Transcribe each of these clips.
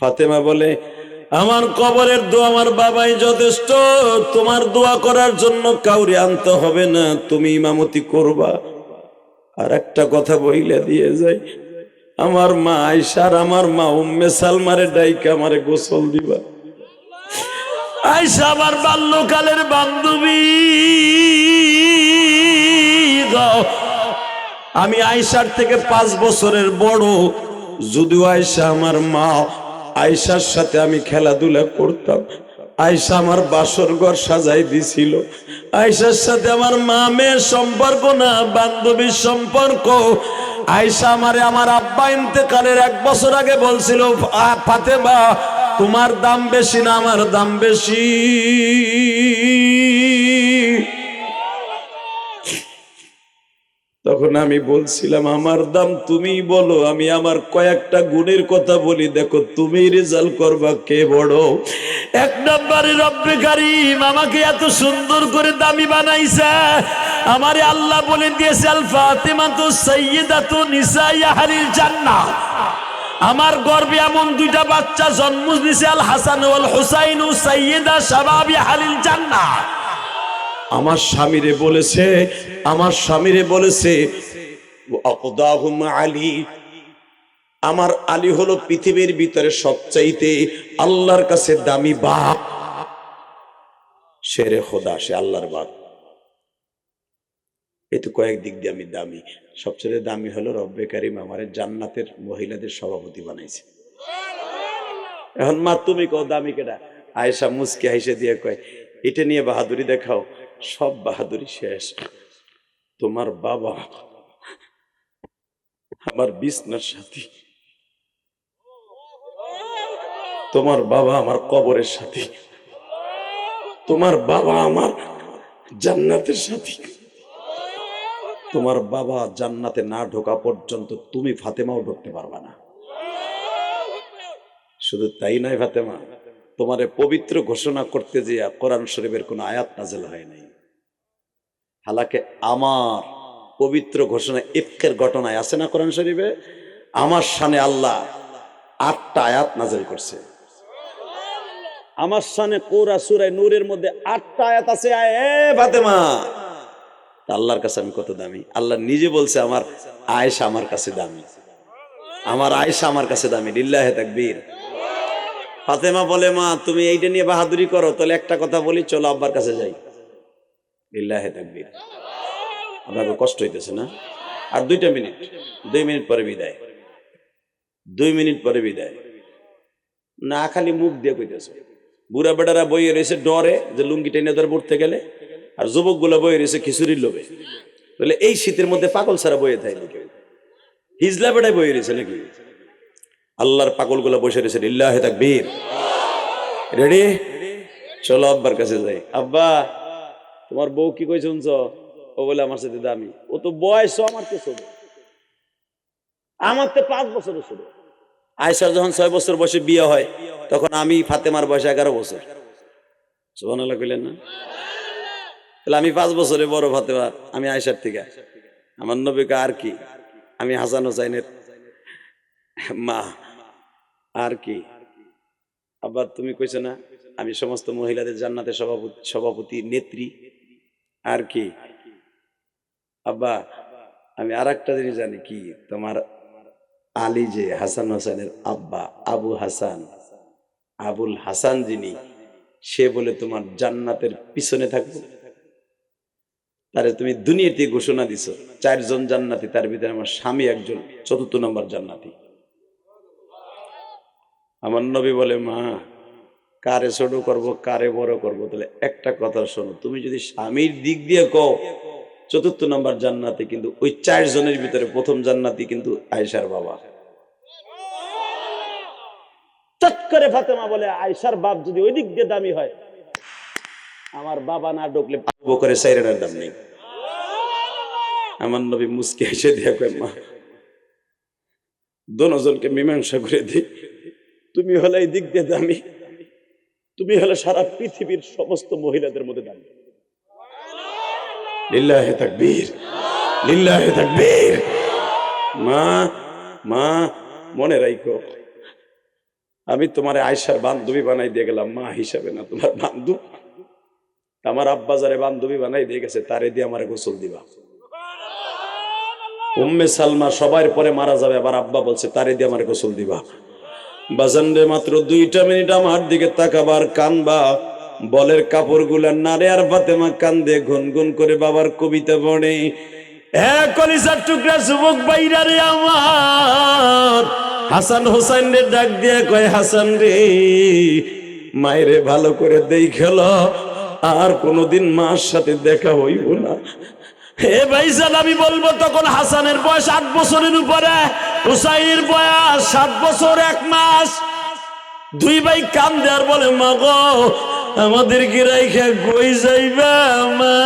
ফাতেমা বলে, আমার কবরের দোয়া আমার বাবাই যথেষ্ট, তোমার দোয়া করার জন্য কাউরে আনতে হবে না, তুমি ইমামতি করবা। আর একটা কথা বইলে দিয়ে যাই, আমার মা আয়েশার আমার মা উম্মে সালমারে ডাইকা আমারে গোসল দিবা। আয়েশা আমার বাল্যকালের বান্ধবী, আমি আয়েশার থেকে 5 বছরের বড়। যদিও আয়েশা আমার মা, আয়েশার সাথে আমি খেলাধুলা করতাম। আয়েশা আমার বাসর ঘর সাজাই দিছিল। আয়েশার সাথে আমার মা মেয়ের সম্পর্ক না, বান্ধবীর সম্পর্ক। আয়েশা আমারে আমার আব্বা ইন্তেকালের 1 বছর আগে বলছিল, ফাতেমা তোমার দাম বেশি না আমার দাম বেশি? তখন আমি বলছিলাম, আমার দাম তুমি বলো, আমি আমার কয়েকটা গুণের কথা বলি, দেখো তুমি রেজাল্ট করবা কে বড়। 1 নম্বরে রব্বে কারীম আমাকে এত সুন্দর করে দামি বানাইছে। আমারে আল্লাহ বলে দিয়েছে, আল ফাতিমাতু সাইয়্যিদাতু নিসাই আহলিল জান্নাহ। আমার গর্ভে এমন 2টা বাচ্চা জন্ম দিয়েছে, আল হাসান ওয়াল হুসাইন সাইয়্যিদা শাবাবি আহলিল জান্নাহ। আমার স্বামীরে বলেছে, আমার স্বামীরে বলেছে, আকদাহুম আলী, আমার আলী হলো পৃথিবীর ভিতরে সবচাইতে আল্লাহর কাছে দামি বাপ। শেরে খোদা, সে আল্লাহর বাপ। এই তো কয়েক দিক দিয়ে আমি দামি। সবচেয়ে দামি হলো রব্বে কারীম আমারে জান্নাতের মহিলাদের সভাপতি বানাইছে। এখন মা তুমি কও দামি কেডা? আয়েশা মুস্কি হাসে দিয়ে কয়, এটা নিয়ে বাহাদুরি দেখাও, সব বাহাদুরি শেষ। তোমার বাবা আমার বিছনার সাথী, তোমার বাবা আমার কবরের সাথী, তোমার বাবা আমার জান্নাতের সাথী। তোমার বাবা জান্নাতে না ঢোকা পর্যন্ত তুমি ফাতেমাও ঢুকতে পারবা না। শুধু তাই নয় ফাতেমা, তোমারে পবিত্র ঘোষণা করতে যে কোরআন শরীফের কোন আয়াত নাযিল হয় নাই। হালাকে আমার পবিত্র ঘোষণা ইফকের ঘটনায় আছে না কোরআন শরীফে? আমার শানে আল্লাহ 8টা আয়াত নাযিল করছে। আমার শানে সূরা নূরের মধ্যে 8টা আয়াত আছে। এ ফাতেমা, আল্লাহর কাছে আমি কত দামি। আল্লাহ নিজে বলছে, আমার আয়েশা আমার কাছে দামি, আমার আয়েশা আমার কাছে দামি। লিল্লাহি তাকবীর। ফাতেমা বলে, মা তুমি এইটা নিয়ে বাহাদুরি করো, তাহলে একটা কথা বলি, চলো আব্বার কাছে যাই। লিল্লাহি তাকবীর। আপনাকে কষ্ট হইতেছে না? আর 2 মিনিট, 2 মিনিট পরে বিদায়, 2 মিনিট পরে বিদায়। না খালি মুখ দিয়ে কইতেছে। বুড়া বেটারা বইয়ে রয়েছে ডরে যে লুঙ্গি টেনে ধরে পড়তে গেলে, আর যুবক গুলা বইয়ে রয়েছে খিচুড়ির লোভে। বলে এই শীতের মধ্যে পাগল ছাড়া বইয়ে থাকে নাকি? হিজলা বেটায় বইয়ে রয়েছে নাকি? আল্লাহর পাগল গুলা বসে রয়েছে। লিল্লাহি তাকবীর। রেডি? চলো আব্বার কাছে যাই। আব্বা, তোমার বউ কি কই শুনছ? ও বলে আমার সাথে দামি। ও তো বয়স আমার তো ছোট, আমার তো 5 বছরের ছোট। আয়েশার যখন 6 বছর বয়সে বিয়ে হয়, তখন আমি ফাতেমার বয়স 11 বছর। সুবহানাল্লাহ কইলেন না? তাহলে আমি 5 বছরে বড় ফাতেমা, আমি আয়েশার থেকে। আমার নবীকে আর কি, আমি হাসান হোসাইনের মা, আর কি। আবার তুমি কইছো না আমি সমস্ত মহিলাদের জান্নাতের সভাপতি নেত্রী, আর কি। আব্বা, আমি আর একটা জিনিস জানি, কি তোমার আলী যে হাসান হোসেনের আব্বা, আবু হাসান, আবুল হাসান যিনি, সে বলে তোমার জান্নাতের পিছনে থাকবো। তারে তুমি দুনিয়াতে ঘোষণা দিছো 4 জন জান্নাতি, তার ভিতরে আমার স্বামী একজন 4th নম্বর জান্নাতি। আমার নবী বলে, মা কারে ছোট করবো কারে বড় করবো? তাহলে একটা কথা শোনো, তুমি যদি স্বামীর দিক দিয়ে কও 4th নম্বর জান্নাতি, কিন্তু ওই 4 জনের ভিতরে প্রথম জান্নাতি কিন্তু আয়েশার বাবা। চট করে ফাতেমা বলে, আয়েশার বাপ যদি ওই দিক দিয়ে দামি হয়, আমার বাবা না ঢুকলে পাবো করে সাইরার দাম নেই। আমার নবী মুস্কি হেসে দিয়ে কয়, মা দোনোজনকে মীমাংসা করে দিই, তুমি হলে এই দিক দিয়ে দামি, তুমি হলে সারা পৃথিবীর সমস্ত মহিলাদের মধ্যে দামি। লিল্লাহি তাকবীর, লিল্লাহি তাকবীর। মা মা মনে রাখো, আমি তোমার আয়েশার বান্ধবী বানাই দিয়ে গেলাম, মা হিসাবে না, তোমার বান্ধব। আমার আব্বা যারে বান্ধবী বানাই দিয়ে গেছে, তারে দিয়ে আমার গোসল দিবা। উম্মে সালমা সবার পরে মারা যাবে, আবার আব্বা বলছে তারে দিয়ে আমার গোসল দিবা। বাজান রে, মাত্র 2টা মিনিট আমার দিকে তাকাবার, কানবা। বলের কাপড় গুলা নারে, আর ফাতেমা কান্দে, গুনগুন করে বাবার কবিতা পড়ে। কলিজার টুকরা যুবক বাইরা রে আমার, হাসান হোসেন রে ডাক দিয়ে কয়, হাসান রে, মায়েরে ভালো করে দেখল, আর কোনোদিন মার সাথে দেখা হইব না। হে ভাইজান, আমি বলবো তখন হাসানের বয়স 8 বছরের উপরে, হুসাইনের বয়স 7 বছর 1 মাস। 2 ভাই কান্দে আর বলে, মা গো, আমাদেরকে রাইখা কই যাইবা মা?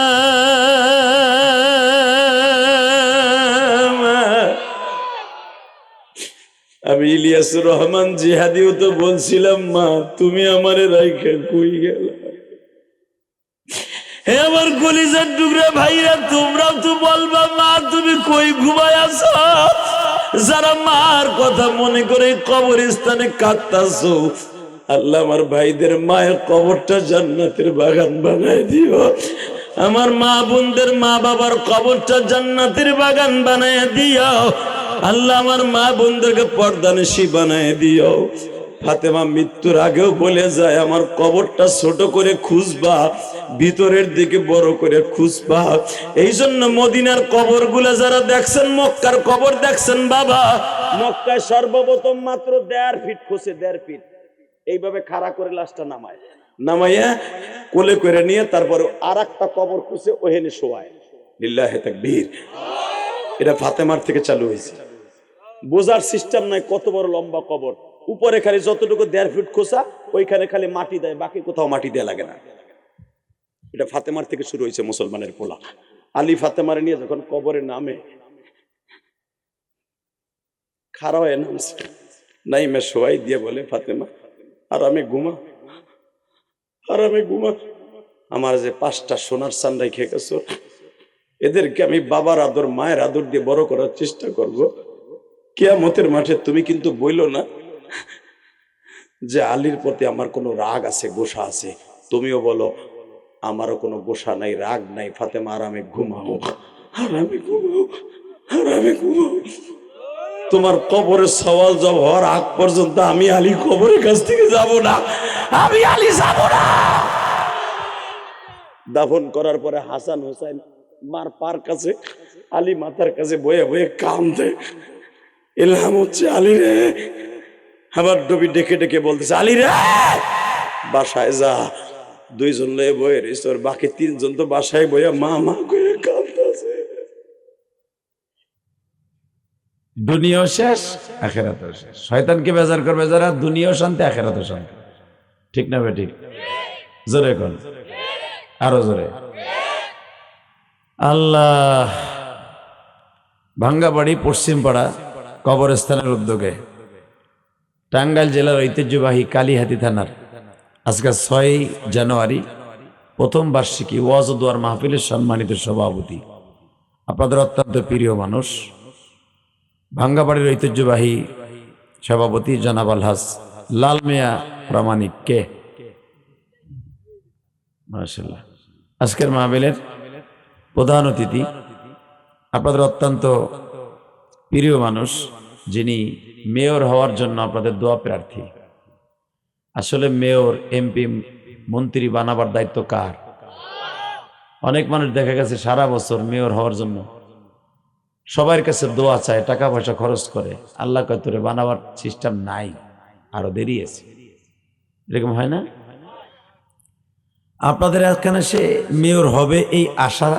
আমি ইলিয়াসুর রহমান জিহাদিও তো বলছিলাম, মা তুমি আমারে রাইখা কই গেলা? হে আমার কলিজার টুকরা ভাইরা, তোমরাও তো বলবা, মা তুমি কই ঘুমায় আছো? যারা মার কথা মনে করে কবরস্থানে কাঁদতাছো, আল্লাহ আমার ভাইদের মায়ের কবরটা জান্নাতের বাগান বানায় দিও। আমার মা বোনদের মা বাবার কবরটা জান্নাতের বাগান বানায় দিও। আল্লাহ আমার মা বোনদেরকে পর্দানশী বানায় দিও। ফাতেমা মৃত্যুর আগেও বলে যায়, আমার কবরটা ছোট করে খুঁজবা, ভিতরের দিকে বড় করে খুঁজবা। এই জন্য মদিনার কবরগুলা যারা দেখছেন, মক্কার কবর দেখছেন বাবা, মক্কায় সর্বপ্রথম মাত্র 1.5 ফিট খোঁজে, 1.5 ফিট এইভাবে খাড়া করে লাশটা নামাইয়া কোলে করে নিয়ে তারপরে আর একটা কবর খুঁজে ওখানে শোয়ায়। লিল্লাহে তাকবীর। এটা ফাতেমার থেকে চালু হয়েছে। বোঝার সিস্টেম নাই কত বড় লম্বা কবর। উপরে খালি যতটুকু 1.5 ফিট খোঁচা, ওইখানে খালি মাটি দেয়, বাকি কোথাও মাটি দেয়া লাগে না। এটা ফাতেমার থেকে শুরু হয়েছে মুসলমানের পোলা। আলী ফাতেমার নিয়ে যখন কবরে নামে, খাড়া হয়ে নামছে, নাইমে শোয়াই দিয়ে বলে, ফাতেমা আরামে ঘুমা, আরামে ঘুমা। আমার যে 5টা সোনার চান রেখে গেছো, এদেরকে আমি বাবার আদর মায়ের আদর দিয়ে বড় করার চেষ্টা করব। কিয়ামতের মাঠে তুমি কিন্তু বইলো না যে আলীর প্রতি আমার কোনো রাগ আছে, গোসা আছে। তুমিও বলো আমারও কোনো গোসা নাই, রাগ নাই। ফাতেমা আরামে ঘুমাও, আরামে ঘুমাও, আরামে ঘুমাও। তোমার কবরের সওয়াল জব হওয়ার আগ পর্যন্ত আমি আলী কবরের কাছ থেকে যাব না, আমি আলী যাব না। দাফন করার পরে হাসান হোসেন মার পার কাছে, আলী মাথার কাছে বয়ে বয়ে কান্দে। এলহাম হচ্ছে, আলী রে। আবার ডবি ডেকে ডেকে বলতেছে, আলী রে বাসায় যা। 2 জন লয়ে বয়ে রয়েছে, বাকি 3 জন তো বাসায় বইয়া মা মা করে কাঁদতেছে। দুনিয়াও শেষ, আখেরাতও শেষ। শয়তানকে বেজার করবে যারা, দুনিয়াও শান্তি, আখেরাতও শান্তি। ঠিক না বেঠিক? জোরে কোন, আরো জোরে। আল্লাহ। ভাঙ্গাবাড়ি পশ্চিমপাড়া কবরস্থানের উদ্যোগে টাঙ্গাইল জেলার ঐতিহ্যবাহী কালীহাতি থানার আজকে 6 জানুয়ারি প্রথম বার্ষিকী ওয়াজ ও দোয়ার মাহফিলের সম্মানিত সভাপতি, আপনাদের অত্যন্ত প্রিয় মানুষ, ভাঙ্গাবাড়ির ঐতিহ্যবাহী সভাপতি জনাব আলহাজ লাল মিয়া প্রামাণিক কে, মাশাআল্লাহ। আজকের মাহফিলের প্রধান অতিথি, আপনাদের অত্যন্ত প্রিয় মানুষ, যিনি মেয়র হওয়ার জন্য আপনাদের দোয়া প্রার্থী। আসলে মেয়র, এমপি, মন্ত্রী বানাবার দায়িত্ব কার? অনেক মানুষ দেখা গেছে সারা বছর মেয়র হওয়ার জন্য সবার কাছে দোয়া চায়, টাকা পয়সা খরচ করে। আল্লাহ কয় তোরে বানাবার সিস্টেম নাই, আরো দেরি আছে। এরকম হয় না? আপনাদের এখানে সে মেয়র হবে এই আশা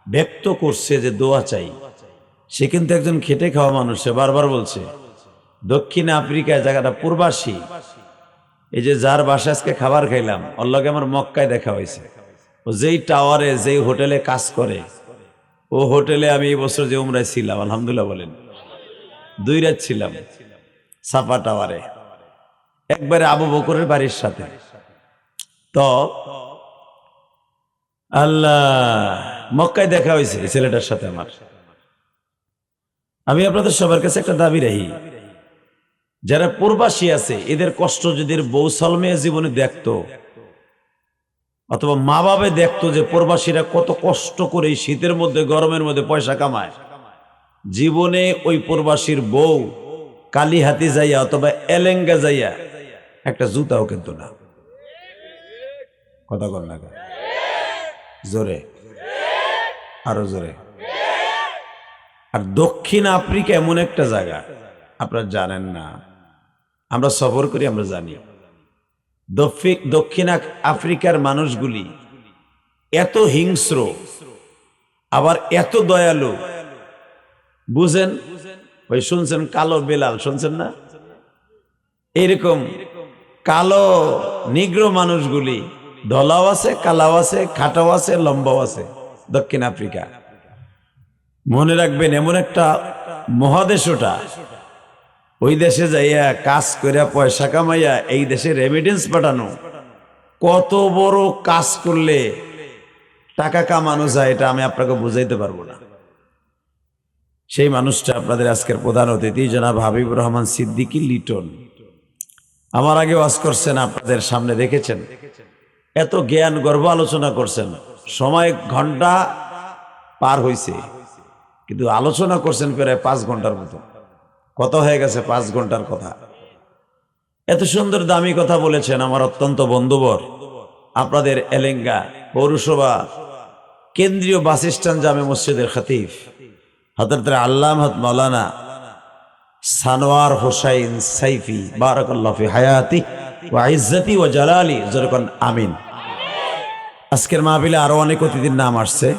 ব্যক্ত করছে যে দোয়া চাই। সে কিন্তু একজন খেটে খাওয়া মানুষ। সে বারবার বলছে দক্ষিণ আফ্রিকায় জায়গাটা প্রবাসী, এই যে যার বাসায় আজকে খাবার খাইলাম, অল্লাহকে আমার মক্কায় দেখা হয়েছে। ও যেই টাওয়ারে, যেই হোটেলে কাজ করে, ও হোটেলে আমি এই বছর যে উমরায় ছিলাম, আলহামদুলিল্লাহ বলেন, 2 রাত ছিলাম সাফা টাওয়ারে, একবারে আবু বকরের বাড়ির সাথে। তো আল্লাহ, মক্কায় দেখা হয়েছে এই ছেলেটার সাথে আমার। আমি আপনাদের সবার কাছে একটা দাবি রাখি, যারা প্রবাসী আছে এদের কষ্ট যদি এর বউ সালমেয়া জীবনে দেখতো, অথবা মা বাবা দেখতো যে প্রবাসীরা কত কষ্ট করে এই শীতের মধ্যে গরমের মধ্যে পয়সা কামায়, জীবনে ওই প্রবাসীর বউ কালী হাতি যাইয়া অথবা এলেঙ্গা যাইয়া একটা জুতাও কিন্তু না। কথা বল না কেন? জোরে, আরো জোরে। আর দক্ষিণ আফ্রিকা এমন একটা জায়গা আপনারা জানেন না, আমরা সফর করি, আমরা জানি দক্ষিণ আফ্রিকার মানুষগুলি এত হিংস্র আবার এত দয়ালু। বুঝেন, ওই শুনছেন কালো বেলাল, শুনছেন না? এরকম কালো নিগ্রো মানুষগুলি ধলাও আছে, কালাও আছে, খাটাও আছে, লম্বাও আছে দক্ষিণ আফ্রিকা। মনে রাখবেন, এমন একটা মহাদেশ ওটা, ওই দেশে যাইয়া কাজ করিয়া পয়সা কামাইয়া এই দেশে রেমিটেন্স পাঠানো, কত বড় কাজ করলে টাকা কামানো যায় এটা আমি আপনাকে বুঝাইতে পারবো না। সেই মানুষটা আপনাদের আজকের প্রধান অতিথি জনাব হাবিবুর রহমান সিদ্দিকী লিটন। আমার আগে ওয়াজ করছেন, আপনাদের সামনে দেখেছেন, এত জ্ঞান গর্ব আলোচনা করছেন, সময় ঘন্টা পার হয়েছে, কিন্তু আলোচনা করছেন প্রায় 5 ঘন্টার মতো। কত হয়ে গেছে 5 ঘন্টার কথা। এত সুন্দর দামি কথা বলেছেন আমার অত্যন্ত বন্ধুবর, আপনাদের এলেঙ্গা পৌরসভা কেন্দ্রীয় বাস স্ট্যান্ড জামে মসজিদের খতিব হযরত আল্লামা মাওলানা সানোয়ার হোসাইন সাইফি বারাকাল্লাহু ফি হায়াতি ওয়া ইজ্জতি ওয়া জালালি, যেরকম আমিন। আজকের মাহফিলে আরো অনেক অতিথির নাম আসছে,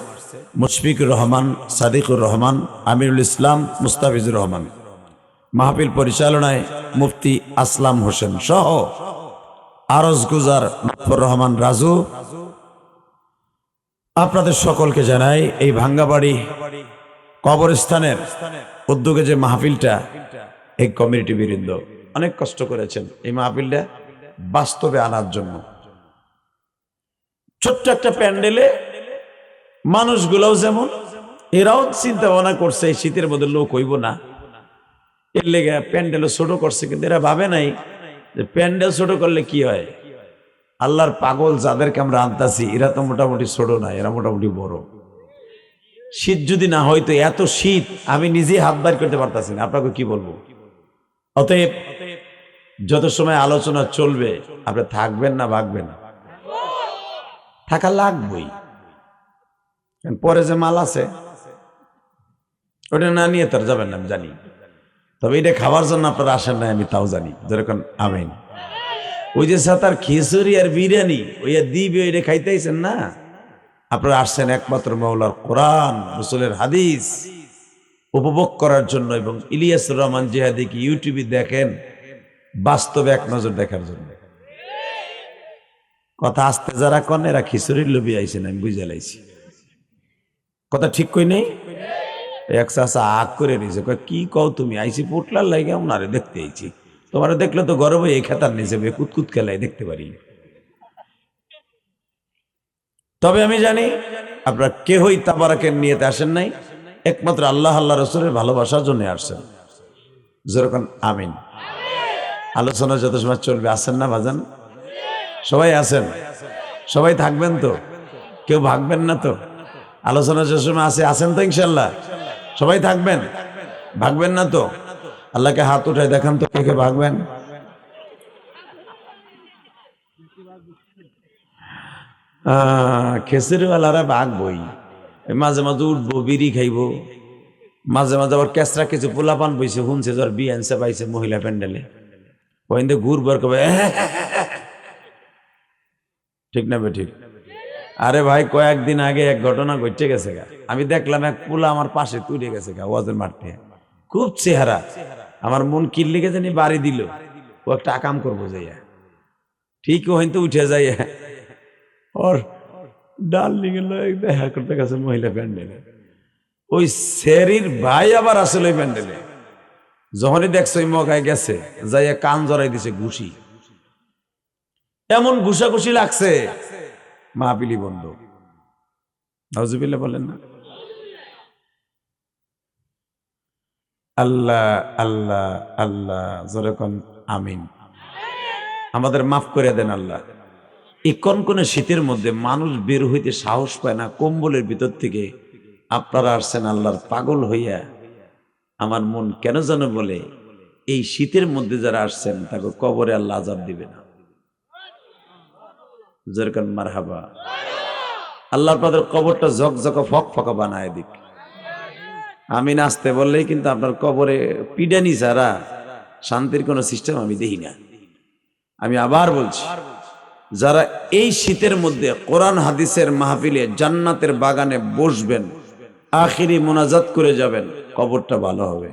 মুশফিকুর রহমান, সাদিকুর রহমান, আমিরুল ইসলাম, মুস্তাফিজুর রহমান। মাহফিল পরিচালনায় মুফতি আসলাম হোসেন সহ আরজ গুজার লুৎফর রহমান রাজু। আপনাদের সকলকে জানাই এই ভাঙ্গাবাড়ি কবরস্থানের উদ্যোগে যে মাহফিলটা, এই কমিউনিটি বৃন্দ অনেক কষ্ট করেছেন এই মাহফিলটা বাস্তবে আনার জন্য। ছোট্ট একটা প্যান্ডেলে মানুষগুলোও যেমন, এরাও চিন্তা ভাবনা করছে এই শীতের মধ্যে লোক হইব না, এর লেগে প্যান্ডেলও ছোট করছে। কিন্তু এরা ভাবে নাই যে প্যান্ডেল ছোট করলে কি হয়। আল্লাহর পাগল যাদেরকে আমরা আনতাছি এরা তো মোটামুটি ছোট না, এরা মোটামুটি বড়। শীত যদি না হয়তো, এত শীত আমি নিজে হাত বার করতে পারতাছি না, আপনাকে কি বলবো। অতএব যত সময় আলোচনা চলবে আপনি থাকবেন না ভাগবেন, থাকা লাগবেই। পরে যে মাল আছে ওটা না নিয়ে তার যাবেন না আমি জানি, তবে এটা খাবার জন্য আপনারা আসেন না আমি তাও জানি, যেরকম আমিন। ওই যে সাতার খিচুড়ি আর বিরিয়ানি ওই দিবে, ওইটা খাইতেছেন না, আপনারা আসছেন একমাত্র মাওলার কোরআন রাসূলের হাদিস উপভোগ করার জন্য, এবং ইলিয়াসুর রহমান জিহাদিকে ইউটিউবে দেখেন বাস্তবে এক নজর দেখার জন্য। কথা আসতে যারা কন এরা খিচুড়ির লোভী আইছেন, আমি বুঝে লাইছি। কথা ঠিক কই নেই? এক চাষা আগ করে নিয়েছে, কি কও তুমি, আইসি পুটলার লাগে ওনারে দেখতে আইছি, তোমার দেখলে তো গর্ব এই খেতার নিচে কুতকুত খেলায় দেখতে পারি। তবে আমি জানি আপনারা কেহই তাবারাকের নিয়েতে আসেন নাই, একমাত্র আল্লাহ আল্লাহ রসুলের ভালোবাসার জন্য আসছেন, যেরকম আমিন। আলোচনা যত সময় চলবে আসেন না বাজান? সবাই আছেন, সবাই থাকবেন তো, কেউ ভাগবেন না তো? আলোচনা যে সময় আছে আছেন তো ইনশাল্লাহ? সবাই থাকবেন, ভাগবেন না তো? আল্লাহকে হাত উঠায় দেখান তো কে কে ভাগবেন। খেসুরিওয়ালারা ভাগবই, মাঝে মাঝে উঠবো, বিড়ি খাইবো, মাঝে মাঝে আবার কেসরা কিছু পোলাপান বইছে, শুনছে যার বিয়ে আনছে পাইছে মহিলা প্যান্ডেলে, ওইন্দে ঘুরবার কবে ঠিক না বে ঠিক? আরে ভাই কয়েকদিন আগে এক ঘটনা ঘটে গেছে গা, আমি দেখলাম এক পোলা আমার পাশে তুলে গেছে গা ওয়াজের মাঠে, খুব চেহারা, আমার মন কিল্লি গেছে নি বাড়ি দিল, ও একটা আকাম করবো যাইয়া, ঠিক হইতে উঠে যাইয়া ওর ডার্লিং দেখা করতে গেছে মহিলা প্যান্ডেলে, ওই সেরির ভাই আবার আসলে ওই প্যান্ডেলে, যখনই দেখছে ওই মগায় গেছে যাইয়া কান জড়াই দিছে ঘুষি, এমন ঘুষাঘুষি লাগছে মাহফিলি বন্ধ। নাউজুবিল্লাহ বলেন না? আল্লাহ আল্লাহ আল্লাহ যেরকম আমিন। আমাদের মাফ করে দেন আল্লাহ। এই কনকনে শীতের মধ্যে মানুষ বের হইতে সাহস পায় না, কম্বলের ভিতর থেকে আপনারা আসছেন আল্লাহর পাগল হইয়া। আমার মন কেন যেন বলে এই শীতের মধ্যে যারা আসছেন তাকে কবরে আল্লাহ আযাব দিবে না। যেরকম মারহাবা। আল্লাহ আপনাদের কবরটা ঝকঝকা ফকফকা বানায় দিক। আমি নাচতে বললেই কিন্তু আপনার কবরে পিডানি ছাড়া শান্তির কোনো সিস্টেম আমি দেখি না। আমি আবার বলছি, যারা এই শীতের মধ্যে কোরআন হাদিসের মাহফিলে জান্নাতের বাগানে বসবেন, আখিরি মোনাজাত করে যাবেন, কবরটা ভালো হবে।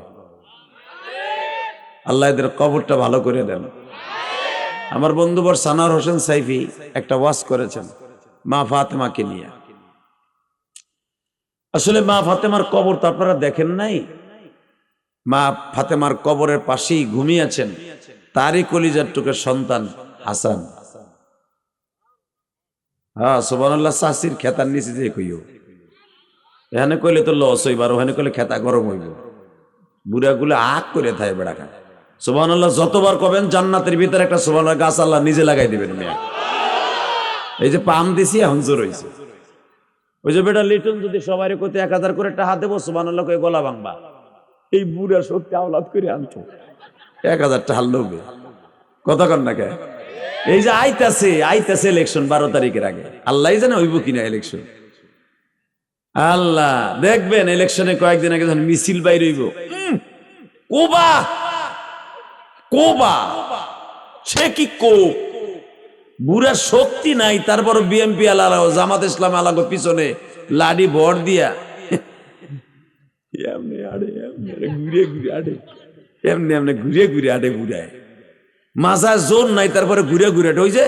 আল্লাহ এদের কবরটা ভালো করে দেন। আমার বন্ধুবর সানার হোসেন সাইফি একটা ওয়াজ করেছেন মা ফাতেমাকে নিয়ে। আসলে মা ফাতেমার কবর তো আপনারা দেখেন নাই। মা ফাতেমার কবরের পাশেই ঘুমিয়েছেন তারই কলিজার টুকের সন্তান হাসান। হ্যাঁ সুবহানাল্লাহ। চাষির খেতার নিচে যে কইও, এখানে কইলে তো লস হইব, আর ওখানে কইলে খেতা গরম হইব। বুড়াগুলো আগ করে থাকে বেড়া খায়। সুবহানাল্লাহ যতবার কবেন জান্নাতের ভিতরে একটা সুবহানাল্লাহ গাছ আল্লাহ নিজে লাগাই দিবেন। মেয়া এই যে পাম দিছি এখন জোর হইছে। ওই যে বেটা লিটন যদি সবাই কইতে 1000 করে টাকা দেবো সুবহানাল্লাহ কই গলা ভাঙবা, এই বুড়া সত্যি আওলাদ করে আনতো 1000 টাকা লোভে। কথা কন না কে? এই যে আইতাছে ইলেকশন 12 তারিখের আগে, আল্লাহ জানে হইব কিনা ইলেকশন। আল্লাহ দেখবেন ইলেকশনে কয়েকদিন আগে যখন মিছিল বাইর হইব, কোবা কোবা সে কি কো বুড়ার শক্তি নাই, তারপর বিএমপি আলারাও জামাত ইসলাম আলাগো পিছনে লাডি ভর দিয়া এমনি আড়ে ঘুরে ঘুরে আড়ে, এমনি এমনি ঘুরে ঘুরে আড়ে বুড়ায় মাজার জোর নাই, তারপরে ঘুরে ঘুরে ওই যে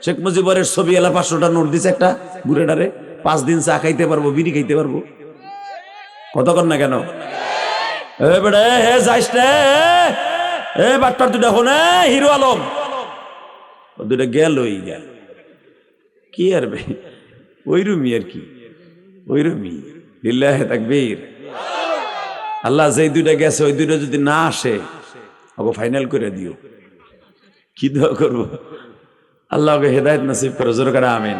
শেখ মুজিবরের ছবি এলা 500টা নোট দিছে একটা ঘুরেটারে, 5 দিন চা খাইতে পারবো, বিড়ি খাইতে পারবো। কতক্ষণ না কেন এ বেড়ে হে যাইস রে, এ বাট্টার দুটা হনে হিরো আলম ও দুটা গেলই গেল কি আর বে, ওইরুমি আর কি, ওইরুমি। লিল্লাহে তাকবীর। আল্লাহ যেই দুইটা গেছে ওই দুইটা যদি না আসে ওকে ফাইনাল করে দিও। কি দোয়া করবো? আল্লাহকে হেদায়েত নসিব করো, জোর করে আমিন।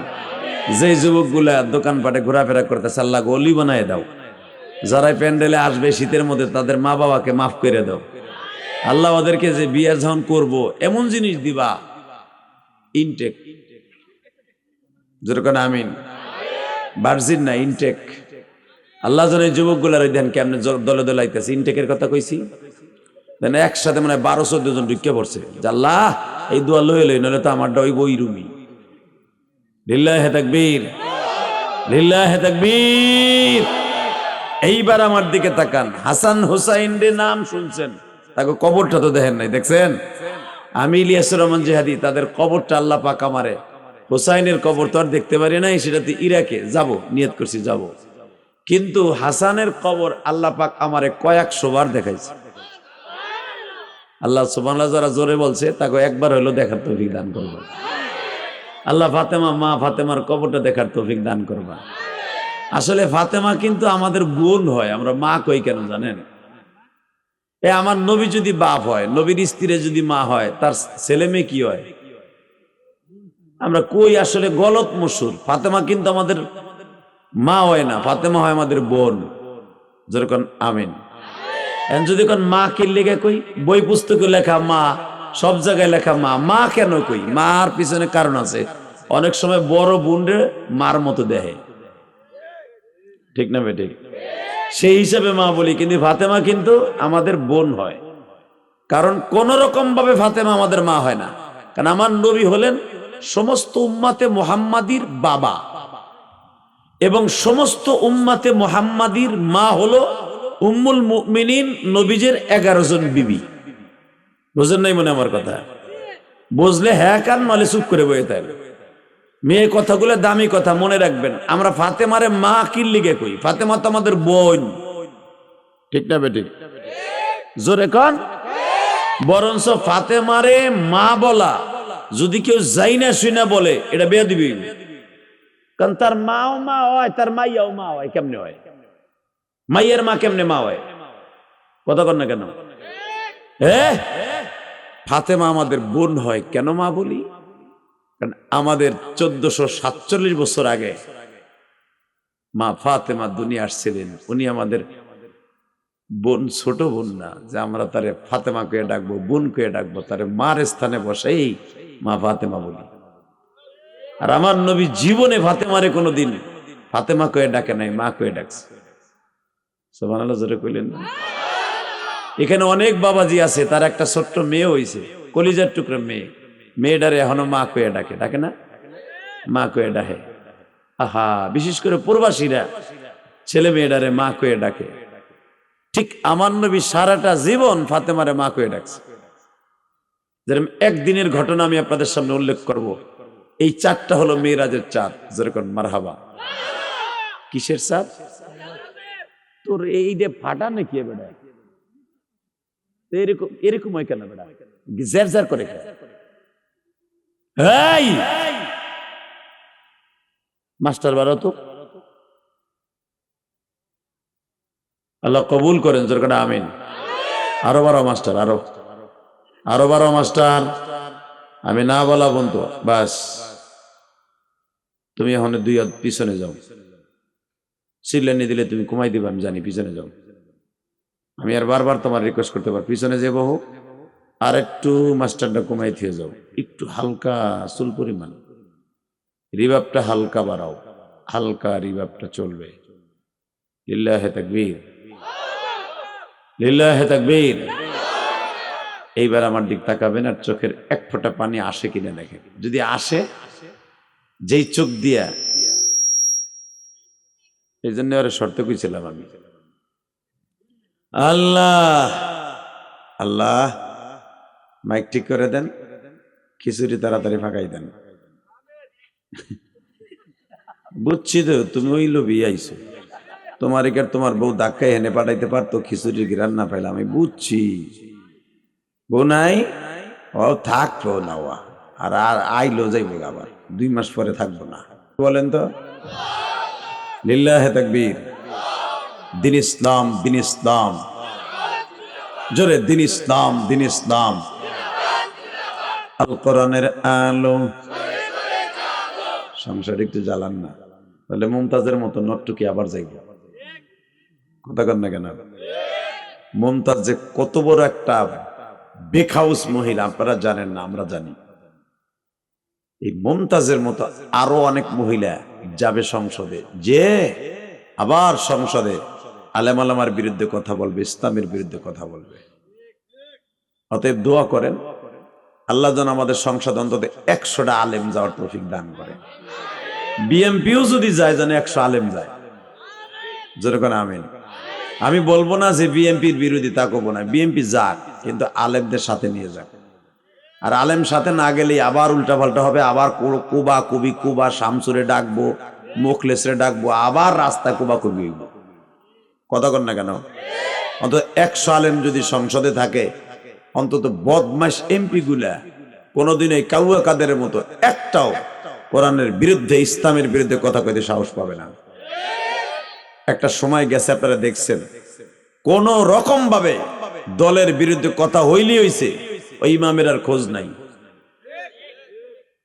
যেই যুবকগুলা দোকানপাটে ঘোরাফেরা করতেছে আল্লাহ গলি বানায় দাও। যারা প্যান্ডেলে আসবে শীতের মধ্যে তাদের মা বাবাকে মাফ করে দাও। আল্লাহ ওদেরকে যে বিয়ে যখন করবো এমন জিনিস দিবা ইনটেক, জোর করে আমিন। ভার্জিন না, ইনটেক। আল্লাহ যেন এই যুবকগুলার দেন কেমনে দলে দলে আইতেছে। ইনটেকের কথা কইছি, একসাথে মানে 12-14 জন ঢুকে পড়ছে। আল্লাহ এই দোয়া লই লই, নইলে তো আমারটা ওই বই রুমি। লিল্লাহে তাকবীর, লিল্লাহে তাকবীর। এইবার আমার দিকে তাকান। হাসান হুসাইনের নাম শুনছেন, তাকে কবরটা তো দেখেন নাই, দেখছেন? আমি ইলিয়াসুর রহমান জিহাদি তাদের কবরটা আল্লাহ পাক আমারে, হুসাইনের কবর তো আর দেখতে পারি নাই, সেটাতে ইরাকে যাব নিয়ত করছি যাব, কিন্তু হাসানের কবর আল্লাহ পাক আমারে কয়েকশো বার দেখাইছে। আল্লাহ সুবহানাল্লাহ যারা জোরে বলছে তাকে একবার হইলো দেখার তৌফিক দান করবা। আল্লাহ ফাতেমা মা ফাতেমার কবরটা দেখার তৌফিক দান করবা। আসলে ফাতেমা কিন্তু আমাদের বোন হয়, আমরা মা কই কেন জানেন? এ আমার নবী যদি বাপ হয়, নবীর স্ত্রী যদি মা হয়, তার ছেলে মেয়ে কি হয় আমরা কই আসলে গলত মসুর। ফাতেমা কিন্তু আমাদের মা হয় না, ফাতেমা হয় আমাদের বোন। যেরকম আমিন। এখন যদি কোন মা কি লেগে কই, বই পুস্তকে লেখা মা, সব জায়গায় লেখা মা, মা কেন কই? মার পিছনে কারণ আছে। অনেক সময় বড় বোনরে মার মতো দেহে, ঠিক না বেঠিক? সেই হিসাবে মা বলি, কিন্তু ফাতেমা কিন্তু আমাদের বোন হয়। কারণ কোন রকম ভাবে ফাতেমা আমাদের মা হয় না, কারণ আমার নবী হলেন সমস্ত উম্মাতে মুহাম্মাদির বাবা, এবং সমস্ত উম্মাতে মুহাম্মাদির মা হলো উম্মুল মুমিনিন, নবীজের 11 জন বিবি। বুঝেন নাই মনে আমার কথা? বুঝলে হ্যাঁ কান, নলে চুপ করে বয়ে থাকবে। মেয়ে কথাগুলো দামি কথা, মনে রাখবেন। আমরা ফাতেমারে মা কি লিগে কই? ফাতেমা তো আমাদের বোন, ঠিক না বেঠিক? জোরে কন। বরঞ্চ ফাতেমারে মা বলা যদি কেউ যাই না শুনে বলে, এটা বেয়াদবি। কারণ তার মাও মা হয়, তার মাইয়াও মা হয়। কেমনে হয়? মাইয়ের মা কেমনে মা হয়? কথা কন না কেন? ফাতেমা আমাদের বোন হয় কেন মা বলি? কারণ আমাদের 1447 বছর আগে মা ফাতেমা দুনিয়া আসছিলেন। উনি আমাদের বোন, ছোট বোন না যে আমরা তারে ফাতেমা কে ডাকবো, বোন কে ডাকবো, তারে মার স্থানে বসাই মা ফাতেমা বলি। আর আমার নবী জীবনে ফাতেমারে কোনোদিন ফাতেমা কয়ে ডাকে নাই, মা কয়ে ডাকছে। সুবহানাল্লাহ জোরে কইলেন না? এখানে অনেক বাবাজি আছে, তার একটা ছোট্ট মেয়ে হইছে, কলিজার টুকরা মেয়ে, মেয়েটারে এখনো মা কয়ে ডাকে, ডাকে না? মা কয়ে ডাকে। আহা, বিশেষ করে প্রবাসীরা ছেলে মেয়েটারে মা কয়ে ডাকে। ঠিক আমার নবী সারাটা জীবন ফাতেমারে মা কয়ে ডাকছে। যেরকম একদিনের ঘটনা আমি আপনাদের সামনে উল্লেখ করব। এই চাঁদটা হলো মেরাজের চাঁদ, যেরকম মারহাবা। কিসের চাঁদ? তোর এই যে ফাটা নাকি বেড়া, এরকম এরকম হয় কেন বেড়া? জের জার করে মাস্টার বারো তো আল্লাহ কবুল করেন, যেরকম আমিন। আরো বারো মাস্টার, আরো বারো মাস্টার। আমি না বলা বন্ধু, বাস তুমি এখন দুই হাত পিছনে যাও, সিলেনি দিলে তুমি কমাই দিবা, আমি জানি, পিছনে যাও। আমি আর বারবার তোমার রিকোয়েস্ট করতে পারি, পিছনে যে বহু আর একটু মাস্টারটা কমাই দিয়ে যাও, একটু হালকা চুল পরিমাণ, রিভাবটা হালকা বাড়াও, হালকা রিভাবটা চলবে। লিল্লাহে তাকবীর, লিল্লাহে তাকবীর। এইবার আমার দিক তাকাবেন আর চোখের এক ফোঁটা পানি আসে কিনা দেখেন। যদি আসে, যেই চোখ দিয়া, এই জন্য ওরা শর্ত কইছিলাম আমি, আল্লাহ আল্লাহ মাইক ঠিক করে দেন, খিচুড়ি তাড়াতাড়ি ফাঁকাই দেন। বুঝছি তো তুমি ওই লোভি আইছো, তোমার এখানে তোমার বউ ধাক্কায় হেনে পাঠাইতে পারতো, খিচুড়ির ঘিরান না পাইলাম, আমি বুঝছি। বউ নাই, ও থাকবো না, ও আর আর আইলো যাইব, আবার 2 মাস পরে থাকবো না। বলেন তো লিল্লাহে তাকবীর। দিন ইসলাম, দিন ইসলাম, জোরে দিন ইসলাম, দিন ইসলাম। আল কোরআনের আলো, সংসার একটু জ্বালান না, তাহলে মুমতাজের মতো নটটুকি আবার যাইব। কথা কন না কেন? মুমতাজ যে কত বড় একটা বেখাউস মহিলা আপনারা জানেন না, আমরা জানি। এই মুমতাজের মতো আরো অনেক মহিলা যাবে সংসদে, যে আবার সংসদে আলেম আলামার বিরুদ্ধে কথা বলবে, ইসলামের বিরুদ্ধে কথা বলবে। অতএব দোয়া করেন আল্লাহ যেন আমাদের সংসদ অন্তত 100টা আলেম যাওয়ার তৌফিক দান করে। বিএমপিও যদি যায় যেন 100 আলেম যায়, যেরকম আমিন। আমি বলবো না যে বিএমপির বিরোধী, তা করবো না, বিএমপি যাক, কিন্তু আলেমদের সাথে নিয়ে যাক। আর আলেম সাথে না গেলেই আবার উল্টা পাল্টা হবে, আবার কুবা কুবি, কুবা শামসুরে ডাকবো, মুখলেসরে ডাকবো, আবার রাস্তা কুবা কুবি। কথা কন না কেন? অন্তত 100 আলেম যদি সংসদে থাকে, অন্তত বদমাশ এমপি গুলা কোনোদিন এই কাউয়া কাদের মতো একটাও কোরআনের বিরুদ্ধে, ইসলামের বিরুদ্ধে কথা কইতে সাহস পাবে না। একটা সময় গেছে, আপনারা দেখছেন, কোন রকম ভাবে দলের বিরুদ্ধে কথা হইলেই হইছে, ওই ইমামের আর খোঁজ নাই।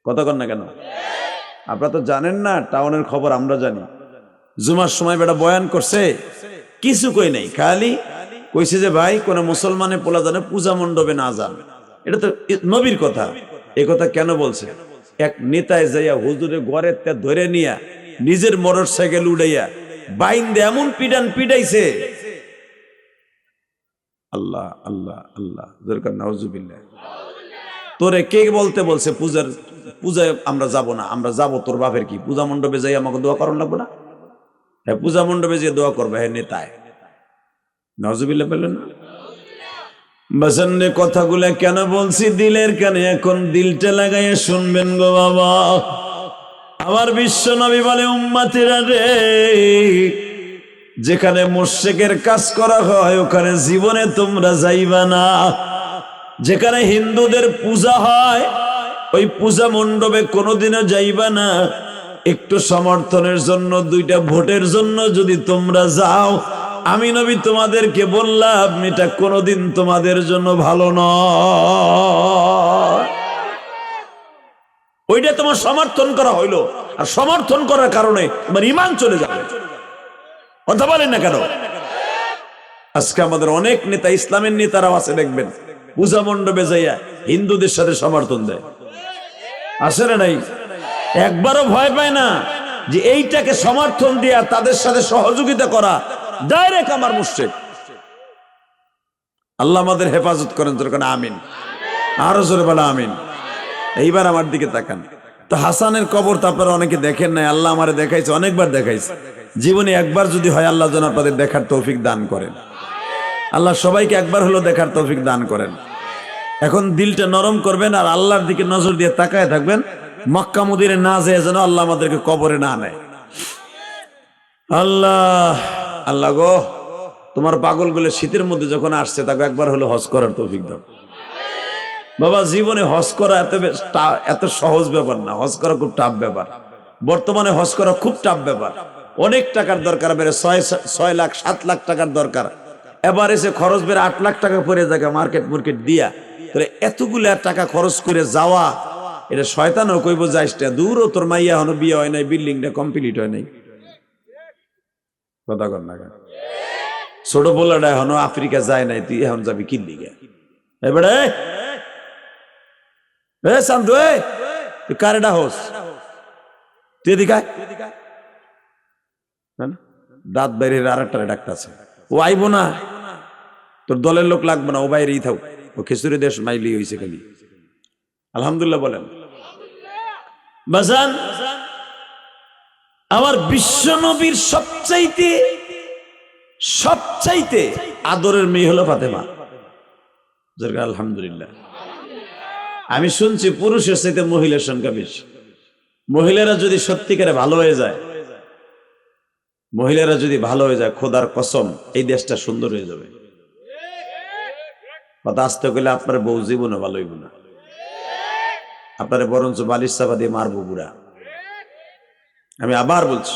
কথা কন না কেন? আপনারা তো জানেন না, টাউনের খবর আমরা জানি। জুমার সময় বেটা বয়ান করছে, কিছু কই নাই, খালি কইছে যে ভাই কোন মুসলমানে পোলা জানে পূজা মণ্ডপে না যান। এটা তো নবীর কথা। এ কথা কেন বলছে? এক নেতায় যাইয়া হুজুরে ঘরে ধরে নিয়া নিজের মোটর সাইকেল উড়াইয়া বাইন্দে এমন পিটান পিটাইছে, আল্লাহ আল্লাহ আল্লাহ, দরকার নাউজুবিল্লাহ। তোরে কে বলতে বলছে পূজায় আমরা যাব না? আমরা যাব, তোর বাপের কি? পূজা মণ্ডপে যাই আমাকে দোয়া করার লাগবে না? হ্যাঁ, পূজা মণ্ডপে যে দোয়া করবে, হ্যাঁ নেতায়। নাউজুবিল্লাহ বললেন না? বাসান্নে কথাগুলা কেন বলছি দিলের কানে, এখন দিলটা লাগাইয়া শুনবেন গো বাবা। আমার বিশ্ব নবী বলে, উম্মতিরা রে, যেখানে মুশরিকের কাজ করা হয় ওখানে জীবনে তোমরা যাইবা না। যেখানে হিন্দুদের পূজা হয় ওই পূজা মণ্ডপে কোনোদিনও যাইবা না। একটু সমর্থনের জন্য, 2টা ভোটের জন্য যদি তোমরা যাও, আমি নবী তোমাদেরকে বললাম এটা কোনোদিন তোমাদের জন্য ভালো নয়। ওইটা তোমার সমর্থন করা হইলো, আর সমর্থন করার কারণে তোমার ঈমান চলে যাবে। কথা বলেন না কেন? আজকে আমাদের অনেক নেতা, ইসলামের নেতারাও আছে দেখবেন, পূজা মণ্ডপে যাইয়া হিন্দুদের সাথে সমর্থন দেয়। আছে না নাই? একবারও ভয় পায় না যে এইটাকে সমর্থন দিয়া তাদের সাথে সহযোগিতা করা ডাইরেক্ট আমার মুশরিক। আল্লাহ আমাদের হেফাজত করেন, তোর কারণে আমিন। আরো জোরে বলা আমিন। এইবার আমার দিকে তাকান তো, হাসানের কবর তো আপনারা অনেকে দেখেন নাই, আল্লাহ আমারে দেখাইছে, অনেকবার দেখাইছে। জীবনে একবার যদি হয় আল্লাহ যেন আপনাদের দেখার তৌফিক দান করেন। আল্লাহ সবাইকে একবার হলো দেখার তৌফিক দান করেন। এখন দিলটা নরম করবেন আর আল্লাহর দিকে নজর দিয়ে তাকায় থাকবেন, মক্কা মদিনে না যায় যেন আল্লাহ আমাদেরকে কবরে না নেয়। আল্লাহ আল্লাহ গো, তোমার পাগলগুলো শীতের মধ্যে যখন আসছে তাকে একবার হলো হজ করার তৌফিক দাও বাবা। জীবনে হজ করা এত সহজ ব্যাপার না, হজ করা খুব টাফ ব্যাপার। বর্তমানে হজ করা খুব টাফ ব্যাপার, অনেক টাকার দরকার, বেড়ে 6 লাখ 7 লাখ টাকার দরকার। এবার এসে খরচ বেড়ে 8 লাখ টাকা পড়ে যায় মার্কেট দিয়া। তাহলে এতগুলো টাকা খরচ করে যাওয়া, এটা শয়তানও কইব যাইস না, দূরও তোর মাইয়া হনো বিয়ে হয় নাই, বিল্ডিংটা কমপ্লিট হয় নাই। কথা কর না, ছোট পোলাটা এখনো আফ্রিকা যায় নাই, তুই এখন যাবি কি লিগে? এবারে শান্তু, তুই কারেডা হোস, তুই এদিকায় দাঁত বাইরে আর একটা ডাক্তার আছে, ও আইব না, তোর দলের লোক লাগবে না, ও বাইরেই থাক, ও খিচুড়ি দেশ মাইলি হয়েছে খালি। আলহামদুলিল্লাহ বলেন। বাজান, আমার বিশ্ব নবীর সবচাইতে আদরের মেয়ে হলো ফাতেমা। আলহামদুলিল্লাহ। আমি শুনছি পুরুষের চাইতে মহিলার সংখ্যা বেশি। মহিলারা যদি সত্যিকারে ভালো হয়ে যায়, মহিলারা যদি ভালো হয়ে যায়, খোদার কসম এই দেশটা সুন্দর হয়ে যাবে। কথা আসতে গেলে আপনার বউ জীবনে ভালো হইব না, আপনার বরঞ্চ বালিশ চাপা দিয়ে মারবো বুড়া। আমি আবার বলছি,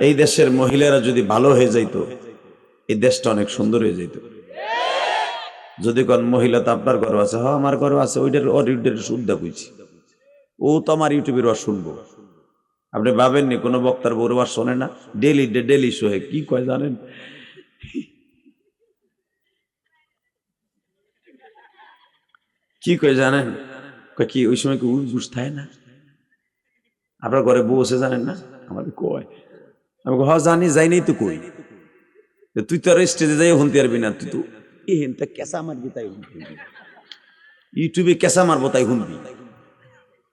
এই দেশের মহিলারা যদি ভালো হয়ে যাইতো, এই দেশটা অনেক সুন্দর হয়ে যাইত। যদি কোন মহিলা তো আপনার ঘর আছে, হ্যাঁ আমার ঘর আছে, ওইটার শুদ্ধ কইছি, ও তো আমার ইউটিউবের ওয়াজ শুনবো। আপনি ভাবেননি কোনো বক্তার বউর ওয়াজ শোনে না? ডেলি শোহে। কি কয় জানেন? কি কয় জানেন? কি ওই সময় কি বুঝ থাকে না? আপনার ঘরে বউ আছে জানেন না? আমাকে কয়, আমি হ্যাঁ জানি, যাই নাই তো কই, তুই তো আর স্টেজে যাই শুনতে পারবি না, তুই তো এহেনটা কেঁচা মারবি তাই শুনবি, ইউটিউবে কেঁচা মারবো তাই শুনবি।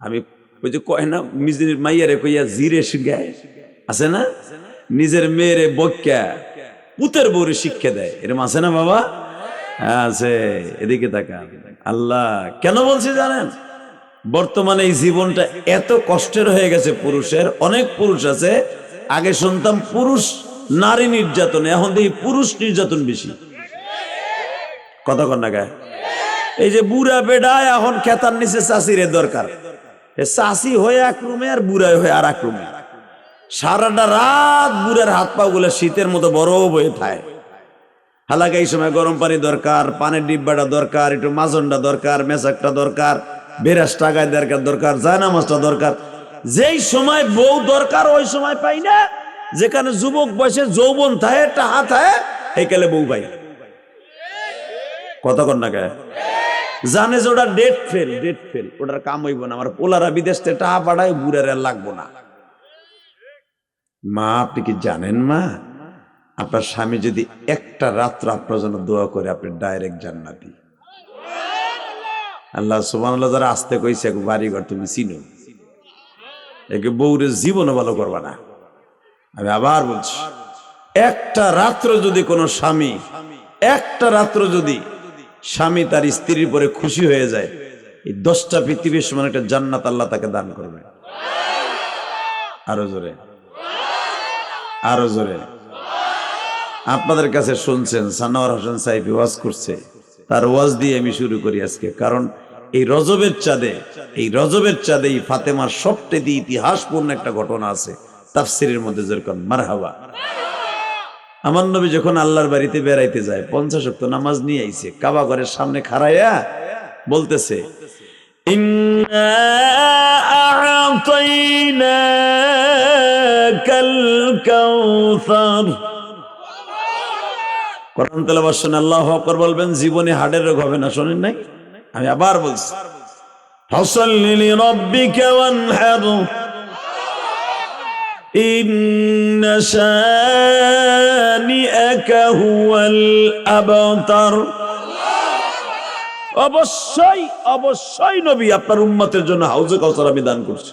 আমি ওই যে কয় না, নিজের মাইয়ারে কইয়া জিরে শিখায়, আছে না? নিজের মেয়েরে বক্যা পুতের বউরে শিক্ষা দেয়, এরকম আছে না বাবা? আছে। এদিকে তাকা। আল্লাহ কেন বলছি জানেন? বর্তমানে এই জীবনটা এত কষ্টের হয়ে গেছে পুরুষের। অনেক পুরুষ আছে, আগে শুনতাম পুরুষ নারী নির্যাতন, এখন দেখি পুরুষ নির্যাতন বেশি। কথা কন না গায়ে? এই যে বুড়া বেড়ায় এখন খেতার নিচে চাষির দরকার, চাষি হয়ে এক রুমে আর বুড়ায় হয়ে আর এক রুমে, সারাটা রাত বুড়ার হাত পা গুলো শীতের মতো বরফ হয়ে থাকে। হালাকা এই সময় গরম পানি দরকার, পানির ডিব্বাটা দরকার, একটু মাজনটা দরকার, মেসাকটা দরকার, বেরাসটা গায়ে দরকার, জায়নামাজটা দরকার। যেই সময় বউ দরকার ওই সময় পাই না। যেখানে যুবক বয়সে যৌবন থাকে, টাহা থাকে, এই কালে বউ পাই। কত কর না গায়ে? জানে যে ওটা ডেট ফেল, ওটার কাম হইব না। আমার পোলারা বিদেশ থেকে টাহা পাঠায়, বুড়ার আর লাগবো না। মা আপনি কি জানেন মা, আপনার স্বামী যদি একটা রাত্র আপনার জন্য দোয়া করে, আপনি ডাইরেক্ট জান্নাতি। আল্লাহ সুবহানাল্লাহ যারা আসতে কইছে বাড়িঘর তুমি চিনো, একে বউরে জীবনও ভালো করবা না। আমি আবার বলছি, একটা রাত্র যদি কোনো স্বামী, একটা রাত্র যদি স্বামী তার স্ত্রীর পরে খুশি হয়ে যায়, এই 10টা পৃথিবীর সমান একটা জান্নাত আল্লাহ তাকে দান করবে। আরো জোরে, আরো জোরে। আপনাদের কাছে শুনছেন সানোয়ার হোসেন সাহেব ওয়াজ করছে, তার ওয়াজ দিয়ে আমি শুরু করি আজকে। কারণ এই রজবের চাঁদে এই ফাতেমার সবচেয়ে ইতিহাসপূর্ণ একটা ঘটনা আছে তাফসিরের মধ্যে, যেরকম মারহাবা। আমার নবী যখন আল্লাহর বাড়িতে বেড়াইতে যায় 50 ওয়াক্ত নামাজ নিয়ে আইছে, কাবা ঘরের সামনে খাড়াইয়া বলতেছে, ইন্না আ'তাইনাকাল কাউসার। কোরআন তেলাওয়াত শুনে আল্লাহু আকবার বলবেন, জীবনে হার্টের রোগ হবে না। শোনেন নাই? আমি আবার বলছি, ফাসাল্লি লিরাব্বিকা ওয়ানহার ইন্না শানিআকা হুয়াল আবতার। অবশ্যই অবশ্যই নবী আপনার উম্মতের জন্য হাউজে কাউসার আমি দান করছি।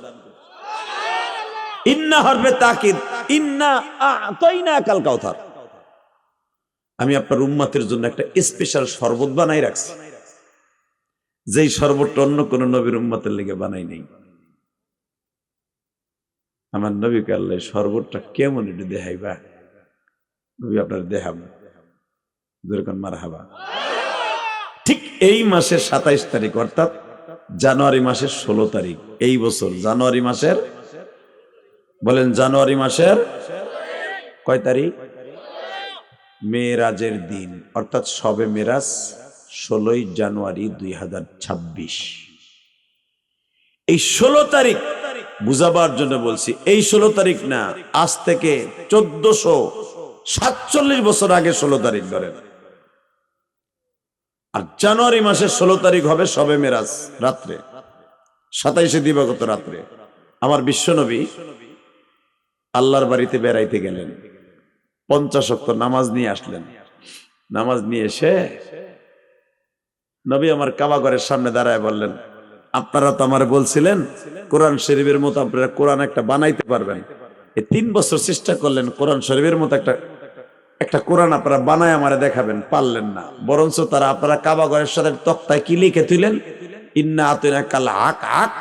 ইন্না হরফে তাকিদ, ইন্না আ'তাইনাকাল কাউসার, আমি আপনার উম্মতের জন্য একটা স্পেশাল শরবত বানাই রাখছি, যেই শরবতটা অন্য কোন নবীর উম্মতের লেগে বানাই নেই। আমার নবীকে আল্লাহ শরবতটা কেমন একটু দেখাইবা, নবী আপনার দেখাবো, যেরকম মারহাবা। ঠিক এই মাসের 27 তারিখ অর্থাৎ জানুয়ারি মাসের 16 তারিখ এই বছর, জানুয়ারি মাসের, বলেন জানুয়ারি মাসের কয় তারিখ? মেরাজের দিন, অর্থাৎ শবে মেরাজ 16ই জানুয়ারি 2026। এই 16 তারিখ বুঝাবার জন্য বলছি, এই 16 তারিখ না, আজ থেকে 1447 বছর আগে 16 তারিখ ধরেন। আর জানুয়ারি মাসের 16 তারিখ হবে শবে মেরাজ রাত্রে, 27শে দিবাগত রাত্রে আমার বিশ্বনবী আল্লাহর বাড়িতে বেড়াইতে গেলেন, 50 ওয়াক্ত নামাজ নিয়ে আসলেন। নামাজ নিয়ে এসে নবী আমার কাবা ঘরের সামনে দাঁড়ায় বললেন, আপনারা তো আমার বলছিলেন কোরআন শরীফের মতো আপনারা কোরআন একটা বানাইতে পারবেন। এই 3 বছর চেষ্টা করলেন কোরআন শরীফের মতো একটা কোরআন আপনারা বানায় আমারে দেখাবেন, পারলেন না। বরঞ্চ তারা আপনারা কাবা ঘরের সাথে তক্তায় কি লিখে তুলেন, ইন্না আ'তাইনাকাল হক হক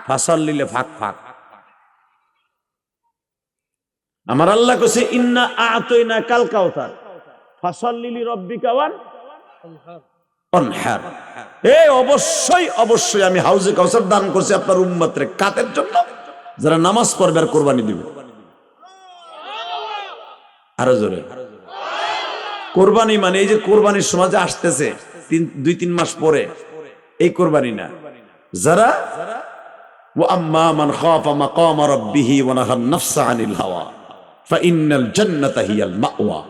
ফাসাল্লি ফাক ফাক। আমার আল্লাহ কইছে ইন্না আ'তাইনাকাল কাউসার ফাসাল্লি লিরাব্বিকা ওয়ানহার। এই অবশ্যই অবশ্যই আমি হাউজে কাউসার দান করছি আপনার উম্মতের কাদের জন্য, যারা নামাজ পড়বে আর কোরবানি দিবে। আরো জোরে কোরবানি মানে এই যে কোরবানির সময় যে আসতেছে 2-3 মাস পরে, এই কোরবানি না। যারা ওয়া আম্মা মান খাফা মাকাম রাব্বিহি ওয়া নাহান নাফসা আনিল হাওয়া ফাইন্নাল জান্নাতা হিয়াল মাওয়া,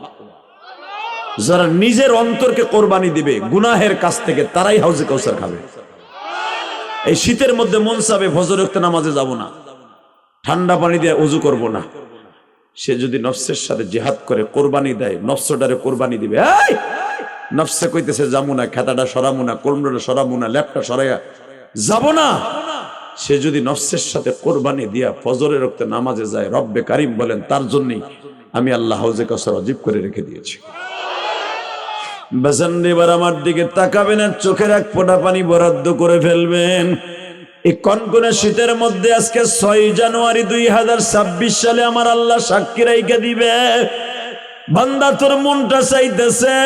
যারা নিজের অন্তরকে কোরবানি দিবে গুনাহের কাছ থেকে, তারাই হাউজে কাউসার খাবে। এই শীতের মধ্যে মন চাবে ফজর ওয়াক্ত নামাজে যাব না, ঠান্ডা পানি দিয়ে ওযু করব না। সে যদি নফসের সাথে জিহাদ করে কোরবানি দেয়, নফসটারে কোরবানি দিবে। এই নফসে কইতেছে যাবো না, খেতাটা সরামু না, কোমরটা সরামু না, ল্যাপটা সরাইয়া যাব না। সে যদি নফসের সাথে কোরবানি দিয়া ফজরের ওয়াক্তে নামাজে যায়, রব্বে কারিম বলেন তার জন্যই আমি আল্লাহ হাউজে কাউসার ওয়াজিব করে রেখে দিয়েছি। বাজান এবার আমার দিকে তাকাবেন আর চোখের এক ফোঁটা পানি বরাদ্দ করে ফেলবেন। এই কনকনে শীতের মধ্যে আজকে 6 জানুয়ারি 2026 সালে আমার আল্লাহ সাক্ষী রাইখা দিবে, বান্দা তোর মনটা চাইতেছে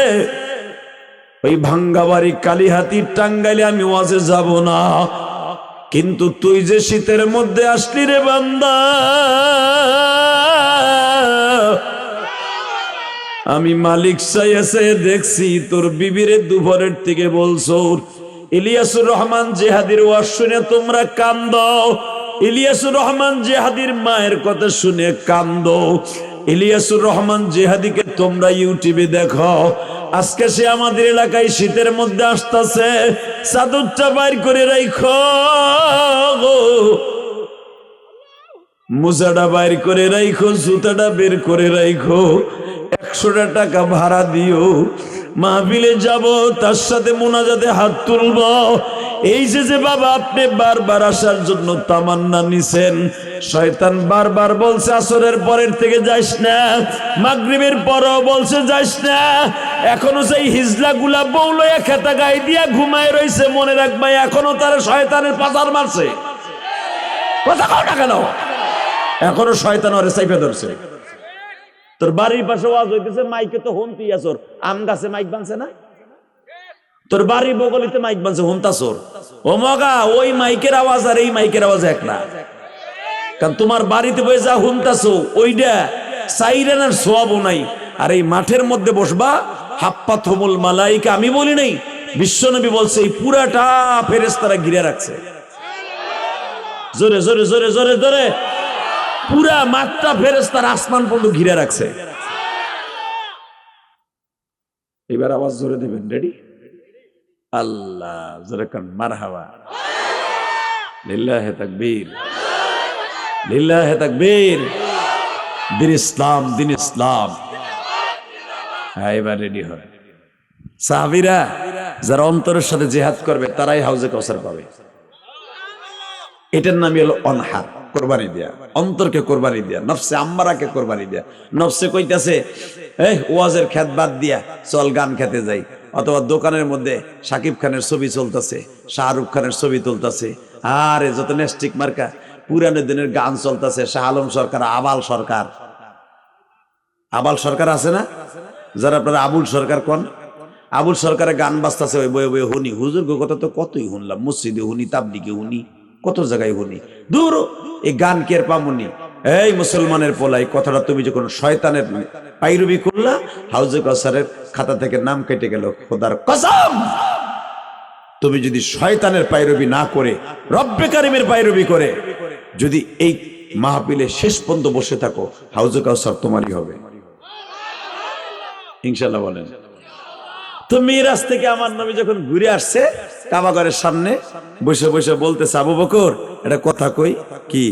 ওই ভাঙ্গাবাড়ি কালীহাতির টাঙ্গাইলে আমি ওয়াজে যাব না, কিন্তু তুই যে শীতের মধ্যে আসলি রে বান্দা, আমি মালিক চাইছে দেখছি তোর বিবিরে দুপুরের থেকে বলছো ইলিয়াসুর রহমান জিহাদির ওয়াজ শুনে তোমরা কান্দো, ইলিয়াসুর রহমান জিহাদির মায়ের কথা শুনে কান্দো, ইলিয়াসুর রহমান জিহাদিকে তোমরা ইউটিউবে দেখো। আজকে সে আমাদের এলাকায় শীতের মধ্যে আসতেছে, চাদরটা বাইর করে রাখো, মোজাটা বাইর করে রাখো, জুতাটা বের করে রাখো, 100 টাকা ভাড়া দিও, মাহফিলে যাব, তার সাথে মোনাজাতে হাত তুলব। এই যে বাবা আপনি বারবার আসার জন্য তামান্না নিছেন, শয়তান বারবার বলছে আসরের পরের থেকে যাইস না, মাগরিবের পরও বলছে যাইস না, এখনো সেই হিজলা গুলা বউলয়া খেতা গায়ে দিয়া ঘুমায় রইছে। মনে রাখবা এখনো তার শয়তানের পাচার মারছে, কথা কও না কেন, এখনো শয়তান ওরে চাইপে ধরছে। তোর বাড়ির পাশে ওয়াজ হইতেছে, মাইকে তো হুনতি আসর, আম গাছে মাইক বানছে না, তোর বাড়ির বগলিতে মাইক বানছে, হুনতাছর। ও মগা, ওই মাইকের আওয়াজ আর এই মাইকের আওয়াজ এক না, কারণ তোমার বাড়িতে বসে যা হুনতাছো ওইটা সাইরেনার সওয়াবও নাই, আর এই মাঠের মধ্যে বসবা, হাপ্পাথুমুল মালাইকা, আমি বলি নাই, বিশ্বনবী বলছে এই পুরাটা ফেরেশতারা ঘিরে রাখছে। জোরে জোরে জোরে জোরে জোরে, পুরা মাঠটা ফেরেশতারা আসমান পর্যন্ত ঘিরে রাখছে। এবার আওয়াজ জোরে দেবেন, রেডি? আল্লাহ জোরে কান, মারহাবা, লিল্লাহে তাকবীর, লিল্লাহে তাকবীর। দিন ইসলাম, দিন ইসলাম। হ্যাঁ, এবার রেডি হয়। সাহাবীরা যারা অন্তরের সাথে জিহাদ করবে তারাই হাউজে কাউসার পাবে। এটার নামই হলো অনহার, কোরবানি দেয়া, অন্তরকে কোরবানি দেয়া, নফসে আম্মারাকে কোরবানি দেয়া। নফসে কইতাছে এই ওয়াজের খ্যাত বাদ দিয়া চল গান খেতে যাই, অথবা দোকানের মধ্যে শাকিব খানের ছবি চলতেছে, শাহরুখ খানের ছবি তুলতেছে, আরে যত নেস্টিক মার্কা পুরানো দিনের গান চলতেছে, শাহ আলম সরকার, আবাল সরকার, আবাল সরকার আছে না, যারা আপনারা আবুল সরকার কোন, আবুল সরকারের গান বাজতেছে, ওই বয়ে বয়ে হুনি, হুজুর কথা তো কতই শুনলাম, মসজিদে হুনি, তাবলিগে হুনি, কত জায়গায় হুনি, দূর এই গান কে আর পামুনি। এই মুসলমানের পোলাই, কথাটা তুমি যখন শয়তানের পাইরবি করলা, হাউজে কাউসারের খাতা থেকে নাম কেটে গেল। খোদার কসম, তুমি যদি শয়তানের পাইরবি না করে রব্বে কারিমের পাইরবি করে যদি এই মাহফিলে শেষ পর্যন্ত বসে থাকো, হাউজে কাউসার তোমারই হবে ইনশাআল্লাহ। বলেন তো, মিরাজ থেকে আমার নবী যখন ঘুরে আসছে কাবাগরের সামনে বসে বসে বলতেছে, আবু বকর এটা কথা কই কি,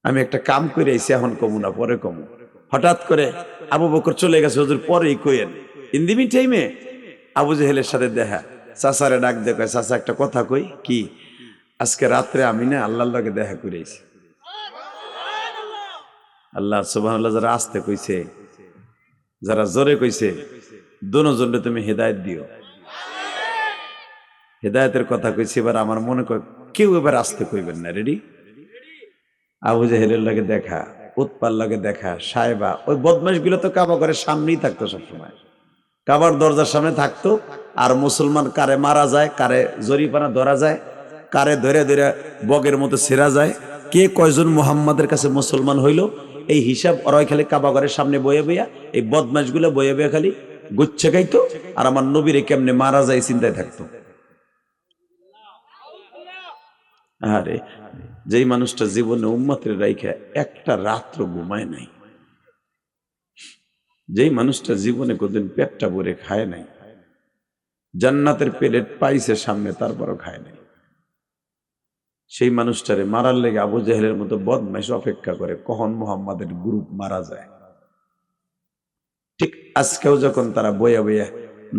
আমি একটা কাম করে আইছি, এখন কমু না, পরে কমু। হঠাৎ করে আবু বকর চলে গেছে, হুজুর পরেই কইেন। ইন দি মিন টাইমে আবু জেহেলের সাথে দেখা, চাচারে ডাক দিয়ে কয়, চাচা একটা কথা কই কি, আজকে রাত্রে আমি না আল্লাহর লগে দেখা করে আইছি। আল্লাহ সুবহানাল্লাহ, যারা আস্তে কইছে, যারা জোরে কইছে, দুজনকে তুমি হেদায়েত দিও। হেদায়েতের কথা কইছি, এবার আমার মনে কয় কেউ এবার আস্তে কইবেন না, রেডি? আবু জেহেলের লাগে দেখা, উৎপার লাগে দেখা, সাহেবা, ওই বদমাশ গুলো তো কাবা ঘরের সামনেই থাকতো সবসময়, কাবার দরজার সামনে থাকতো। আর মুসলমান কারে মারা যায়, কারে জরিপানা ধরা যায়, কারে ধরে ধরে বগের মতো ছেঁড়া যায়, কে কয়জন মুহাম্মাদের কাছে মুসলমান হইল, এই হিসাব ওরাই খালি কাবা ঘরের সামনে বয়ে বইয়া, এই বদমাশ গুলো বয়ে বইয়া খালি গুচ্ছে গাইতো, আর আমার নবীরে কেমনে মারা যায় চিন্তায় থাকতো। আরে যেই মানুষটা জীবনে উম্মতের রাইখা একটা রাত্র ঘুমায় নাই, যেই মানুষটা জীবনে কোনদিন পেটটা ভরে খায় নাই, জান্নাতের প্লেট পাইছে সামনে তারপরও খায় নাই, সেই মানুষটারে মারার লেগে আবু জেহেলের মতো বদমাইশ অপেক্ষা করে কখন মুহাম্মাদের গ্রুপ মারা যায়। ঠিক আজকেও যখন তারা বইয়া বইয়া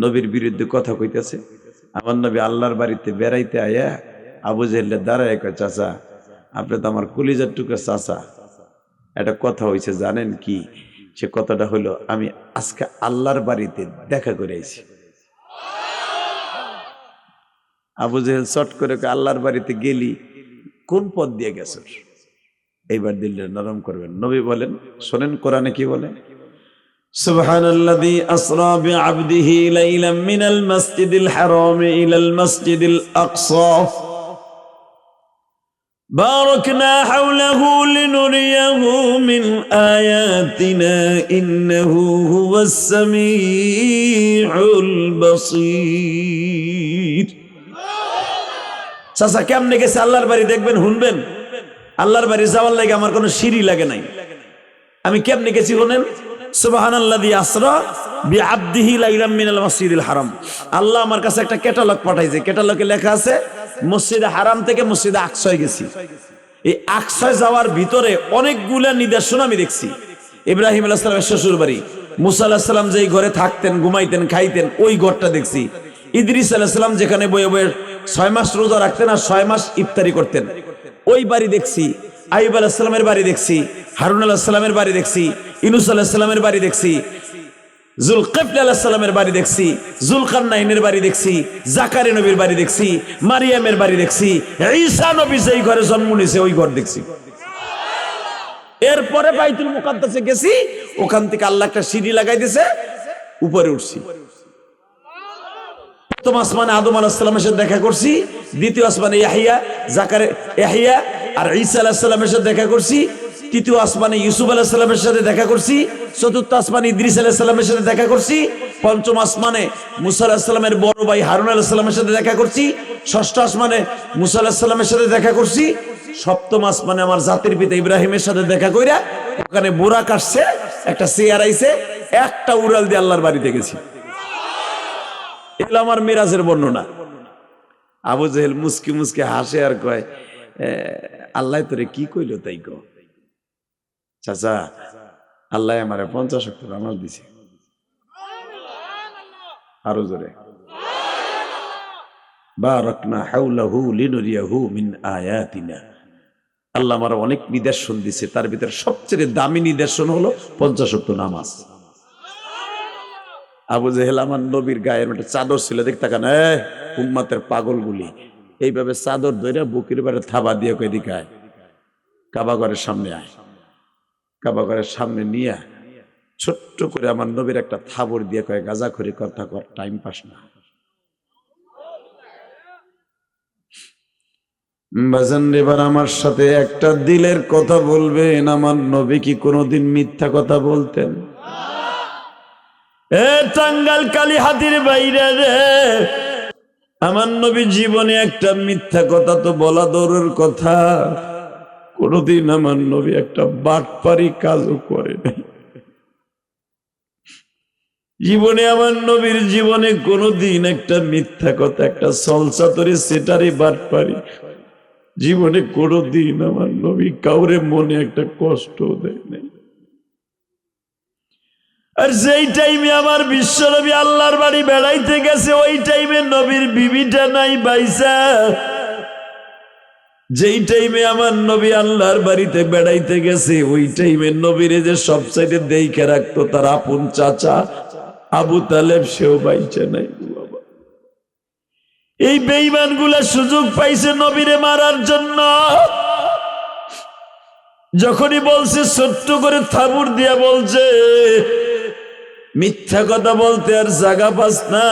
নবীর বিরুদ্ধে কথা কইতেছে, আমার নবী আল্লাহর বাড়িতে বেড়াইতে আয়া আবু জেহেল দাঁড়ায় কয়, চাচা আপনি তো আমার কলিজার টুকরা চাচা, একটা কথা হয়েছে জানেন কি? সে কথাটা হলো, আমি আজকে আল্লাহর বাড়িতে দেখা করে আইছি। আবু জেহেল চট করে আল্লাহর বাড়িতে গেলি, কোন পথ দিয়ে গেছ? এইবার দিলটা নরম করবেন। নবী বলেন, শোনেন কোরআনে কি বলে, সুবহানাল্লাযী আসরা বিআবদিহি লাইলাম মিনাল মাসজিদিল হারাম ইলাল মাসজিদিল আকসা বারাকনা হাওলাহু লিনুরিয়াহু মিন আয়াতিনা ইন্নাহু হুয়াস সামিউল বাসীর। চাচা কেমনে গেছে আল্লাহর বাড়ি দেখবেন, শুনবেন? আল্লাহর বাড়ি যাওয়ার লাগে আমার কোনো সিঁড়ি লাগে নাই, আমি কেমনে গেছি শুনেন। সুবহানাল্লাযী আসরা বিআবদিহি লাইলাম মিনাল মাসজিদিল হারাম। আল্লাহ আমার কাছে একটা ক্যাটালগ পাঠাইছে, ক্যাটালগে লেখা আছে মসজিদে হারাম থেকে মসজিদে আকসায় গেছি। এই আকসায় যাওয়ার ভিতরে অনেকগুলা নিদর্শন আমি দেখছি। ইব্রাহিম আলাইহিস সালামের শ্বশুর বাড়ি, মুসা আলাইহিস সালাম যেই ঘরে থাকতেন, ঘুমাইতেন, খাইতেন, ওই ঘরটা দেখছি। ইদ্রিস আলাইহিস সালাম যেখানে বয়ে বয়ে 6 মাস রোজা রাখতেন আর 6 মাস ইফতারি করতেন, ওই বাড়ি দেখছি। আইয়ুব আলাইহিস সালামের বাড়ি দেখছি, হারুন আলাইহিস সালামের বাড়ি দেখছি, ইউনূস আলাইহিস সালামের বাড়ি দেখছি, যুলকিফল আলাইহিস সালামের বাড়ি দেখছি, যুলকারনাইনের বাড়ি দেখছি, জাকারিয়া নবীর বাড়ি দেখছি, মারিয়ামের বাড়ি দেখছি, ঈসা নবী যেই ঘরে জন্ম নিয়েছে ওই ঘর দেখছি। এরপরে বাইতুল মুকাদ্দাসে গেছি, ওখান থেকে আল্লাহ একটা সিঁড়ি লাগাই দিয়েছে, উপরে উঠছি। প্রথম আসমানে আদম আলাইহিস সালামের সাথে দেখা করছি, দ্বিতীয় আসমানে ইয়াহইয়া আর ঈসা আলাইহিস সালামের সাথে দেখা করছি, তৃতীয় আসমানে ইউসুফ আলাইহিস সালামের সাথে দেখা করছি, চতুর্থ আসমানে ইদ্রিস আলাইহিস সালামের সাথে দেখা করছি, পঞ্চম আসমানে মুসা আলাইহিস সালামের বড় ভাই হারুন আলাইহিস সালামের সাথে দেখা করছি, ষষ্ঠ আসমানে মুসা আলাইহিস সালামের সাথে দেখা করছি, সপ্তম আসমানে আমার জাতির পিতা ইব্রাহিমের সাথে দেখা কইরা ওখানে বুরাক আসছে, একটা চেয়ার আইছে, একটা উড়াল দিয়ে আল্লাহর বাড়িতে গেছি। এগুলো আমার মিরাজের বর্ণনা। আবু জেহেল মুস্কি মুস্কি হাসে আর কয়, আল্লাহ তোরে কি কইলো তাই কো। চাচা, আল্লাহ আমারে 50 ওয়াক্ত নামাজ দিছে। আরো জোরে, বারাকনা হাওলাহু লিনুরিয়াহু মিন আয়াতিনা। আল্লাহ আমার অনেক নিদর্শন দিছে, তার ভিতরে সবচেয়ে দামি নিদর্শন হলো 50 ওয়াক্ত নামাজ। আবু জেহেল আমার নবীর গায়ের একটা চাদর ছিল, দেখতে কান উম্মাতের পাগলগুলি এইভাবে চাদর ধরে বুকের বারে থাবা দিয়ে কই দিকায় কাবা ঘরের সামনে আয়। কাবা ঘরের সামনে নিয়ে ছোট্ট করে আমার নবীর একটা থাবর দিয়ে কয়, গাজা খড়ি কথা কর, টাইম পাস না। বাজান এবার আমার সাথে একটা দিলের কথা বলবেন, আমার নবী কি কোনোদিন মিথ্যা কথা বলতেন? এ টাঙ্গাল কালীহাতির বাইরে রে, আমার নবী জীবনে একটা মিথ্যা কথা তো বলা দূরের কথা, কোনদিন আমার নবী একটা বাটপারি কাজও করে নাই। জীবনে আমার নবীর জীবনে কোনদিন একটা মিথ্যা কথা, একটা সলসাতরি সেটারি বাটপারি জীবনে কোনদিন আমার নবী কাউরে মনে একটা কষ্ট দেয় নাই। আর যেই টাইমে আমার বিশ্বনবী আল্লাহর বাড়ি বেড়াইতে গেছে, ওই টাইমে নবীর বিবিটা নাই বাইসা। যেই টাইমে আমার নবী আল্লাহর বাড়িতে বেড়াইতে গেছে, ওই টাইমে নবীরে যে সবচাইতে দেইখা রাখতো তার আপন চাচা আবু তালেব, সেও বাইচা নাই। এই বেঈমান গুলা সুযোগ পাইছে নবীরে মারার জন্য। যখনই বলছে, ছোট্ট করে থাবুর দিয়া বলছে, মিথ্যা কথা বলতে আর জায়গা পাস না।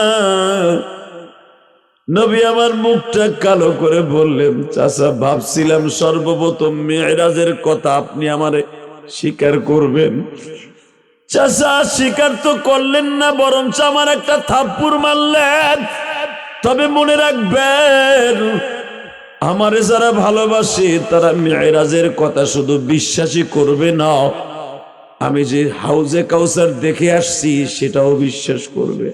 নবী আমার মুখটা কালো করে বললেন, চাচা ভাবছিলাম সর্বপ্রথম মেরাজের কথা আপনি আমারে স্বীকার করবেন। চাচা স্বীকার তো করলেন না, বরঞ্চ আমার একটা থাপ্পড় মারলেন। তবে মনে রাখবেন, আমারে যারা ভালোবাসে তারা মেরাজের কথা শুধু বিশ্বাসই করবে না, আমি যে হাউজে কাউসার দেখে আসছি সেটাও বিশ্বাস করবে।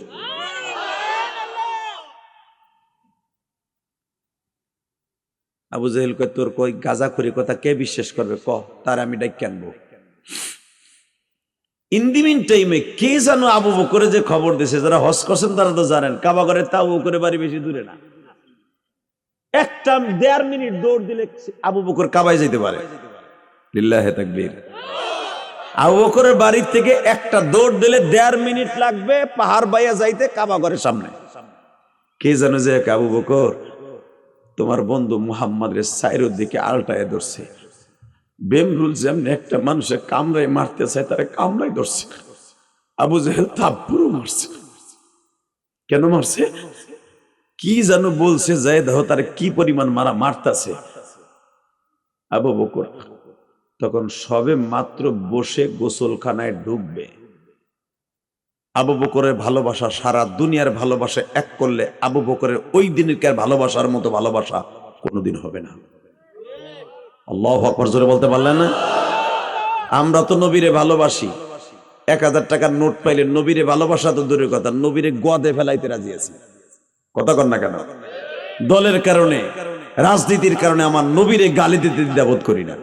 আবু জেহেল কয়, তোর কই গাঁজাখুরি কথা কে বিশ্বাস করবে ক, তার আমি ডাক আনবো। ইন্দিমিন টাইমে কে জানো আবু বকরে যে খবর দিয়েছে, যারা হজ করছেন তারা তো জানেন, কাবা ঘরে তাও করে বাড়ি বেশি দূরে না, একটা 1.5 মিনিট দৌড় দিলে আবু বকর কাবায় যেতে পারে। লিল্লাহে তাকবীর। আবু বকরের বাড়ির থেকে একটা দৌড় দিলে 1.5 মিনিট লাগবে পাহাড় বাইয়া যাইতে কাবা ঘরের সামনে। কে জানো যে আবু বকর তোমার বন্ধু মুহাম্মাদের সাইরের দিকে আলটায় ধরছে, বেমরুল যেমন একটা মানুষের কামড়ায় মারতে চায় তারা কামড়ায় ধরছে, আবু জেহেল থাপ্পড়ও মারছে। কেন মারছে কি জানো বলছে, যায় দেখো তার কি পরিমাণ মারা মারতাছে। আবু বকর তখন সবে মাত্র বসে গোসলখানায় ঢুকবে। আবু বকরের ভালোবাসা সারা দুনিয়ার ভালোবাসা এক করলে আবু বকরের ওই দিনের ভালোবাসার মতো ভালোবাসা কোনোদিন হবে না। আল্লাহু আকবার জোরে বলতে পারলেন না? আমরা তো নবীরে ভালোবাসি, 1000 টাকার নোট পাইলে নবীরে ভালোবাসা তো দূরের কথা, নবীরে গদে ফেলাইতে রাজি আছি। কথা কর না কেন? দলের কারণে, রাজনীতির কারণে আমার নবীরে গালি দিতে দ্বিধাবোধ করি না।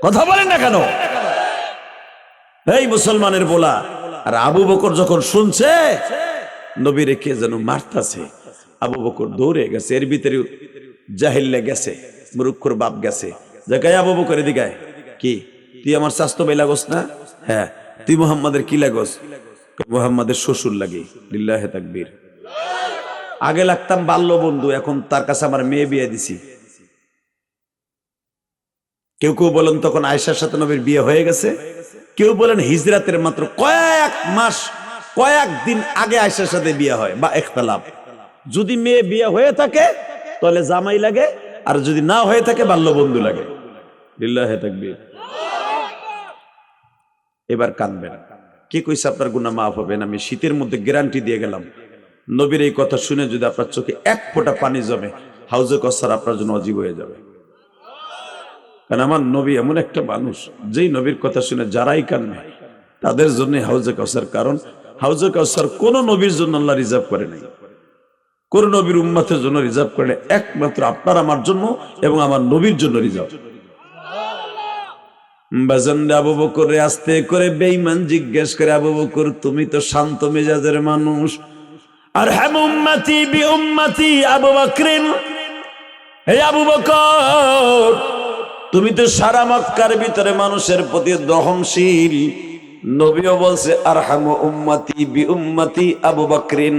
কথা বলেন না কেন? এই মুসলমানের বলা। আর আবু বকর যখন শুনছে নবীরে কে যেন মারতাছে, আবু বকর দৌড়ে গেছে। এর ভিতরে জাহিল্লা গেছে, মুরুক্ষর বাপ গেছে, দেখায় আবু বকর এদিকে, কি তুই আমার স্বাস্থ্য ভাই লাগোস না? হ্যাঁ। তুই মুহাম্মাদের কি লাগোস? মুহাম্মাদের শ্বশুর লাগে। লিল্লাহে তাকবীর। আগে লাগতাম বাল্য বন্ধু, এখন তার কাছে আমার মেয়ে বিয়ে দিছি। কেউ কেউ বলেন তখন আয়েশার সাথে নবীর বিয়ে হয়ে গেছে, কেউ বলেন হিজরাতের মাত্র কয়েক মাস কয়েকদিন আগে আয়েশার সাথে বিয়ে হয়, বা ইখতিলাফ। যদি মেয়ে বিয়ে হয়ে থাকে তাহলে জামাই লাগে, আর যদি না হয়ে থাকে বাল্য বন্ধু লাগে। লিল্লাহে তাকবীর। এবার কাঁদবেন। কে কইছে আপনার গুনাহ মাফ হবে না? আমি শীতের মধ্যে গ্যারান্টি দিয়ে গেলাম, নবীর এই কথা শুনে যদি আপনার চোখে এক ফোঁটা পানি জমে, হাউজে কাউসার আপনার জন্য অজীব হয়ে যাবে। কারণ আমার নবী এমন একটা মানুষ, যেই নবীর কথা শুনে যারাই কান্নে তাদের জন্য হাউজে কাউসার। কারণ হাউজে কাউসার কোন নবীর জন্য আল্লাহ রিজার্ভ করে নাই, কোন নবীর উম্মতের জন্য রিজার্ভ করে নাই, একমাত্র আপনার আমার জন্য এবং আমার নবীর জন্য রিজার্ভ। বাজানরে আবু বকর আস্তে করে বেঈমান জিজ্ঞেস করে, আবু বকর তুমি তো শান্ত মেজাজের মানুষ, আর হাম উম্মতি বি উম্মতি আবু বকরিন, হে আবু বকর তুমি তো সারা মক্কার ভিতরে মানুষের প্রতি দহনশীল। নবীও বলছে আরহামু উম্মতি বি উম্মতি আবু বকরিন,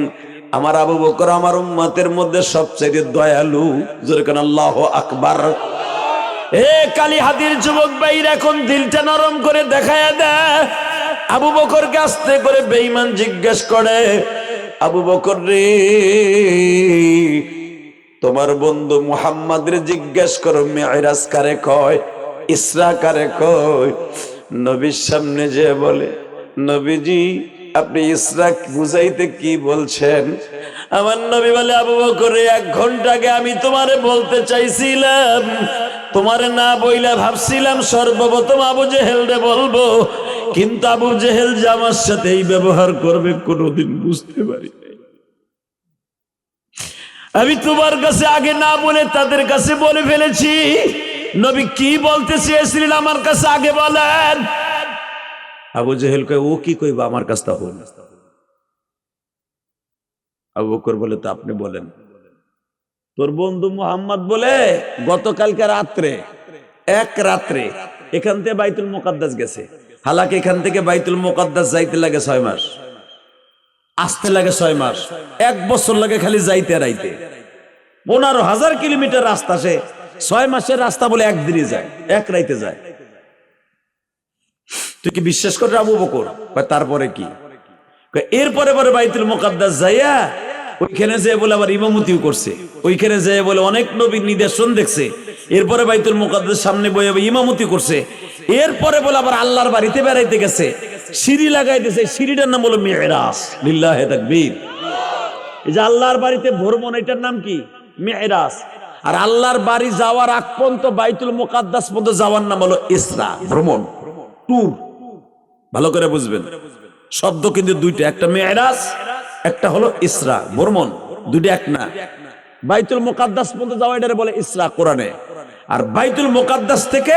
আমার আবু বকর আমার উম্মতের মধ্যে সবচেয়ে দয়ালু। জোরে কোন আল্লাহু আকবার। এ কালীহাতির যুবক ভাইরা এখন দিলটা নরম করে দেখায়া দেয়। আবু বকরকে আস্তে করে বেঈমান জিজ্ঞেস করে, আবু বকর রে তোমার বন্ধু মুহাম্মদ রে জিজ্ঞেস করো মিরাজ কারে কয়, ইসরা কারে কয়। নবীর সামনে যে বলে, নবীজি আপনি ইসরা বুঝাইতে কি বলছেন? আমার নবী বলে, আবু বকর 1 ঘন্টা আগে আমি তোমারে বলতে চাইছিলাম, তোমারে না বইলা ভাবছিলাম সর্বপ্রথম আবু জেহেল রে বলবো, কিন্তু আবু জেহেল যে আমার সাথে এই ব্যবহার করবে কোনোদিন বুঝতে পারি নাই। আমি তোমার কাছে আগে না বলে তাদের কাছে বলে ফেলেছি। নবী কি বলতে চেয়েছিলেন আমার কাছে আগে বলেন। আবু জেহেল কয়, ও কি কইবা আমার কাছটা হল। আবু বকর বলে, তো আপনি বলেন। তোর বন্ধু মুহাম্মদ বলে গতকালকে রাত্রে, এক রাত্রে এখান থেকে বাইতুল মুকাদ্দাস গেছে। হালাকি এখান থেকে বাইতুল মুকাদ্দাস যাইতে লাগে 6 মাস, আসতে লাগে 6 মাস, 1 বছর লাগে খালি যাইতে রাইতে। 15,000 কিলোমিটার রাস্তা, সে 6 মাসের রাস্তা বলে একদিনে যায়, এক রাইতে যায়। তুই কি বিশ্বাস করে আবু বকর? তারপরে কি? এরপরে পরে বাইতুল মুকাদ্দাস যাইয়া ওইখানে যে বলে আবার ইমামতিও করছে, ওইখানে যে বলে অনেক নবীর নিদর্শন দেখছে। এরপরে বাইতুল মুকাদ্দাস সামনে বইয়ে ইমামতি করছে। এরপরে বলে আবার আল্লাহর বাড়িতে বেড়াইতে গেছে, সিঁড়ি লাগাইতেছে, সিঁড়িটার নাম হলো মিরাজ। লিল্লাহি তাকবীর। এই যে আল্লাহর বাড়িতে ভ্রমণ, এটার নাম কি? মিরাজ। আর আল্লাহর বাড়ি যাওয়ার আগ পর্যন্ত বাইতুল মুকাদ্দাস পর্যন্ত যাওয়ার নাম হলো ইসরা, ভ্রমণ, ট্যুর। ভালো করে বুঝবেন, শব্দ কিন্তু দুইটা, একটা মিরাজ, একটা হলো ইসরা, ভ্রমণ, দুইটা এক না। বাইতুল মুকাদ্দাস পর্যন্ত যাওয়া এটারে বলে ইসরা কোরআনে। আর বাইতুল মুকাদ্দাস থেকে,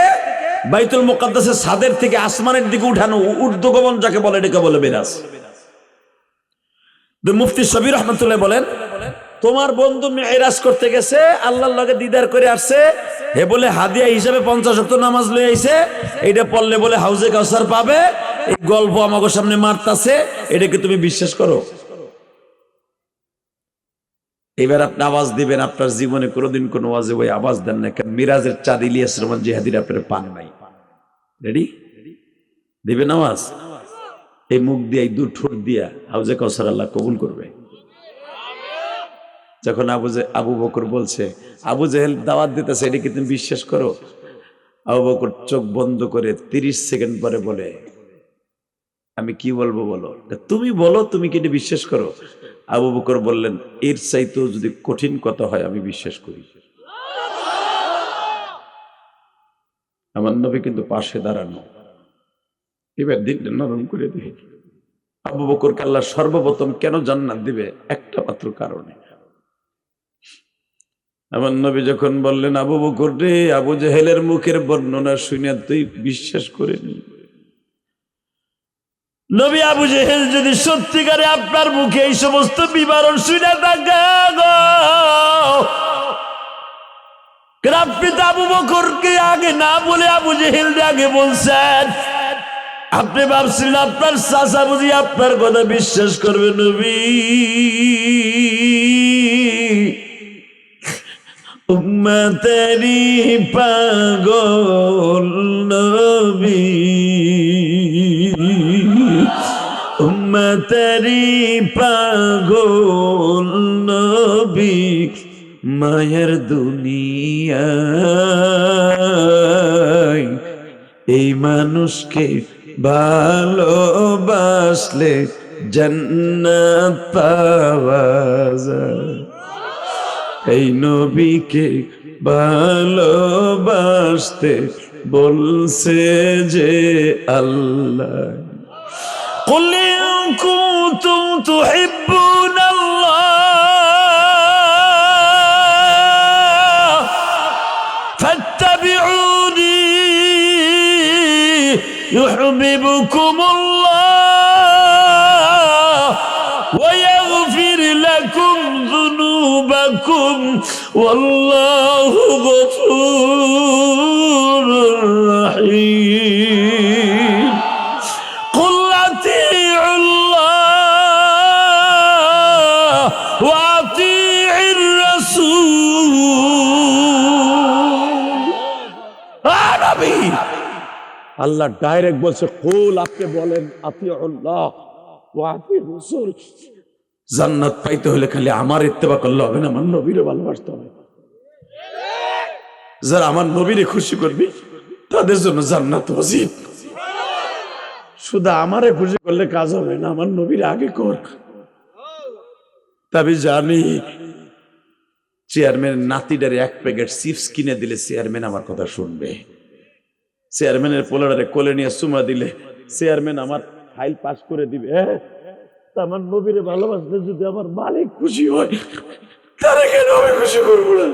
বাইতুল মুকাদ্দাসের ছাদের থেকে আসমানের দিকে উঠানো, ঊর্ধ্বগমন যাকে বলে, এটাকে বলে মিরাজ। মুফতি শবীর রহমাতুল্লাহ বলেন, তোমার বন্ধু মিরাজ করতে গেছে, আল্লাহর লগে দিদার করে আসছে, হে বলে হাদিয়া হিসেবে 50 ওয়াক্ত নামাজ লয়ে আইছে, এটা পড়লে বলে হাউজে কাউসার পাবে। এই গল্প আমাদের সামনে মারতাছে, এটাকে তুমি বিশ্বাস করো? এবার আপনি আওয়াজ দিবেন, আপনার জীবনে কোনোদিন কোন ওয়াজে ওই আওয়াজ দেন না, কারণ মিরাজের চাঁদ ইলিয়াস রহমান জিহাদির আপনার পান নাই। রেডি? দিবেন আওয়াজ? এই মুখ দিয়ে, এই 2 ঠোঁট দিয়া হাউজে কাউসার আল্লাহ কবুল করবে। যখন আবু বকর বলছে, আবু জেহেল দাওয়াত দিতেছে, এটা কি তুমি বিশ্বাস করো? আবু বকর চোখ বন্ধ করে 30 সেকেন্ড পরে বলে, আমি কি বলবো বলো? তুমি বলো, তুমি কি এটা বিশ্বাস করো? আবু বকর বললেন, এর চাইতেও যদি কঠিন কথা হয় আমি বিশ্বাস করি। আমার নবী কিন্তু পাশে দাঁড়ানো। এবার দিনটা নরম করে দিই। আবু বকরকে আল্লাহ সর্বপ্রথম কেন জান্নাত দিবে? একটা মাত্র কারণে। আমার নবী যখন বললেন, আবু বকর রে, আবু জেহেলের মুখের বর্ণনা শুনে তুই বিশ্বাস করে নি। নবী, আবু জেহেল যদি সত্যিকারে আপনার মুখে এই সমস্ত বিবরণ শুনে থাকে, আপনি তো আবু বকরকে আগে না বলে আবু জেহেল আগে বলছেন। আপনি ভাবছিলেন আপনার চাচা বুঝি আপনার কথা বিশ্বাস করবে। নবী, উম্মতেরি পাগল নবী, উম্মতেরি পাগল নবী, মায়ের দুনিয়ায় এই মানুষকে ভালোবাসলে জান্নাত পাওয়া যায়। এই নবীকে ভালোবাসতে বলছে যে আল্লাহ। قل إن كنتم تحبون الله فاتبعوني يحببكم الله ويغفر لكم ذنوبكم والله غفور رحيم قل أطيعوا الله وأطيعوا الرسول। নবী আল্লাহ ডাইরেক্ট বলছে কুল, আপনি বলেন আতিউল্লাহ ওয়া আতিউর রাসূল। জান্নাত পাইতে হলে খালি আমার ইত্তেবা করলে হবে না, আমার নবীরে ভালোবাসতে হবে। যারা আমার নবীরে খুশি করবি তাদের জন্য জান্নাত ওয়াজিব। শুধু আমারে খুশি করলে কাজ হবে না, আমার নবীর আগে কর। তবে জানি চেয়ারম্যান নাতিটারে এক প্যাকেট চিপস কিনে দিলে চেয়ারম্যান আমার কথা শুনবে। চেয়ারম্যানের পোলারে কোলে নিয়ে চুমা দিলে চেয়ারম্যান আমার ফাইল পাস করে দিবে। আমার নবীরে ভালোবাসলে যদি আমার মালিক খুশি হয়, তারা কেন আমি খুশি করবো না?